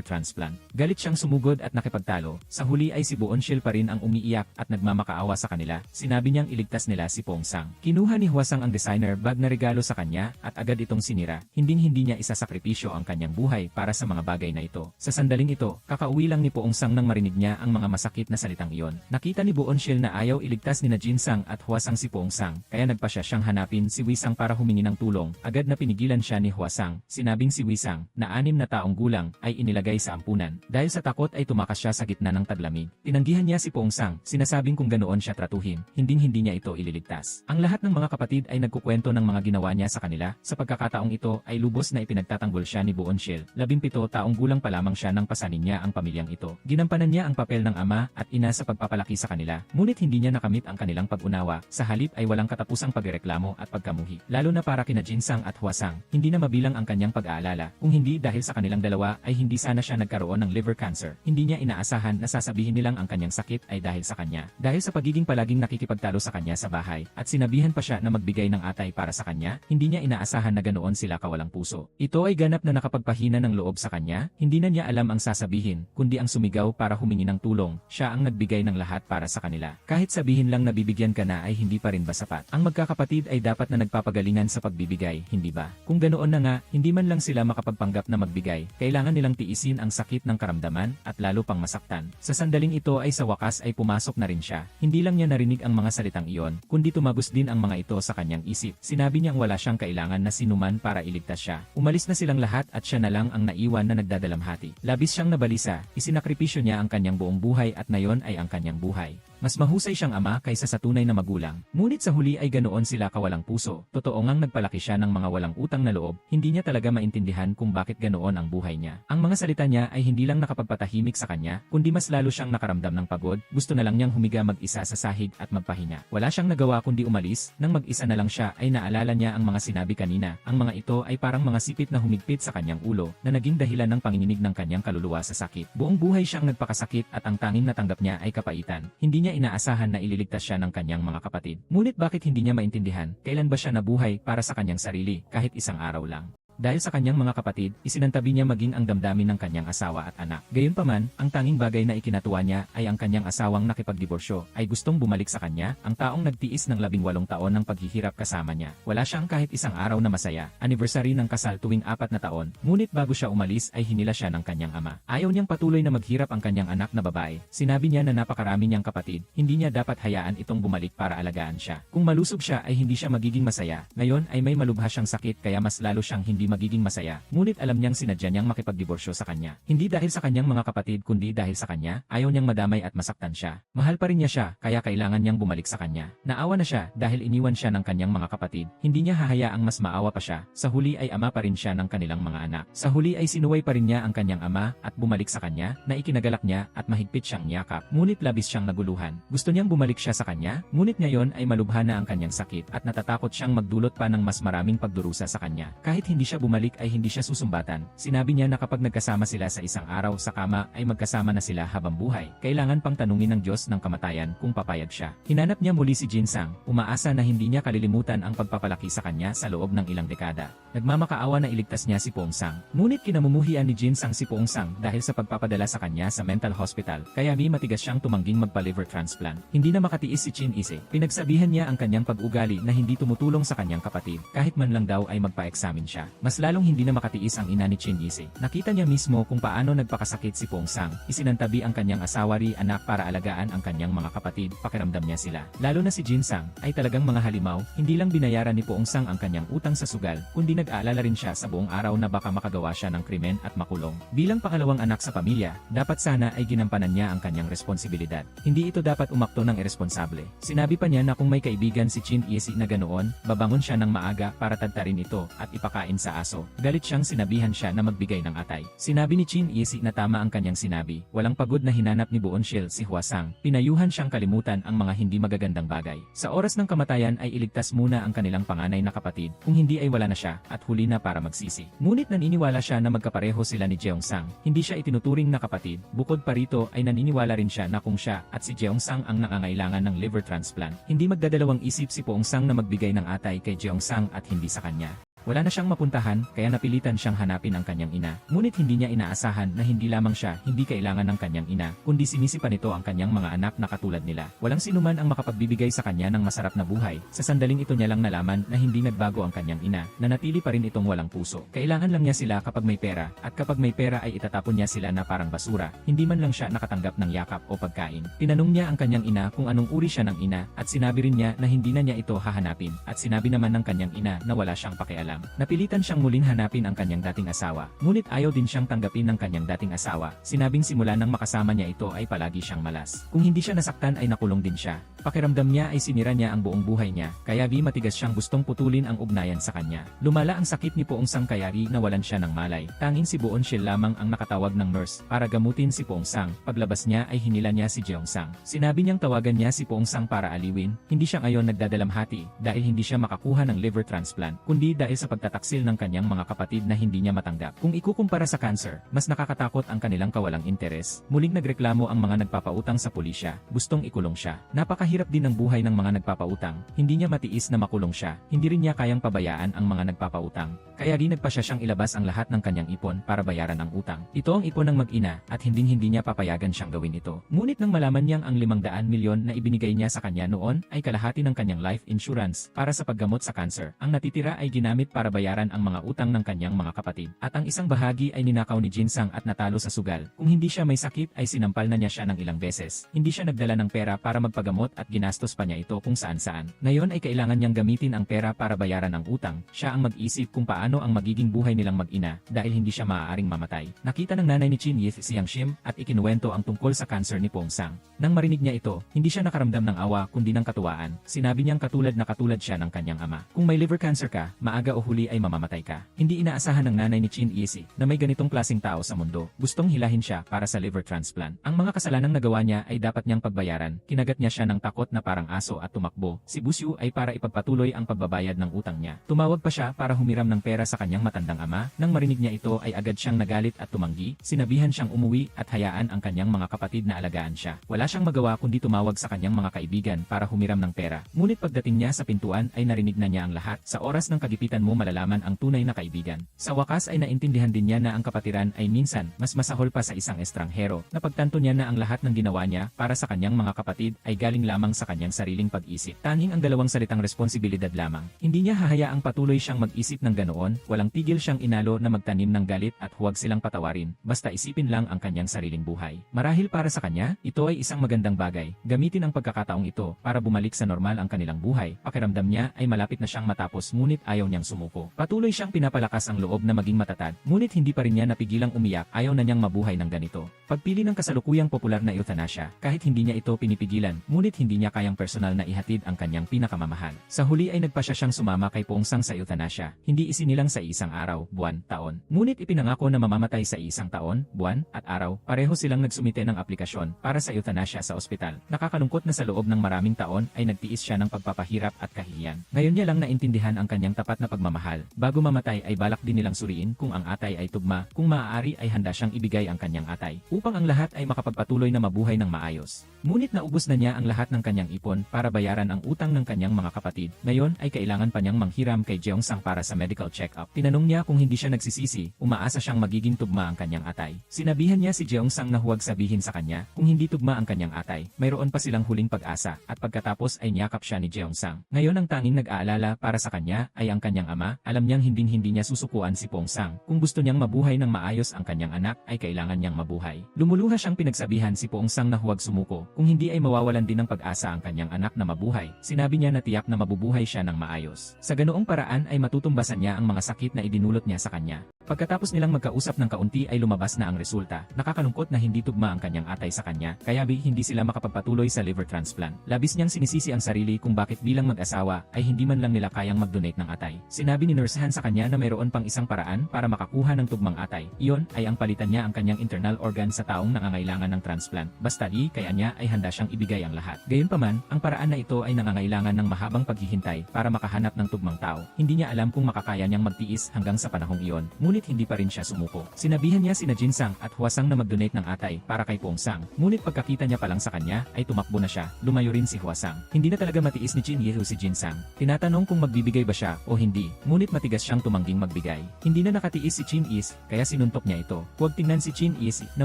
transplant? Galit siyang sumugod at nakipagtalo. Sa huli ay si Boon-sil pa rin ang umiiyak at nagmamakaawa sa kanila. Sinabi niyang iligtas nila si Pong-sang. Kinuha ni Hwa-sang Sang ang designer bag na regalo sa kanya at agad itong sinira. Hinding-hindi niya isasakripisyo ang kanyang buhay para sa mga bagay na ito. Sa sandaling ito, kakauwi lang ni Poong Sang nang marinig niya ang mga masakit na salitang iyon. Nakita ni Boonshil na ayaw iligtas ni Jin Sang at Hwasang si Poong Sang, kaya nagpa siya siyang hanapin si Wisang para humingi ng tulong. Agad na pinigilan siya ni Hwasang. Sinabing si Wisang, na 6 na taong gulang, ay inilagay sa ampunan. Dahil sa takot ay tumakas siya sa gitna ng taglamig. Tinanggihan niya si Poong Sang, sinasabing kung ganoon siya tratuhin, hinding-hindi niya ito ililigtas. Ang lahat ng mga kapatid ay nagkukwento ng mga ginawa niya sa kanila. Sa pagkakataong ito ay lubos na ipinagtatanggol siya ni Boonshil. 17 taong gulang pa lamang siya nang pasanin niya ang pamilyang ito. Ginampanan niya ang papel ng ama at ina sa pagpapalaki sa kanila. Ngunit hindi niya nakamit ang kanilang pag-unawa. Sa halip ay walang katapusang pagreklamo at pagkamuhi. Lalo na para kina Jin Sang at Hwasang, hindi na mabilang ang kanyang pag-aalala. Kung hindi dahil sa kanilang dalawa ay hindi sana siya nagkaroon ng liver cancer. Hindi niya inaasahan na sasabihin nilang ang kanyang sakit ay dahil sa kanya. Dahil sa pagiging palaging nakikipagtalo sa kanya sa bahay at sinabihan pa siya na magbigay ng atay para sa kanya, hindi niya inaasahan na ganoon sila kawalang puso. Ito ay ganap na nakapagpahina ng loob sa kanya, hindi na niya alam ang sasabihin, kundi ang sumigaw para humingi ng tulong. Siya ang nagbigay ng lahat para sa kanila. Kahit sabihin lang na bibigyan ka na ay hindi pa rin ba sapat? Ang magkakapatid ay dapat na nagpapagalingan sa pagbibigay, hindi ba? Kung ganoon na nga, hindi man lang sila makapagpanggap na magbigay, kailangan nilang tiisin ang sakit ng karamdaman at lalo pang masaktan. Sa sandaling ito ay sa wakas ay pumasok na rin siya. Hindi lang niya narinig ang mga salitang iyon, kundi tumagos din ang mga ito sa kanyang isip. Sinabi niyang wala siyang kailangan na sinuman para iligtas siya. Umalis na silang lahat at siya na lang ang naiwan na nagdadalamhati. Labis siyang nabalisa, isinakripisyo niya ang kanyang buong buhay at ngayon ay ang kanyang buhay. Mas mahusay siyang ama kaysa sa tunay na magulang. Ngunit sa huli ay ganoon sila kawalang puso. Totoo ngang nagpalaki siya ng mga walang utang na loob, hindi niya talaga maintindihan kung bakit ganoon ang buhay niya. Ang mga salita niya ay hindi lang nakapagpatahimik sa kanya, kundi mas lalo siyang nakaramdam ng pagod. Gusto na lang niyang humiga mag-isa sa sahig at magpahinga. Wala siyang nagawa kundi umalis. Nang mag-isa na lang siya ay naalala niya ang mga sinabi kanina. Ang mga ito ay parang mga sipit na humigpit sa kanyang ulo na naging dahilan ng panginginig ng kanyang kaluluwa sa sakit. Buong buhay siyang nagpakasakit at ang tanging natanggap niya ay kapaitan. Hindi niya inaasahan na ililigtas siya ng kanyang mga kapatid. Ngunit bakit hindi niya maintindihan kailan ba siya nabuhay para sa kanyang sarili kahit isang araw lang? Dahil sa kanyang mga kapatid, isinantabi niya maging ang damdamin ng kanyang asawa at anak. Gayunpaman, ang tanging bagay na ikinatuwa niya ay ang kanyang asawang nakipagdiborsyo ay gustong bumalik sa kanya, ang taong nagtiis ng 18 taon ng paghihirap kasama niya. Wala siyang kahit isang araw na masaya. Anniversary ng kasal tuwing 4 na taon, ngunit bago siya umalis ay hinila siya ng kanyang ama. Ayaw niyang patuloy na maghirap ang kanyang anak na babae. Sinabi niya na napakarami niyang kapatid, hindi niya dapat hayaan itong bumalik para alagaan siya. Kung malusog siya ay hindi siya magiging masaya. Ngayon ay may malubha siyang sakit kaya mas lalo siyang hindi magiging masaya. Ngunit alam niyang sinadya niyang makipagdiborsyo sa kanya. Hindi dahil sa kanyang mga kapatid kundi dahil sa kanya, ayaw niyang madamay at masaktan siya. Mahal pa rin niya siya, kaya kailangan niyang bumalik sa kanya. Naawa na siya dahil iniwan siya ng kanyang mga kapatid. Hindi niya hahayaang mas maawa pa siya. Sa huli ay ama pa rin siya ng kanilang mga anak. Sa huli ay sinuway pa rin niya ang kanyang ama at bumalik sa kanya, na ikinagalak niya at mahigpit siyang niyakap. Ngunit labis siyang naguluhan. Gusto niyang bumalik siya sa kanya, ngunit ngayon ay malubha na ang kanyang sakit at natatakot siyang magdulot pa ng mas maraming pagdurusa sa kanya. Kahit hindi siya bumalik ay hindi siya susumbatan. Sinabi niya na kapag nagkasama sila sa isang araw sa kama ay magkasama na sila habang buhay. Kailangan pang tanungin ng Diyos ng kamatayan kung papayag siya. Hinanap niya muli si Jin Sang, umaasa na hindi niya kalilimutan ang pagpapalaki sa kanya sa loob ng ilang dekada. Nagmamakaawa na iligtas niya si Poong Sang. Ngunit kinamumuhian ni Jin Sang si Poong Sang dahil sa pagpapadala sa kanya sa mental hospital, kaya matigas siyang tumangging magpa-liver transplant. Hindi na makatiis si Chin Ise. Pinagsabihan niya ang kanyang pag-ugali na hindi tumutulong sa kanyang kapatid, kahit man lang daw ay magpa-examine siya. Mas lalong hindi na makatiis ang ina ni Chin Ise. Nakita niya mismo kung paano nagpakasakit si Poong Sang. Isinantabi ang kanyang asawa ri anak para alagaan ang kanyang mga kapatid, pakiramdam niya sila. Lalo na si Jin Sang ay talagang mga halimaw, hindi lang binayaran ni Poong Sang ang kanyang utang sa sugal, kundi nag-aalala rin siya sa buong araw na baka makagawa siya ng krimen at makulong. Bilang pangalawang anak sa pamilya, dapat sana ay ginampanan niya ang kanyang responsibilidad. Hindi ito dapat umakto ng iresponsable. Sinabi pa niya na kung may kaibigan si Chin Ise na ganoon, babangon siya ng maaga para tadtarin ito at ipakain sa aso. Galit siyang sinabihan siya na magbigay ng atay. Sinabi ni Chin Ise na tama ang kanyang sinabi. Walang pagod na hinanap ni Boonshil si Hwasang. Pinayuhan siyang kalimutan ang mga hindi magagandang bagay. Sa oras ng kamatayan ay iligtas muna ang kanilang panganay na kapatid, kung hindi ay wala na siya at huli na para magsisi. Ngunit naniniwala siya na magkapareho sila ni Jeong Sang. Hindi siya itinuturing na kapatid. Bukod pa rito ay naniniwala rin siya na kung siya at si Jeong Sang ang nangangailangan ng liver transplant, hindi magdadalawang isip si Poong Sang na magbigay ng atay kay Jeong Sang at hindi sa kanya. Wala na siyang mapuntahan, kaya napilitan siyang hanapin ang kanyang ina. Ngunit hindi niya inaasahan na hindi lamang siya hindi kailangan ng kanyang ina, kundi sinisipan nito ang kanyang mga anak na katulad nila. Walang sinuman ang makapagbibigay sa kanya ng masarap na buhay. Sa sandaling ito niya lang nalaman na hindi nagbago ang kanyang ina, na natili pa rin itong walang puso. Kailangan lang niya sila kapag may pera, at kapag may pera ay itatapon niya sila na parang basura. Hindi man lang siya nakatanggap ng yakap o pagkain. Tinanong niya ang kanyang ina kung anong uri siya ng ina, at sinabi rin niya na hindi na niya ito hahanapin, at sinabi naman ng kanyang ina na wala siyang pakialam. Napilitan siyang muling hanapin ang kanyang dating asawa, ngunit ayaw din siyang tanggapin ng kanyang dating asawa. Sinabing simula nang makasama niya ito ay palagi siyang malas. Kung hindi siya nasaktan ay nakulong din siya. Pakiramdam niya ay sinira niya ang buong buhay niya, kaya matigas siyang gustong putulin ang ugnayan sa kanya. Lumala ang sakit ni Poong Sang kaya nawalan siya ng malay. Tanging si Boon Shil lamang ang nakatawag ng nurse para gamutin si Poong Sang. Paglabas niya ay hinila niya si Jeong Sang. Sinabi niyang tawagan niya si Poong Sang para aliwin. Hindi siya ngayon nagdadalamhati dahil hindi siya makakuha ng liver transplant, kundi dahil sa pagtataksil ng kanyang mga kapatid na hindi niya matanggap. Kung ikukumpara sa cancer, mas nakakatakot ang kanilang kawalang interes. Muling nagreklamo ang mga nagpapautang sa pulisya. Gustong ikulong siya. Napakahirap din ang buhay ng mga nagpapautang. Hindi niya matiis na makulong siya. Hindi rin niya kayang pabayaan ang mga nagpapautang. Kaya nagpasya siyang ilabas ang lahat ng kanyang ipon para bayaran ang utang. Ito ang ipon ng mag-ina at hindi niya papayagan siyang gawin ito. Ngunit nang malaman niyang ang 500 milyon na ibinigay niya sa kanya noon ay kalahati ng kanyang life insurance para sa paggamot sa cancer, ang natitira ay ginamit para bayaran ang mga utang ng kanyang mga kapatid. At ang isang bahagi ay ninakaw ni Jinsang at natalo sa sugal. Kung hindi siya may sakit ay sinampal na niya siya ng ilang beses. Hindi siya nagdala ng pera para magpagamot at ginastos pa niya ito kung saan-saan. Ngayon ay kailangan niyang gamitin ang pera para bayaran ang utang. Siya ang mag-isip kung paano ang magiging buhay nilang mag-ina dahil hindi siya maaaring mamatay. Nakita ng nanay ni Chin Yith si Yang Shim at ikinuwento ang tungkol sa cancer ni Poong Sang. Nang marinig niya ito, hindi siya nakaramdam ng awa kundi ng katuwaan. Sinabi niyang katulad siya ng kanyang ama. Kung may liver cancer ka, maaga o huli ay mamamatay ka. Hindi inaasahan ng nanay ni Chin Yith na may ganitong klaseng tao sa mundo. Gustong hilahin siya para sa liver transplant. Ang mga kasalanang nagawa niya ay dapat niyang pagbayaran. Kinagat niya siya ng takot na parang aso at tumakbo. Si Busyu ay para ipagpatuloy ang pagbabayad ng utang niya. Tumawag pa siya para humiram ng pera sa kanyang matandang ama. Nang marinig niya ito ay agad siyang nagalit at tumanggi. Sinabihan siyang umuwi at hayaan ang kanyang mga kapatid na alagaan siya. Wala siyang magawa kundi tumawag sa kanyang mga kaibigan para humiram ng pera. Ngunit pagdating niya sa pintuan ay narinig na niya ang lahat. Sa oras ng kagipitan mo malalaman ang tunay na kaibigan. Sa wakas ay naintindihan din niya na ang kapatiran ay minsan mas masahol pa sa isang estranghero. Napagtanto niya na ang lahat ng ginawa niya para sa kanyang mga kapatid ay galing lamang sa kanyang sariling pag-isip. Tanging ang dalawang salitang responsibilidad lamang. Hindi niya hahayaang patuloy siyang mag-isip ng ganoon, walang tigil siyang inalo na magtanim ng galit at huwag silang patawarin, basta isipin lang ang kanyang sariling buhay. Marahil para sa kanya, ito ay isang magandang bagay. Gamitin ang pagkakataong ito para bumalik sa normal ang kanilang buhay. Pakiramdam niya ay malapit na siyang matapos ngunit ayaw niyang sumuko. Patuloy siyang pinapalakas ang loob na maging matatag, ngunit hindi pa rin niya napigilang umiyak, ayaw na niyang mabuhay ng ganito. Pagpili ng kasalukuyang popular na euthanasia, kahit hindi niya ito pinipigilan, ngunit hindi niya kayang personal na ihatid ang kanyang pinakamamahal. Sa huli ay nagpasya siyang sumama kay Poong Sang sa euthanasia. Hindi isinilang sa isang araw, buwan, taon. Ngunit ipinangako na mamamatay sa isang taon, buwan, at araw. Pareho silang nagsumite ng aplikasyon para sa euthanasia sa ospital. Nakakalungkot na sa loob ng maraming taon ay nagtiis siya ng pagpapahirap at kahihiyan. Ngayon niya lang naintindihan ang kanyang tapat na pagmamahal. Bago mamatay ay balak din nilang suriin kung ang atay ay tugma, kung maaari ay handa siyang ibigay ang kanyang atay, upang ang lahat ay makapagpatuloy na mabuhay ng maayos. Ngunit naubos na niya ang lahat ng kanyang ipon para bayaran ang utang ng kanyang mga kapatid. Ngayon ay kailangan pa niyang manghiram kay Jeong Sang para sa medical check-up. Tinanong niya kung hindi siya nagsisisi, umaasa siyang magiging tugma ang kanyang atay. Sinabihan niya si Jeong Sang na huwag sabihin sa kanya kung hindi tugma ang kanyang atay. Mayroon pa silang huling pag-asa at pagkatapos ay niyakap siya ni Jeong Sang. Ngayon ang tanging nag-aalala para sa kanya ay ang kanyang ama. Alam niyang hindi niya susukuan si Poong Sang. Kung gusto niyang mabuhay ng maayos ang kanyang anak ay kailangan niyang mabuhay. Lumuluha siyang pinagsabihan si Poong Sang na huwag sumuko. Kung hindi ay mawawalan din ng pag-asa ang kanyang anak na mabuhay. Sinabi niya na tiyak na mabubuhay siya ng maayos. Sa ganoong paraan ay matutumbasan niya ang mga sakit na idinulot niya sa kanya. Pagkatapos nilang magkausap ng kaunti ay lumabas na ang resulta. Nakakalungkot na hindi tugma ang kanyang atay sa kanya, kaya hindi sila makapagpatuloy sa liver transplant. Labis niyang sinisisi ang sarili kung bakit bilang mag-asawa ay hindi man lang nila kayang mag-donate ng atay. Sinabi ni Nurse Han sa kanya na mayroon pang isang paraan para makakuha ng tugmang atay. Iyon ay ang palitan niya ang kanyang internal organ sa taong nangangailangan ng transplant. Basta kaya niya ay handa siyang ibigay ang lahat. Gayunpaman, ang paraan na ito ay nangangailangan ng mahabang paghihintay para makahanap ng tugmang tao. Hindi niya alam kung makakaya niyang magtiis hanggang sa panahong iyon. Ngunit ngunit hindi pa rin siya sumuko. Sinabihan niya sina Jinsang at Hwasang na mag-donate ng atay para kay Pongsang. Ngunit pagkakita niya pa lang sa kanya, ay tumakbo na siya. Lumayo rin si Hwasang. Hindi na talaga matiis ni Chin Yehu si Jinsang. Tinatanong kung magbibigay ba siya o hindi, ngunit matigas siyang tumangging magbigay. Hindi na nakatiis si Chin Is, kaya sinuntok niya ito. Huwag tingnan si Chin Is na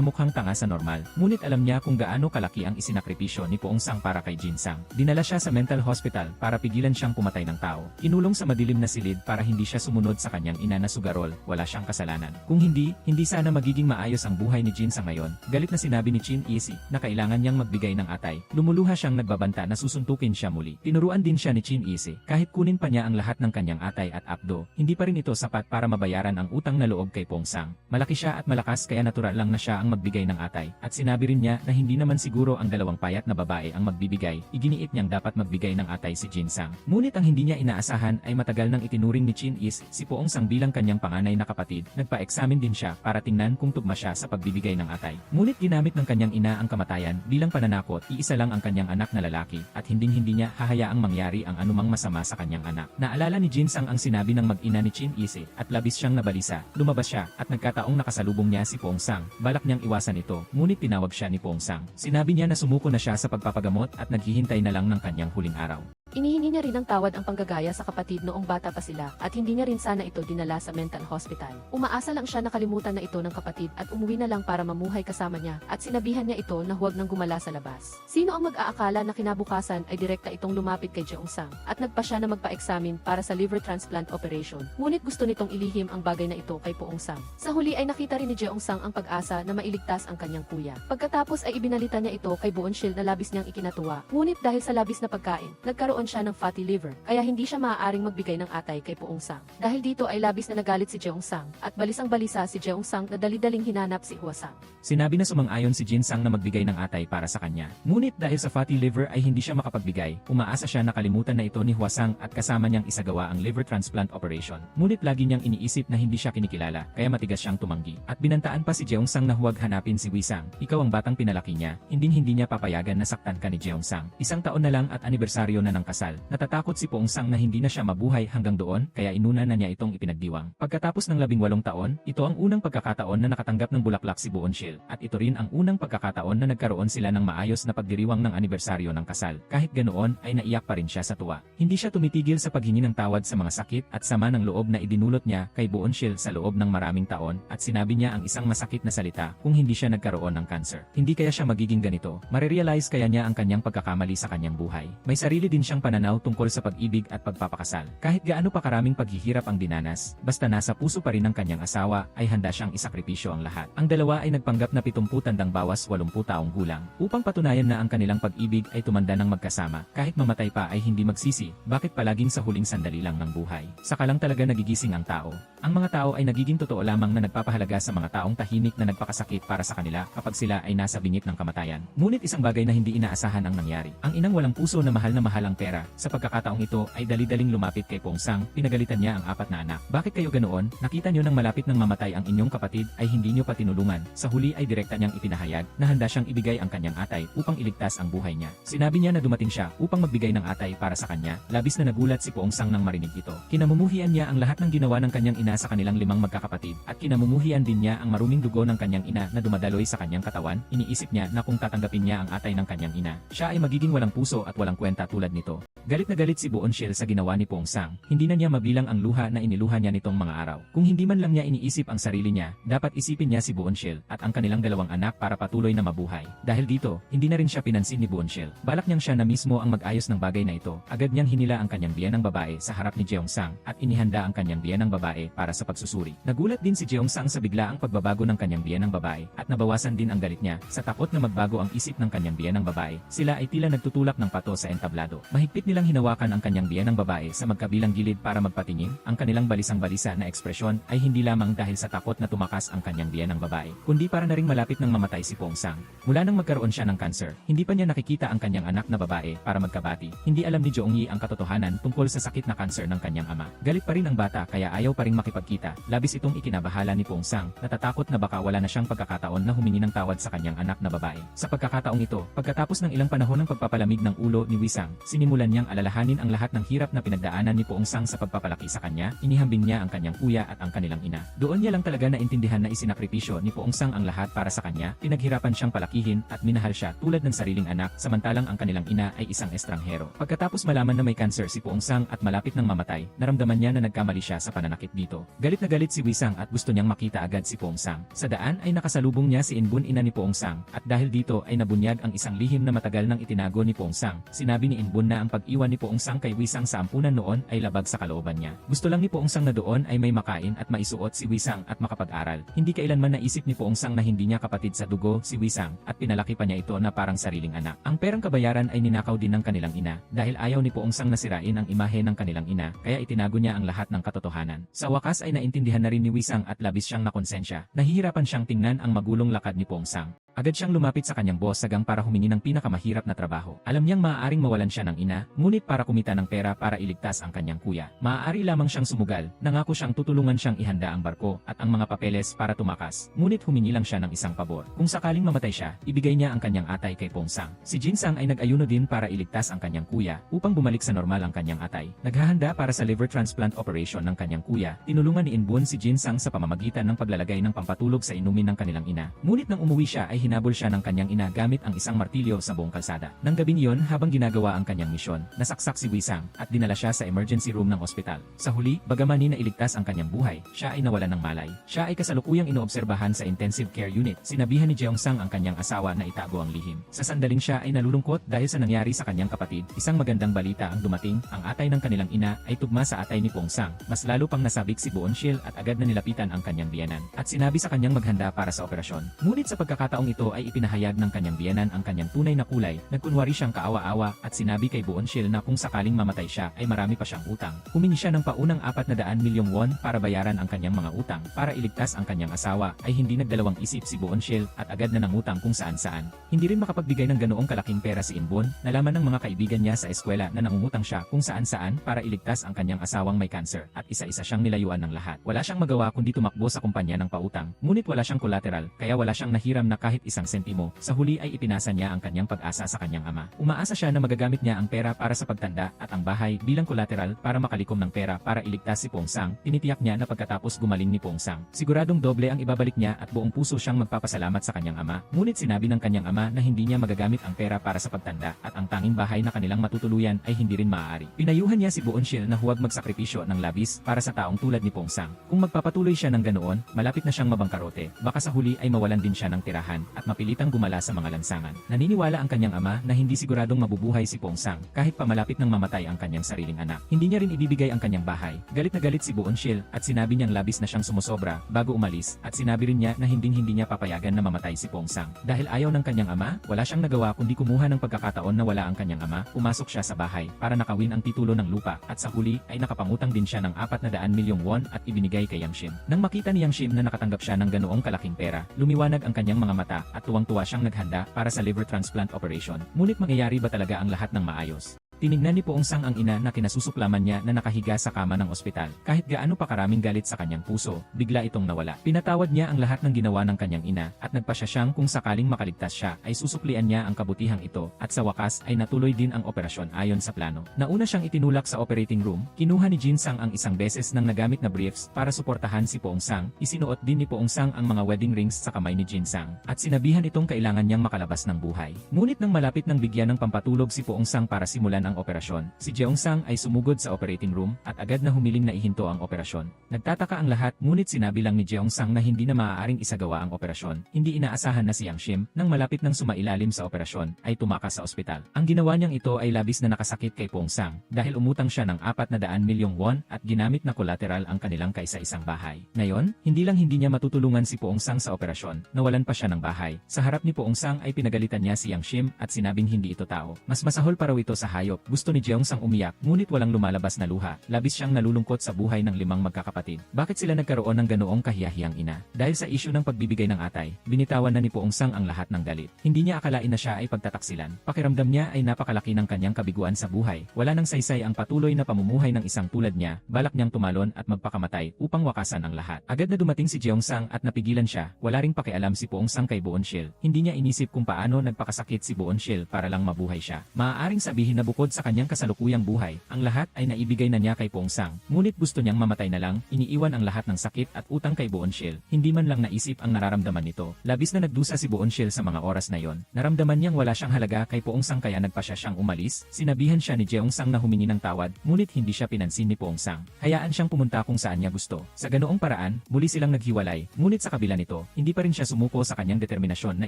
mukhang tanga sa normal. Ngunit alam niya kung gaano kalaki ang isinakripisyo ni Pongsang para kay Jinsang. Dinala siya sa mental hospital para pigilan siyang pumatay ng tao. Inulong sa madilim na silid para hindi siya sumunod sa kanyang ina na sugarol, wala siyang kasalanan. Kung hindi sana magiging maayos ang buhay ni Jinsang ngayon. Galit na sinabi ni Chin Isi na kailangan niyang magbigay ng atay. Lumuluha siyang nagbabanta na susuntukin siya muli. Tinuruan din siya ni Chin Isi, kahit kunin pa niya ang lahat ng kanyang atay at apdo, hindi pa rin ito sapat para mabayaran ang utang na loob kay Pongsang. Malaki siya at malakas kaya natural lang na siya ang magbigay ng atay. At sinabi rin niya na hindi naman siguro ang dalawang payat na babae ang magbibigay. Iginiit niyang dapat magbigay ng atay si Jinsang. Ngunit ang hindi niya inaasahan ay matagal nang itinuring ni Chin Is si Pongsang bilang kanyang panganay na kapatid. Nagpa-examine din siya para tingnan kung tugma siya sa pagbibigay ng atay. Ngunit ginamit ng kanyang ina ang kamatayan bilang pananakot. Iisa lang ang kanyang anak na lalaki at hindi niya hahayaang mangyari ang anumang masama sa kanyang anak. Naalala ni Jinsang ang sinabi ng mag-ina ni Chin Ise at labis siyang nabalisa. Lumabas siya at nagkataong nakasalubong niya si Pongsang. Balak niyang iwasan ito, ngunit tinawag siya ni Pongsang. Sinabi niya na sumuko na siya sa pagpapagamot at naghihintay na lang ng kanyang huling araw. Inihingi niya rin ng tawad ang panggagaya sa kapatid noong bata pa sila at hindi niya rin sana ito dinala sa mental hospital. Umaasa lang siya na kalimutan na ito ng kapatid at umuwi na lang para mamuhay kasama niya at sinabihan niya ito na huwag nang gumala sa labas. Sino ang mag-aakala na kinabukasan ay direkta itong lumapit kay Jeongsang at nagpa siya na magpa-examine para sa liver transplant operation. Ngunit gusto nitong ilihim ang bagay na ito kay Pongsang. Sa huli ay nakita rin ni Jeongsang ang pag-asa na mailigtas ang kanyang kuya. Pagkatapos ay ibinalita niya ito kay Boonshil na labis niyang ikinatuwa. Ngunit dahil sa labis na pagkain, nagkaroon siya ng fatty liver, kaya hindi siya maaaring magbigay ng atay kay Pongsang. Dahil dito ay labis na nagalit si Jeongsang, at balisang-balisa si Jeongsang na dali-daling hinanap si Hwasang. Sinabi na sumang-ayon si Jinsang na magbigay ng atay para sa kanya. Ngunit dahil sa fatty liver ay hindi siya makapagbigay, umaasa siya na kalimutan na ito ni Hwasang at kasama niyang isagawa ang liver transplant operation. Ngunit lagi niyang iniisip na hindi siya kinikilala, kaya matigas siyang tumanggi. At binantaan pa si Jeongsang na huwag hanapin si Wisang. Ikaw ang batang pinalaki niya, hindi niya papayagan na saktan ka ni Jeongsang. 1 taon na lang at anibersaryo na ng kasal. Natatakot si Pongsang na hindi na siya mabuhay hanggang doon, kaya inuna na niya itong ipinagdiwang. Pagkatapos ng 18 taon, ito ang unang pagkakataon na nakatanggap ng bulaklak si Boonshil, at ito rin ang unang pagkakataon na nagkaroon sila ng maayos na pagdiriwang ng anibersaryo ng kasal. Kahit ganoon, ay naiyak pa rin siya sa tuwa. Hindi siya tumitigil sa paghingi ng tawad sa mga sakit at sama ng loob na idinulot niya kay Boonshil sa loob ng maraming taon, at sinabi niya ang isang masakit na salita, kung hindi siya nagkaroon ng cancer. Hindi kaya siya magiging ganito. Marerealize kaya niya ang kanyang pagkakamali sa kanyang buhay. May sarili din siyang pananaw tungkol sa pag-ibig at pagpapakasal. Kahit gaano pa karaming paghihirap ang dinanas, basta nasa puso pa rin ng kanyang asawa, ay handa siyang isakripisyo ang lahat. Ang dalawa ay nagpanggap na 70 tandang bawas 80 taong gulang, upang patunayan na ang kanilang pag-ibig ay tumanda ng magkasama. Kahit mamatay pa ay hindi magsisi, bakit palaging sa huling sandali lang ng buhay? Saka lang talaga nagigising ang tao. Ang mga tao ay nagiging totoo lamang na nagpapahalaga sa mga taong tahimik na nagpakasakit para sa kanila kapag sila ay nasa bingit ng kamatayan. Ngunit isang bagay na hindi inaasahan ang nangyari. Ang inang walang puso na mahal ang pera, sa pagkakataong ito ay dali-daling lumapit kay Pongsang, pinagalitan niya ang 4 na anak. Bakit kayo ganoon? Nakita niyo nang malapit nang mamatay ang inyong kapatid ay hindi niyo pa tinulungan. Sa huli ay direkta niyang ipinahayag na handa siyang ibigay ang kanyang atay upang iligtas ang buhay niya. Sinabi niya na dumating siya upang magbigay ng atay para sa kanya. Labis na nagulat si Pongsang nang marinig ito. Kinamumuhian niya ang lahat ng ginawa ng kanyang ina sa kanilang 5 magkakapatid, at kinamumuhian din niya ang maruming dugo ng kanyang ina na dumadaloy sa kanyang katawan. Iniisip niya na kung tatanggapin niya ang atay ng kanyang ina, siya ay magiging walang puso at walang kwenta tulad nito. Galit na galit si Boonshil sa ginawa ni Pongsang. Hindi na niya mabilang ang luha na iniluha niya nitong mga araw. Kung hindi man lang niya iniisip ang sarili niya, dapat isipin niya si Boonshil at ang kanilang 2 anak para patuloy na mabuhay. Dahil dito, hindi na rin siya pinansin ni Boonshil. Balak niyang siya na mismo ang mag-ayos ng bagay na ito. Agad niyang hinila ang kanyang biyenang babae sa harap ni Jeongsang at inihanda ang kanyang biyenang babae para sa pagsusuri. Nagulat din si Jeongsang sa biglaang pagbabago ng kanyang biyenang babae at nabawasan din ang galit niya sa takot na magbago ang isip ng kanyang biyenang babae. Sila ay tila nagtutulak ng pato sa entablado. Mahigpit nilang hinawakan ang kanyang biyenang babae sa magkabilang gilid para magpatingin. Ang kanilang balisang-balisa na ekspresyon ay hindi lamang dahil sa takot na tumakas ang kanyang biyenang babae, kundi para na ring malapit nang mamatay si Pongsang. Mula nang magkaroon siya ng cancer, hindi pa niya nakikita ang kanyang anak na babae para magkabati. Hindi alam ni Jeongyi ang katotohanan tungkol sa sakit na cancer ng kanyang ama. Galit pa rin ang bata kaya ayaw pa ring makipagkita. Labis itong ikinabahala ni Pongsang, natatakot na baka wala na siyang pagkakataon na humingi ng tawad sa kanyang anak na babae. Sa pagkakataong ito, pagkatapos ng ilang panahon ng pagpapalamig ng ulo ni Wisang, sinimula sinimulan niyang alalahanin ang lahat ng hirap na pinagdaanan ni Poong Sang sa pagpapalaki sa kanya, inihambing niya ang kanyang kuya at ang kanilang ina. Doon niya lang talaga naintindihan na isinakripisyo ni Poong Sang ang lahat para sa kanya, pinaghirapan siyang palakihin at minahal siya tulad ng sariling anak, samantalang ang kanilang ina ay isang estranghero. Pagkatapos malaman na may cancer si Poong Sang at malapit ng mamatay, naramdaman niya na nagkamali siya sa pananakit dito. Galit na galit si Wisang at gusto niyang makita agad si Poong Sang. Sa daan ay nakasalubong niya si Inbun, ina ni Poong Sang, at dahil dito ay nabunyag ang isang lihim na matagal nang itinago ni Poong Sang. Sinabi ni Inbun na ang pag-iwan ni Poong Sang kay Wisang sa ampunan noon ay labag sa kalooban niya. Gusto lang ni Poong Sang na doon ay may makain at maisuot si Wisang at makapag-aral. Hindi kailanman naisip ni Poong Sang na hindi niya kapatid sa dugo si Wisang at pinalaki pa niya ito na parang sariling anak. Ang perang kabayaran ay ninakaw din ng kanilang ina dahil ayaw ni Poong Sang na sirain ang imahe ng kanilang ina, kaya itinago niya ang lahat ng katotohanan. Sa wakas ay naintindihan na rin ni Wisang at labis siyang nakonsensya. Nahihirapan siyang tingnan ang magulong lakad ni Poong Sang. Agad siyang lumapit sa kanyang boss sagang para humingi ng pinakamahirap na trabaho. Alam niyang maaaring mawalan siya ng ina, ngunit para kumita ng pera para iligtas ang kanyang kuya. Maaari lamang siyang sumugal, nangako siyang tutulungan siyang ihanda ang barko at ang mga papeles para tumakas. Ngunit humingi lang siya ng isang pabor. Kung sakaling mamatay siya, ibigay niya ang kanyang atay kay Poong Sang. Si Jin Sang ay nag-ayuno din para iligtas ang kanyang kuya upang bumalik sa normal ang kanyang atay. Naghahanda para sa liver transplant operation ng kanyang kuya. Tinulungan ni Inbun si Jin Sang sa pamamagitan ng paglalagay ng pampatulog sa inumin ng kanilang ina. Ngunit nang umuwi siya ay hinabol siya ng kanyang ina gamit ang isang martilyo sa buong kalsada. Nang gabing iyon, habang ginagawa ang kanyang misyon, nasaksak si Wisang at dinala siya sa emergency room ng ospital. Sa huli, bagaman ni nailigtas ang kanyang buhay, siya ay nawalan ng malay. Siya ay kasalukuyang inoobserbahan sa intensive care unit. Sinabihan ni Jeong Sang ang kanyang asawa na itago ang lihim. Sa sandaling siya ay nalulungkot dahil sa nangyari sa kanyang kapatid. Isang magandang balita ang dumating, ang atay ng kanilang ina ay tugma sa atay ni Poong Sang. Mas lalo pang nasabik si Boonshil at agad na nilapitan ang kanyang biyenan at sinabi sa kanyang maghanda para sa operasyon. Ngunit sa pagkakataong ito ay ipinahayag ng kanyang biyenan ang kanyang tunay na kulay. Nagkunwari siyang kaawa-awa at sinabi kay Boonshil na kung sakaling mamatay siya ay marami pa siyang utang. Humingi siya ng paunang 400 milyong won para bayaran ang kanyang mga utang. Para iligtas ang kanyang asawa ay hindi nagdalawang isip si Boonshil at agad na nangutang kung saan-saan. Hindi rin makapagbigay ng ganoong kalaking pera si Inbun. Nalaman ng mga kaibigan niya sa eskwela na nangungutang siya kung saan-saan para iligtas ang kanyang asawang may cancer at isa-isa siyang nilayuan ng lahat. Wala siyang magawa kundi tumakbo sa kumpanya ng pautang. Ngunit wala siyang collateral kaya wala siyang nahiram na kahit isang sentimo. Sa huli ay ipinasa niya ang kanyang pag-asa sa kanyang ama. Umaasa siya na magagamit niya ang pera para sa pagtanda at ang bahay bilang collateral para makalikom ng pera para iligtas si Poong Sang. Tinitiyak niya na pagkatapos gumaling ni Poong Sang, siguradong doble ang ibabalik niya at buong puso siyang magpapasalamat sa kanyang ama. Ngunit sinabi ng kanyang ama na hindi niya magagamit ang pera para sa pagtanda at ang tanging bahay na kanilang matutuluyan ay hindi rin maaari. Pinayuhan niya si Boonshil na huwag magsakripisyo ng labis para sa taong tulad ni Poong Sang. Kung magpapatuloy siya ng ganoon, malapit na siyang mabangkarote. Baka sa huli ay mawalan din siya ng tirahan at mapilitang gumala sa mga lansangan. Naniniwala ang kanyang ama na hindi siguradong mabubuhay si Poong Sang kahit pa malapit nang mamatay ang kanyang sariling anak. Hindi niya rin ibibigay ang kanyang bahay. Galit na galit si Boonshil at sinabi niyang labis na siyang sumusobra bago umalis at sinabi rin niya na hindi niya papayagan na mamatay si Poong Sang. Dahil ayaw ng kanyang ama, wala siyang nagawa kundi kumuha ng pagkakataon na wala ang kanyang ama, pumasok siya sa bahay para nakawin ang titulo ng lupa at sa huli ay nakapangutang din siya ng 400 milyong won at ibinigay kay Yang Shim. Nang makita ni Yang Shim na nakatanggap siya ng ganoong kalaking pera, lumiwanag ang kanyang mga mata at tuwang-tuwa siyang naghanda para sa liver transplant operation. Ngunit mangyayari ba talaga ang lahat ng maayos? Tinignan ni Poong Sang ang ina na kinasusuklaman niya na nakahiga sa kama ng ospital. Kahit gaano pa karaming galit sa kanyang puso, bigla itong nawala. Pinatawad niya ang lahat ng ginawa ng kanyang ina at nagpasya siyang kung sakaling makaligtas siya ay susuklian niya ang kabutihang ito at sa wakas ay natuloy din ang operasyon ayon sa plano. Nauna siyang itinulak sa operating room, kinuha ni Jin Sang ang isang beses ng nagamit na briefs para suportahan si Poong Sang. Isinuot din ni Poong Sang ang mga wedding rings sa kamay ni Jin Sang at sinabihan itong kailangan niyang makalabas ng buhay. Ngunit nang malapit ng bigyan ng pampatulog si Poong Sang para simulan ang operasyon, si Jeong Sang ay sumugod sa operating room at agad na humiling na ihinto ang operasyon. Nagtataka ang lahat ngunit sinabi lang ni Jeong Sang na hindi na maaaring isagawa ang operasyon. Hindi inaasahan na si Yang Shim, nang malapit ng sumailalim sa operasyon, ay tumakas sa ospital. Ang ginawa niyang ito ay labis na nakasakit kay Poong Sang dahil umutang siya ng 400 milyong won at ginamit na collateral ang kanilang kaisa-isang bahay. Ngayon, hindi niya matutulungan si Poong Sang sa operasyon, nawalan pa siya ng bahay. Sa harap ni Poong Sang ay pinagalitan niya si Yang Shim at sinabing hindi ito tao. Mas masahol pa raw ito sa hayop. Gusto ni Jeong Sang umiyak, ngunit walang lumalabas na luha. Labis siyang nalulungkot sa buhay ng 5 magkakapatid. Bakit sila nagkaroon ng ganoong kahiyahiyang ina? Dahil sa isyu ng pagbibigay ng atay, binitawan na ni Poong Sang ang lahat ng galit. Hindi niya akalain na siya ay pagtataksilan. Pakiramdam niya ay napakalaki ng kanyang kabiguan sa buhay. Wala nang saysay ang patuloy na pamumuhay ng isang tulad niya. Balak niyang tumalon at magpakamatay upang wakasan ang lahat. Agad na dumating si Jeong Sang at napigilan siya. Wala ring pakialam si Poong Sang kay Boonshil. Hindi niya inisip kung paano nagpakasakit si Boonshil para lang mabuhay siya. Maaaring sabihin na bukod Bukod sa kanyang kasalukuyang buhay, ang lahat ay naibigay na niya kay Pongsang. Ngunit gusto niyang mamatay na lang, iniiwan ang lahat ng sakit at utang kay Boonshil. Hindi man lang naisip ang nararamdaman nito. Labis na nagdusa si Boonshil sa mga oras na yon. Naramdaman niyang wala siyang halaga kay Pongsang kaya nagpasya siyang umalis. Sinabihan siya ni Jeongsang na humingi ng tawad, ngunit hindi siya pinansin ni Pongsang. Hayaan siyang pumunta kung saan niya gusto. Sa ganoong paraan, muli silang naghiwalay. Ngunit sa kabila nito, hindi pa rin siya sumuko sa kanyang determinasyon na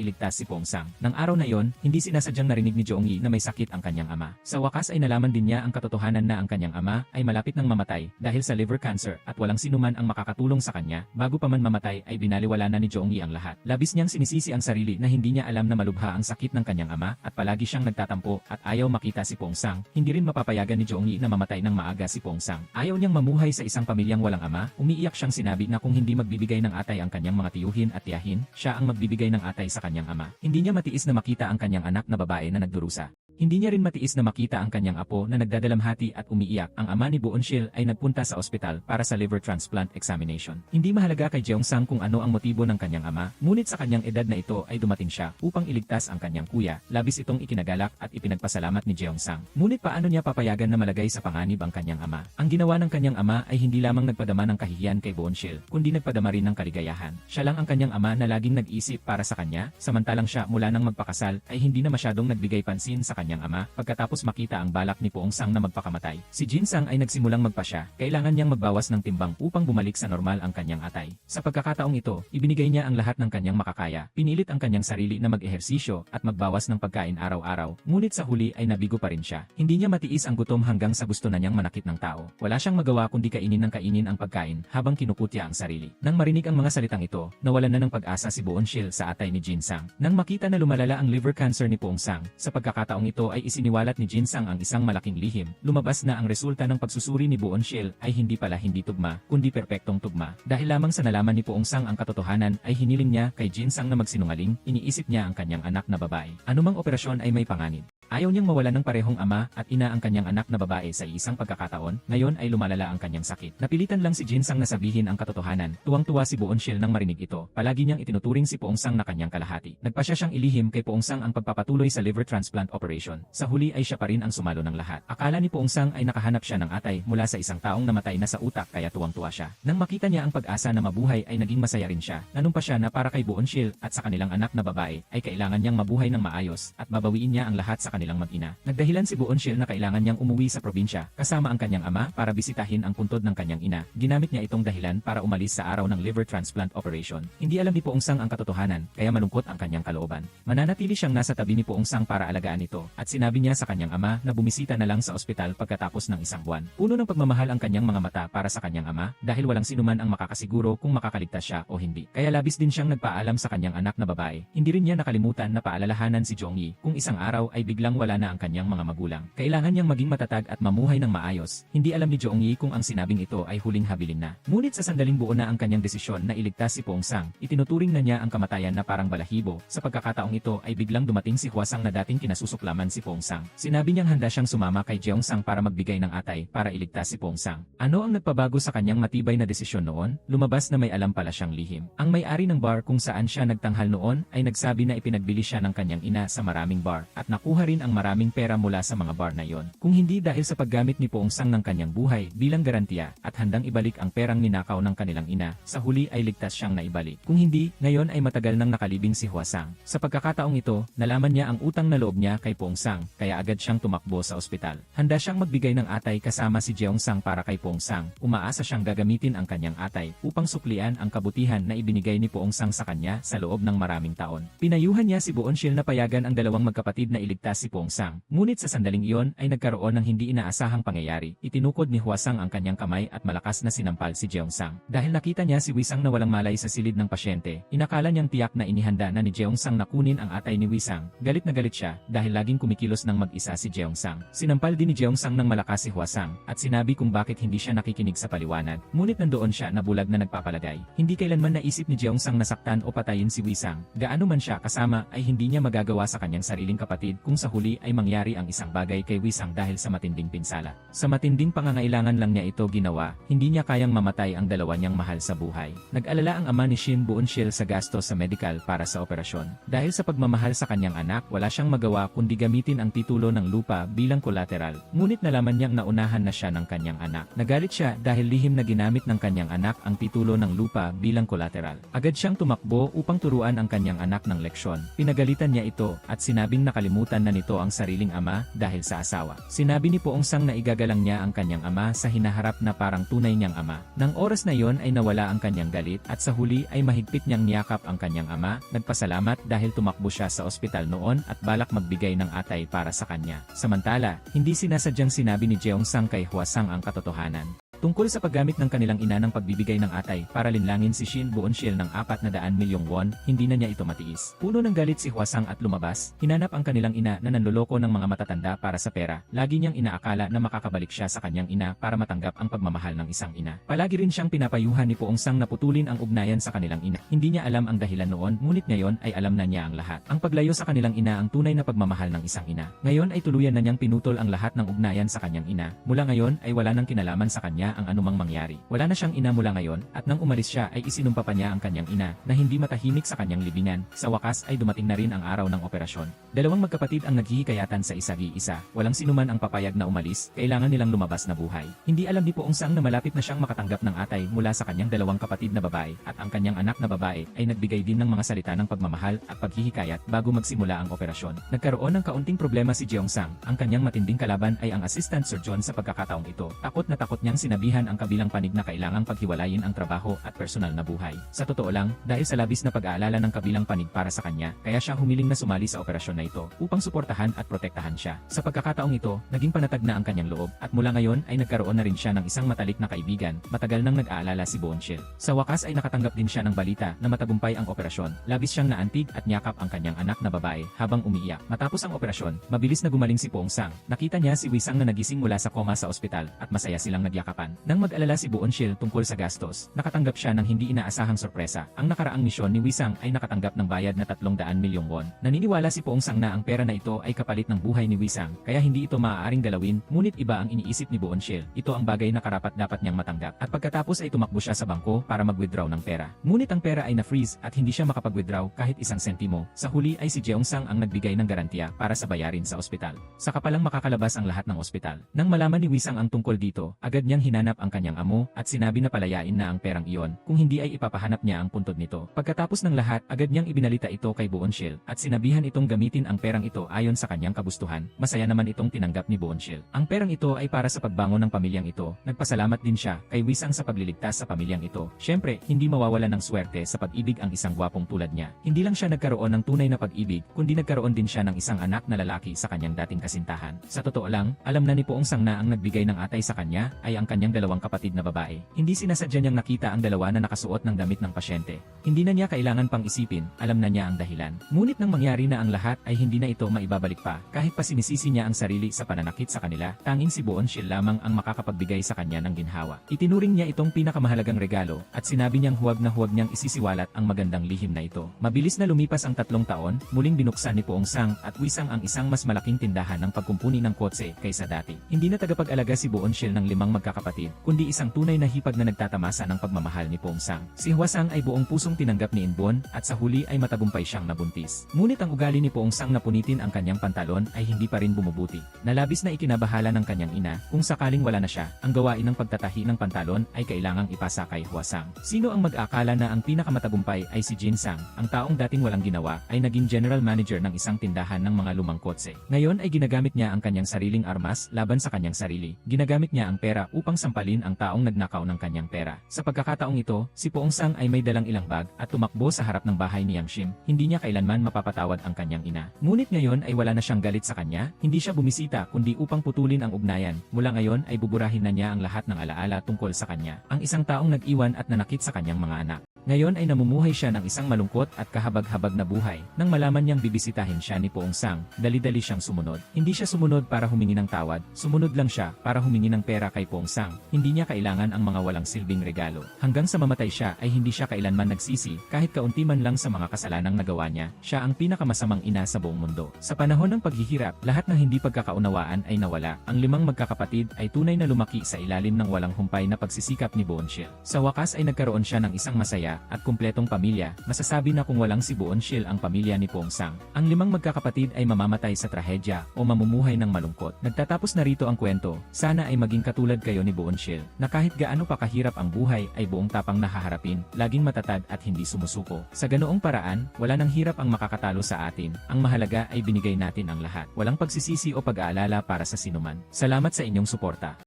iligtas si Pongsang. Nang araw na yon, hindi sinasadyang narinig ni Jeongyi na may sakit ang kanyang ama. Sa wakas ay nalaman din niya ang katotohanan na ang kanyang ama ay malapit ng mamatay dahil sa liver cancer at walang sinuman ang makakatulong sa kanya. Bago pa man mamatay ay binaliwala na ni Jeongyi ang lahat. Labis niyang sinisisi ang sarili na hindi niya alam na malubha ang sakit ng kanyang ama at palagi siyang nagtatampo at ayaw makita si Pongsang. Hindi rin mapapayagan ni Jeongyi na mamatay ng maaga si Pongsang. Ayaw niyang mamuhay sa isang pamilyang walang ama. Umiiyak siyang sinabi na kung hindi magbibigay ng atay ang kanyang mga tiyuhin at tiyahin, siya ang magbibigay ng atay sa kanyang ama. Hindi niya matiis na makita ang kanyang anak na babae na nagdurusa. Hindi niya rin matiis na makita ang kanyang apo na nagdadalamhati at umiiyak. Ang ama ni Boonshil ay nagpunta sa ospital para sa liver transplant examination. Hindi mahalaga kay Jeongsang kung ano ang motibo ng kanyang ama, ngunit sa kanyang edad na ito ay dumating siya upang iligtas ang kanyang kuya. Labis itong ikinagalak at ipinagpasalamat ni Jeongsang. Ngunit paano niya papayagan na malagay sa panganib ang kanyang ama? Ang ginawa ng kanyang ama ay hindi lamang nagpadama ng kahihiyan kay Boonshil, kundi nagpadama rin ng kaligayahan. Siya lang ang kanyang ama na laging nag-isip para sa kanya, samantalang siya mula nang magpakasal ay hindi na masyadong nagbigay pansin sa kanyang ama. Pagkatapos makita ang balak ni Pongsang na magpakamatay, si Jinsang ay nagsimulang magpasya. Kailangan niyang magbawas ng timbang upang bumalik sa normal ang kanyang atay. Sa pagkakataong ito, ibinigay niya ang lahat ng kanyang makakaya. Pinilit ang kanyang sarili na mag-ehersisyo at magbawas ng pagkain araw-araw. Ngunit sa huli ay nabigo pa rin siya. Hindi niya matiis ang gutom hanggang sa gusto na niyang manakit ng tao. Wala siyang magawa kundi kainin ng kainin ang pagkain habang kinukutya ang sarili. Nang marinig ang mga salitang ito, nawalan na ng pag-asa si Boonshil sa atay ni Jinsang. Nang makita na lumalala ang liver cancer ni Pongsang, sa pagkakataong ito ay isiniwalat ni Jinsang ang isang malaking lihim. Lumabas na ang resulta ng pagsusuri ni Boonshil ay hindi pala hindi tugma, kundi perpektong tugma. Dahil lamang sa nalaman ni Pongsang ang katotohanan ay hiniling niya kay Jinsang na magsinungaling, iniisip niya ang kanyang anak na babae. Anumang operasyon ay may panganib. Ayaw niyang mawalan ng parehong ama at ina ang kanyang anak na babae sa isang pagkakataon, ngayon ay lumalala ang kanyang sakit. Napilitan lang si Jinsang na sabihin ang katotohanan. Tuwang-tuwa si Boonshil nang marinig ito. Palagi niyang itinuturing si Pongsang na kanyang kalahati. Nagpasya siyang ilihim kay Pongsang ang pagpapatuloy sa liver transplant operation. Sa huli ay siya pa rin ang sumalo ng lahat. Akala ni Pongsang ay nakahanap siya ng atay mula sa isang taong namatay na sa utak kaya tuwang-tuwa siya. Nang makita niya ang pag-asa na mabuhay ay naging masaya rin siya. Nanumpa siya na para kay Boonshil at sa kanilang anak na babae ay kailangan niyang mabuhay ng maayos at babawiin niya ang lahat sa kanilang mag-ina. Nagdahilan si Boonshil na kailangan niyang umuwi sa probinsya kasama ang kanyang ama para bisitahin ang puntod ng kanyang ina. Ginamit niya itong dahilan para umalis sa araw ng liver transplant operation. Hindi alam ni Pongsang ang katotohanan kaya malungkot ang kanyang kalooban. Mananatili siyang nasa tabi ni Pongsang para alagaan ito at sinabi niya sa kanyang ama na bumisita na lang sa ospital pagkatapos ng isang buwan. Puno ng pagmamahal ang kanyang mga mata para sa kanyang ama dahil walang sinuman ang makakasiguro kung makakaligtas siya o hindi. Kaya labis din siyang nagpaalam sa kanyang anak na babae. Hindi rin niya nakalimutan na paalalahanan si Jeongyi kung isang araw ay biglang wala na ang kanyang mga magulang. Kailangan niyang maging matatag at mamuhay ng maayos. Hindi alam ni Jeongyi kung ang sinabing ito ay huling habilin na. Ngunit sa sandaling buo na ang kanyang desisyon na iligtas si Pongsang, itinuturing na niya ang kamatayan na parang balahibo. Sa pagkakataong ito ay biglang dumating si Hwasang na dating kinasusuklaman si Pongsang. Sinabi niyang handa siyang sumama kay Jeongsang para magbigay ng atay para iligtas si Pongsang. Ano ang nagpabago sa kanyang matibay na desisyon noon? Lumabas na may alam pala siyang lihim. Ang may-ari ng bar kung saan siya nagtanghal noon ay nagsabi na ipinagbili siya ng kanyang ina sa maraming bar at nakuha rin ang maraming pera mula sa mga bar na yon. Kung hindi dahil sa paggamit ni Pongsang ng kanyang buhay bilang garantiya at handang ibalik ang perang ninakaw ng kanilang ina, sa huli ay ligtas siyang naibalik. Kung hindi, ngayon ay matagal nang nakalibing si Hwasang. Sa pagkakataong ito, nalaman niya ang utang na loob niya kay Pongsang, kaya agad siyang tumakbo sa ospital. Handa siyang magbigay ng atay kasama si Jeongsang para kay Pongsang. Umaasa siyang gagamitin ang kanyang atay upang suklian ang kabutihan na ibinigay ni Pongsang sa kanya sa loob ng maraming taon. Pinayuhan niya si Boonshil na payagan ang dalawang magkapatid na iligtas si Pongsang. Ngunit sa sandaling iyon ay nagkaroon ng hindi inaasahang pangyayari. Itinukod ni Hwasang ang kanyang kamay at malakas na sinampal si Jeongsang. Dahil nakita niya si Wisang na walang malay sa silid ng pasyente, inakala niyang tiyak na inihanda na ni Jeongsang na kunin ang atay ni Wisang. Galit na galit siya dahil laging kumikilos ng mag-isa si Jeongsang. Sinampal din ni Jeongsang ng malakas si Hwasang at sinabi kung bakit hindi siya nakikinig sa paliwanag. Ngunit nandoon siya na bulag na nagpapalagay. Hindi kailanman naisip ni Jeongsang na saktan o patayin si Wisang. Gaano man siya kasama ay hindi niya magagawa sa kanyang sariling kapatid kung sa huli ay mangyari ang isang bagay kay Wisang dahil sa matinding pinsala. Sa matinding pangangailangan lang niya ito ginawa, hindi niya kayang mamatay ang dalawa niyang mahal sa buhay. Nag-alala ang ama ni Shin Buonshil sa gastos sa medical para sa operasyon. Dahil sa pagmamahal sa kanyang anak, wala siyang magawa kundi gamitin ang titulo ng lupa bilang collateral. Ngunit nalaman niyang naunahan na siya ng kanyang anak. Nagalit siya dahil lihim na ginamit ng kanyang anak ang titulo ng lupa bilang collateral. Agad siyang tumakbo upang turuan ang kanyang anak ng leksyon. Pinagalitan niya ito at sinabing nakalimutan na nito ang sariling ama dahil sa asawa. Sinabi ni Poong Sang na igagalang niya ang kanyang ama sa hinaharap na parang tunay niyang ama. Nang oras na yon ay nawala ang kanyang galit at sa huli ay mahigpit niyang niyakap ang kanyang ama. Nagpasalamat dahil tumakbo siya sa ospital noon at balak magbigay ng atay para sa kanya. Samantala, hindi sinasadyang sinabi ni Jeong Sang kay Hwasang ang katotohanan tungkol sa paggamit ng kanilang ina ng pagbibigay ng atay para linlangin si Shin Buonshil ng 400 milyong won. Hindi na niya ito matiis. Puno ng galit si Hwasang at lumabas. Hinanap ang kanilang ina na nanloloko ng mga matatanda para sa pera. Lagi niyang inaakala na makakabalik siya sa kanyang ina para matanggap ang pagmamahal ng isang ina. Palagi rin siyang pinapayuhan ni Poong Sang na putulin ang ugnayan sa kanilang ina. Hindi niya alam ang dahilan noon, ngunit ngayon ay alam na niya ang lahat. Ang paglayo sa kanilang ina ang tunay na pagmamahal ng isang ina. Ngayon ay tuluyan na niyang pinutol ang lahat ng ugnayan sa kanyang ina. Mula ngayon ay wala nang kinalaman sa kanya ang anumang mangyari. Wala na siyang ina mula ngayon at nang umalis siya ay isinumpa pa niya ang kanyang ina na hindi matahimik sa kanyang libingan. Sa wakas ay dumating na rin ang araw ng operasyon. Dalawang magkapatid ang naghihikayatan sa isa't-isa. Walang sinuman ang papayag na umalis, kailangan nilang lumabas na buhay. Hindi alam ni Poong Sang na malapit na siyang makatanggap ng atay mula sa kanyang dalawang kapatid na babae at ang kanyang anak na babae ay nagbigay din ng mga salita ng pagmamahal at paghihikayat bago magsimula ang operasyon. Nagkaroon ng kaunting problema si Jeong Sang. Ang kanyang matinding kalaban ay ang assistant surgeon sa pagkakataong ito. Takot na takot niyang sinabihan ang kabilang panig na kailangang paghiwalayin ang trabaho at personal na buhay. Sa totoo lang, dahil sa labis na pag-aalala ng kabilang panig para sa kanya, kaya siya humiling na sumali sa operasyon na ito upang suportahan at protektahan siya. Sa pagkakataong ito, naging panatag na ang kanyang loob at mula ngayon ay nagkaroon na rin siya ng isang matalik na kaibigan. Matagal nang nag-aalala si Buonshil. Sa wakas ay nakatanggap din siya ng balita na matagumpay ang operasyon. Labis siyang naantig at niyakap ang kanyang anak na babae habang umiiyak. Matapos ang operasyon, mabilis na gumaling si Poong Sang. Nakita niya si Wisang na nagising mula sa koma sa ospital at masaya silang nagyakapan. Nang mag-alala si Buonshil tungkol sa gastos, nakatanggap siya ng hindi inaasahang sorpresa. Ang nakaraang misyon ni Wisang ay nakatanggap ng bayad na 300 milyong won. Naniniwala si Poong Sang na ang pera na ito ay kapalit ng buhay ni Wisang, kaya hindi ito maaaring galawin, ngunit iba ang iniisip ni Buonshil. Ito ang bagay na karapat-dapat niyang matanggap. At pagkatapos ay tumakbo siya sa bangko para mag-withdraw ng pera. Ngunit ang pera ay na-freeze at hindi siya makapag-withdraw kahit isang sentimo. Sa huli ay si Jeong Sang ang nagbigay ng garantiya para sa bayarin sa ospital. Saka palang makakalabas ang lahat ng ospital. Nang malaman ni Wisang ang tungkol dito, agad niyang hinanap ang kanyang amo at sinabi na palayain na ang perang iyon, kung hindi ay ipapahanap niya ang puntod nito. Pagkatapos ng lahat, agad niyang ibinalita ito kay Buonshil at sinabihan itong gamitin ang perang ito ayon sa kanyang kagustuhan. Masaya naman itong tinanggap ni Buonshil. Ang perang ito ay para sa pagbangon ng pamilyang ito. Nagpasalamat din siya kay Wisang sa pagliligtas sa pamilyang ito. Siyempre, hindi mawawala ng swerte sa pag-ibig ang isang gwapong tulad niya. Hindi lang siya nagkaroon ng tunay na pag-ibig, kundi nagkaroon din siya ng isang anak na lalaki sa kanyang dating kasintahan. Sa totoo lang, alam na ni Poong Sang na ang nagbigay ng atay sa kanya ay ang kanyang dalawang kapatid na babae. Hindi sinasadya niyang nakita ang dalawa na nakasuot ng damit ng pasyente. Hindi na niya kailangan pang isipin, alam na niya ang dahilan. Ngunit nang mangyari na ang lahat ay hindi na ito maibabalik pa. Kahit pa sinisisi niya ang sarili sa pananakit sa kanila, tanging si Buonshil lamang ang makakapagbigay sa kanya ng ginhawa. Itinuring niya itong pinakamahalagang regalo at sinabi niyang huwag niyang isisiwalat ang magandang lihim na ito. Mabilis na lumipas ang 3 taon, muling binuksan ni Poong Sang at Wisang ang isang mas malaking tindahan ng pagkumpuni ng kotse kaysa dati. Hindi na tagapag-alaga si Buonshil ng 5 magkakapatid, kundi isang tunay na hipag na nagtatamasa ng pagmamahal ni Poong Sang. Si Hwasang ay buong pusong tinanggap ni Inbon at sa huli ay matagumpay siyang nabuntis. Ngunit ang ugali ni Poong Sang na punitin ang kanyang pantalon ay hindi pa rin bumubuti. Nalabis na ikinabahala ng kanyang ina, kung sakaling wala na siya, ang gawain ng pagtatahi ng pantalon ay kailangang ipasa kay Hwasang. Sino ang mag-akala na ang pinakamatagumpay ay si Jin Sang, ang taong dating walang ginawa, ay naging general manager ng isang tindahan ng mga lumang kotse. Ngayon ay ginagamit niya ang kanyang sariling armas laban sa kanyang sarili. Ginagamit niya ang pera upang sampalin ang taong nagnakaw ng kanyang pera. Sa pagkakataong ito, si Poong Sang ay may dalang ilang bag at tumakbo sa harap ng bahay ni Yang Shim. Hindi niya kailanman mapapatawad ang kanyang ina. Ngunit ngayon ay wala na siyang galit sa kanya, hindi siya bumisita kundi upang putulin ang ugnayan. Mula ngayon ay buburahin na niya ang lahat ng alaala tungkol sa kanya. Ang isang taong nag-iwan at nanakit sa kanyang mga anak. Ngayon ay namumuhay siya ng isang malungkot at kahabag-habag na buhay. Nang malaman niyang bibisitahin siya ni Poong Sang, dali-dali siyang sumunod. Hindi siya sumunod para humingi ng tawad, sumunod lang siya para humingi ng pera kay Poong Sang. Hindi niya kailangan ang mga walang silbing regalo. Hanggang sa mamatay siya ay hindi siya kailanman nagsisi, kahit kaunti man lang sa mga kasalanang nagawa niya. Siya ang pinakamasamang ina sa buong mundo. Sa panahon ng paghihirap, lahat ng hindi pagkakaunawaan ay nawala. Ang 5 magkakapatid ay tunay na lumaki sa ilalim ng walang humpay na pagsisikap ni Boonshil. Sa wakas ay nagkaroon siya ng isang masaya at kumpletong pamilya. Masasabi na kung walang si Boonshil ang pamilya ni Poong Sang, ang 5 magkakapatid ay mamamatay sa trahedya o mamumuhay ng malungkot. Nagtatapos na rito ang kwento. Sana ay maging katulad kayo ni Boonshil, na kahit gaano pa kahirap ang buhay ay buong tapang nahaharapin, laging matatag at hindi sumusuko. Sa ganoong paraan, wala nang hirap ang makakatalo sa atin. Ang mahalaga ay binigay natin ang lahat. Walang pagsisisi o pag-aalala para sa sinuman. Salamat sa inyong suporta.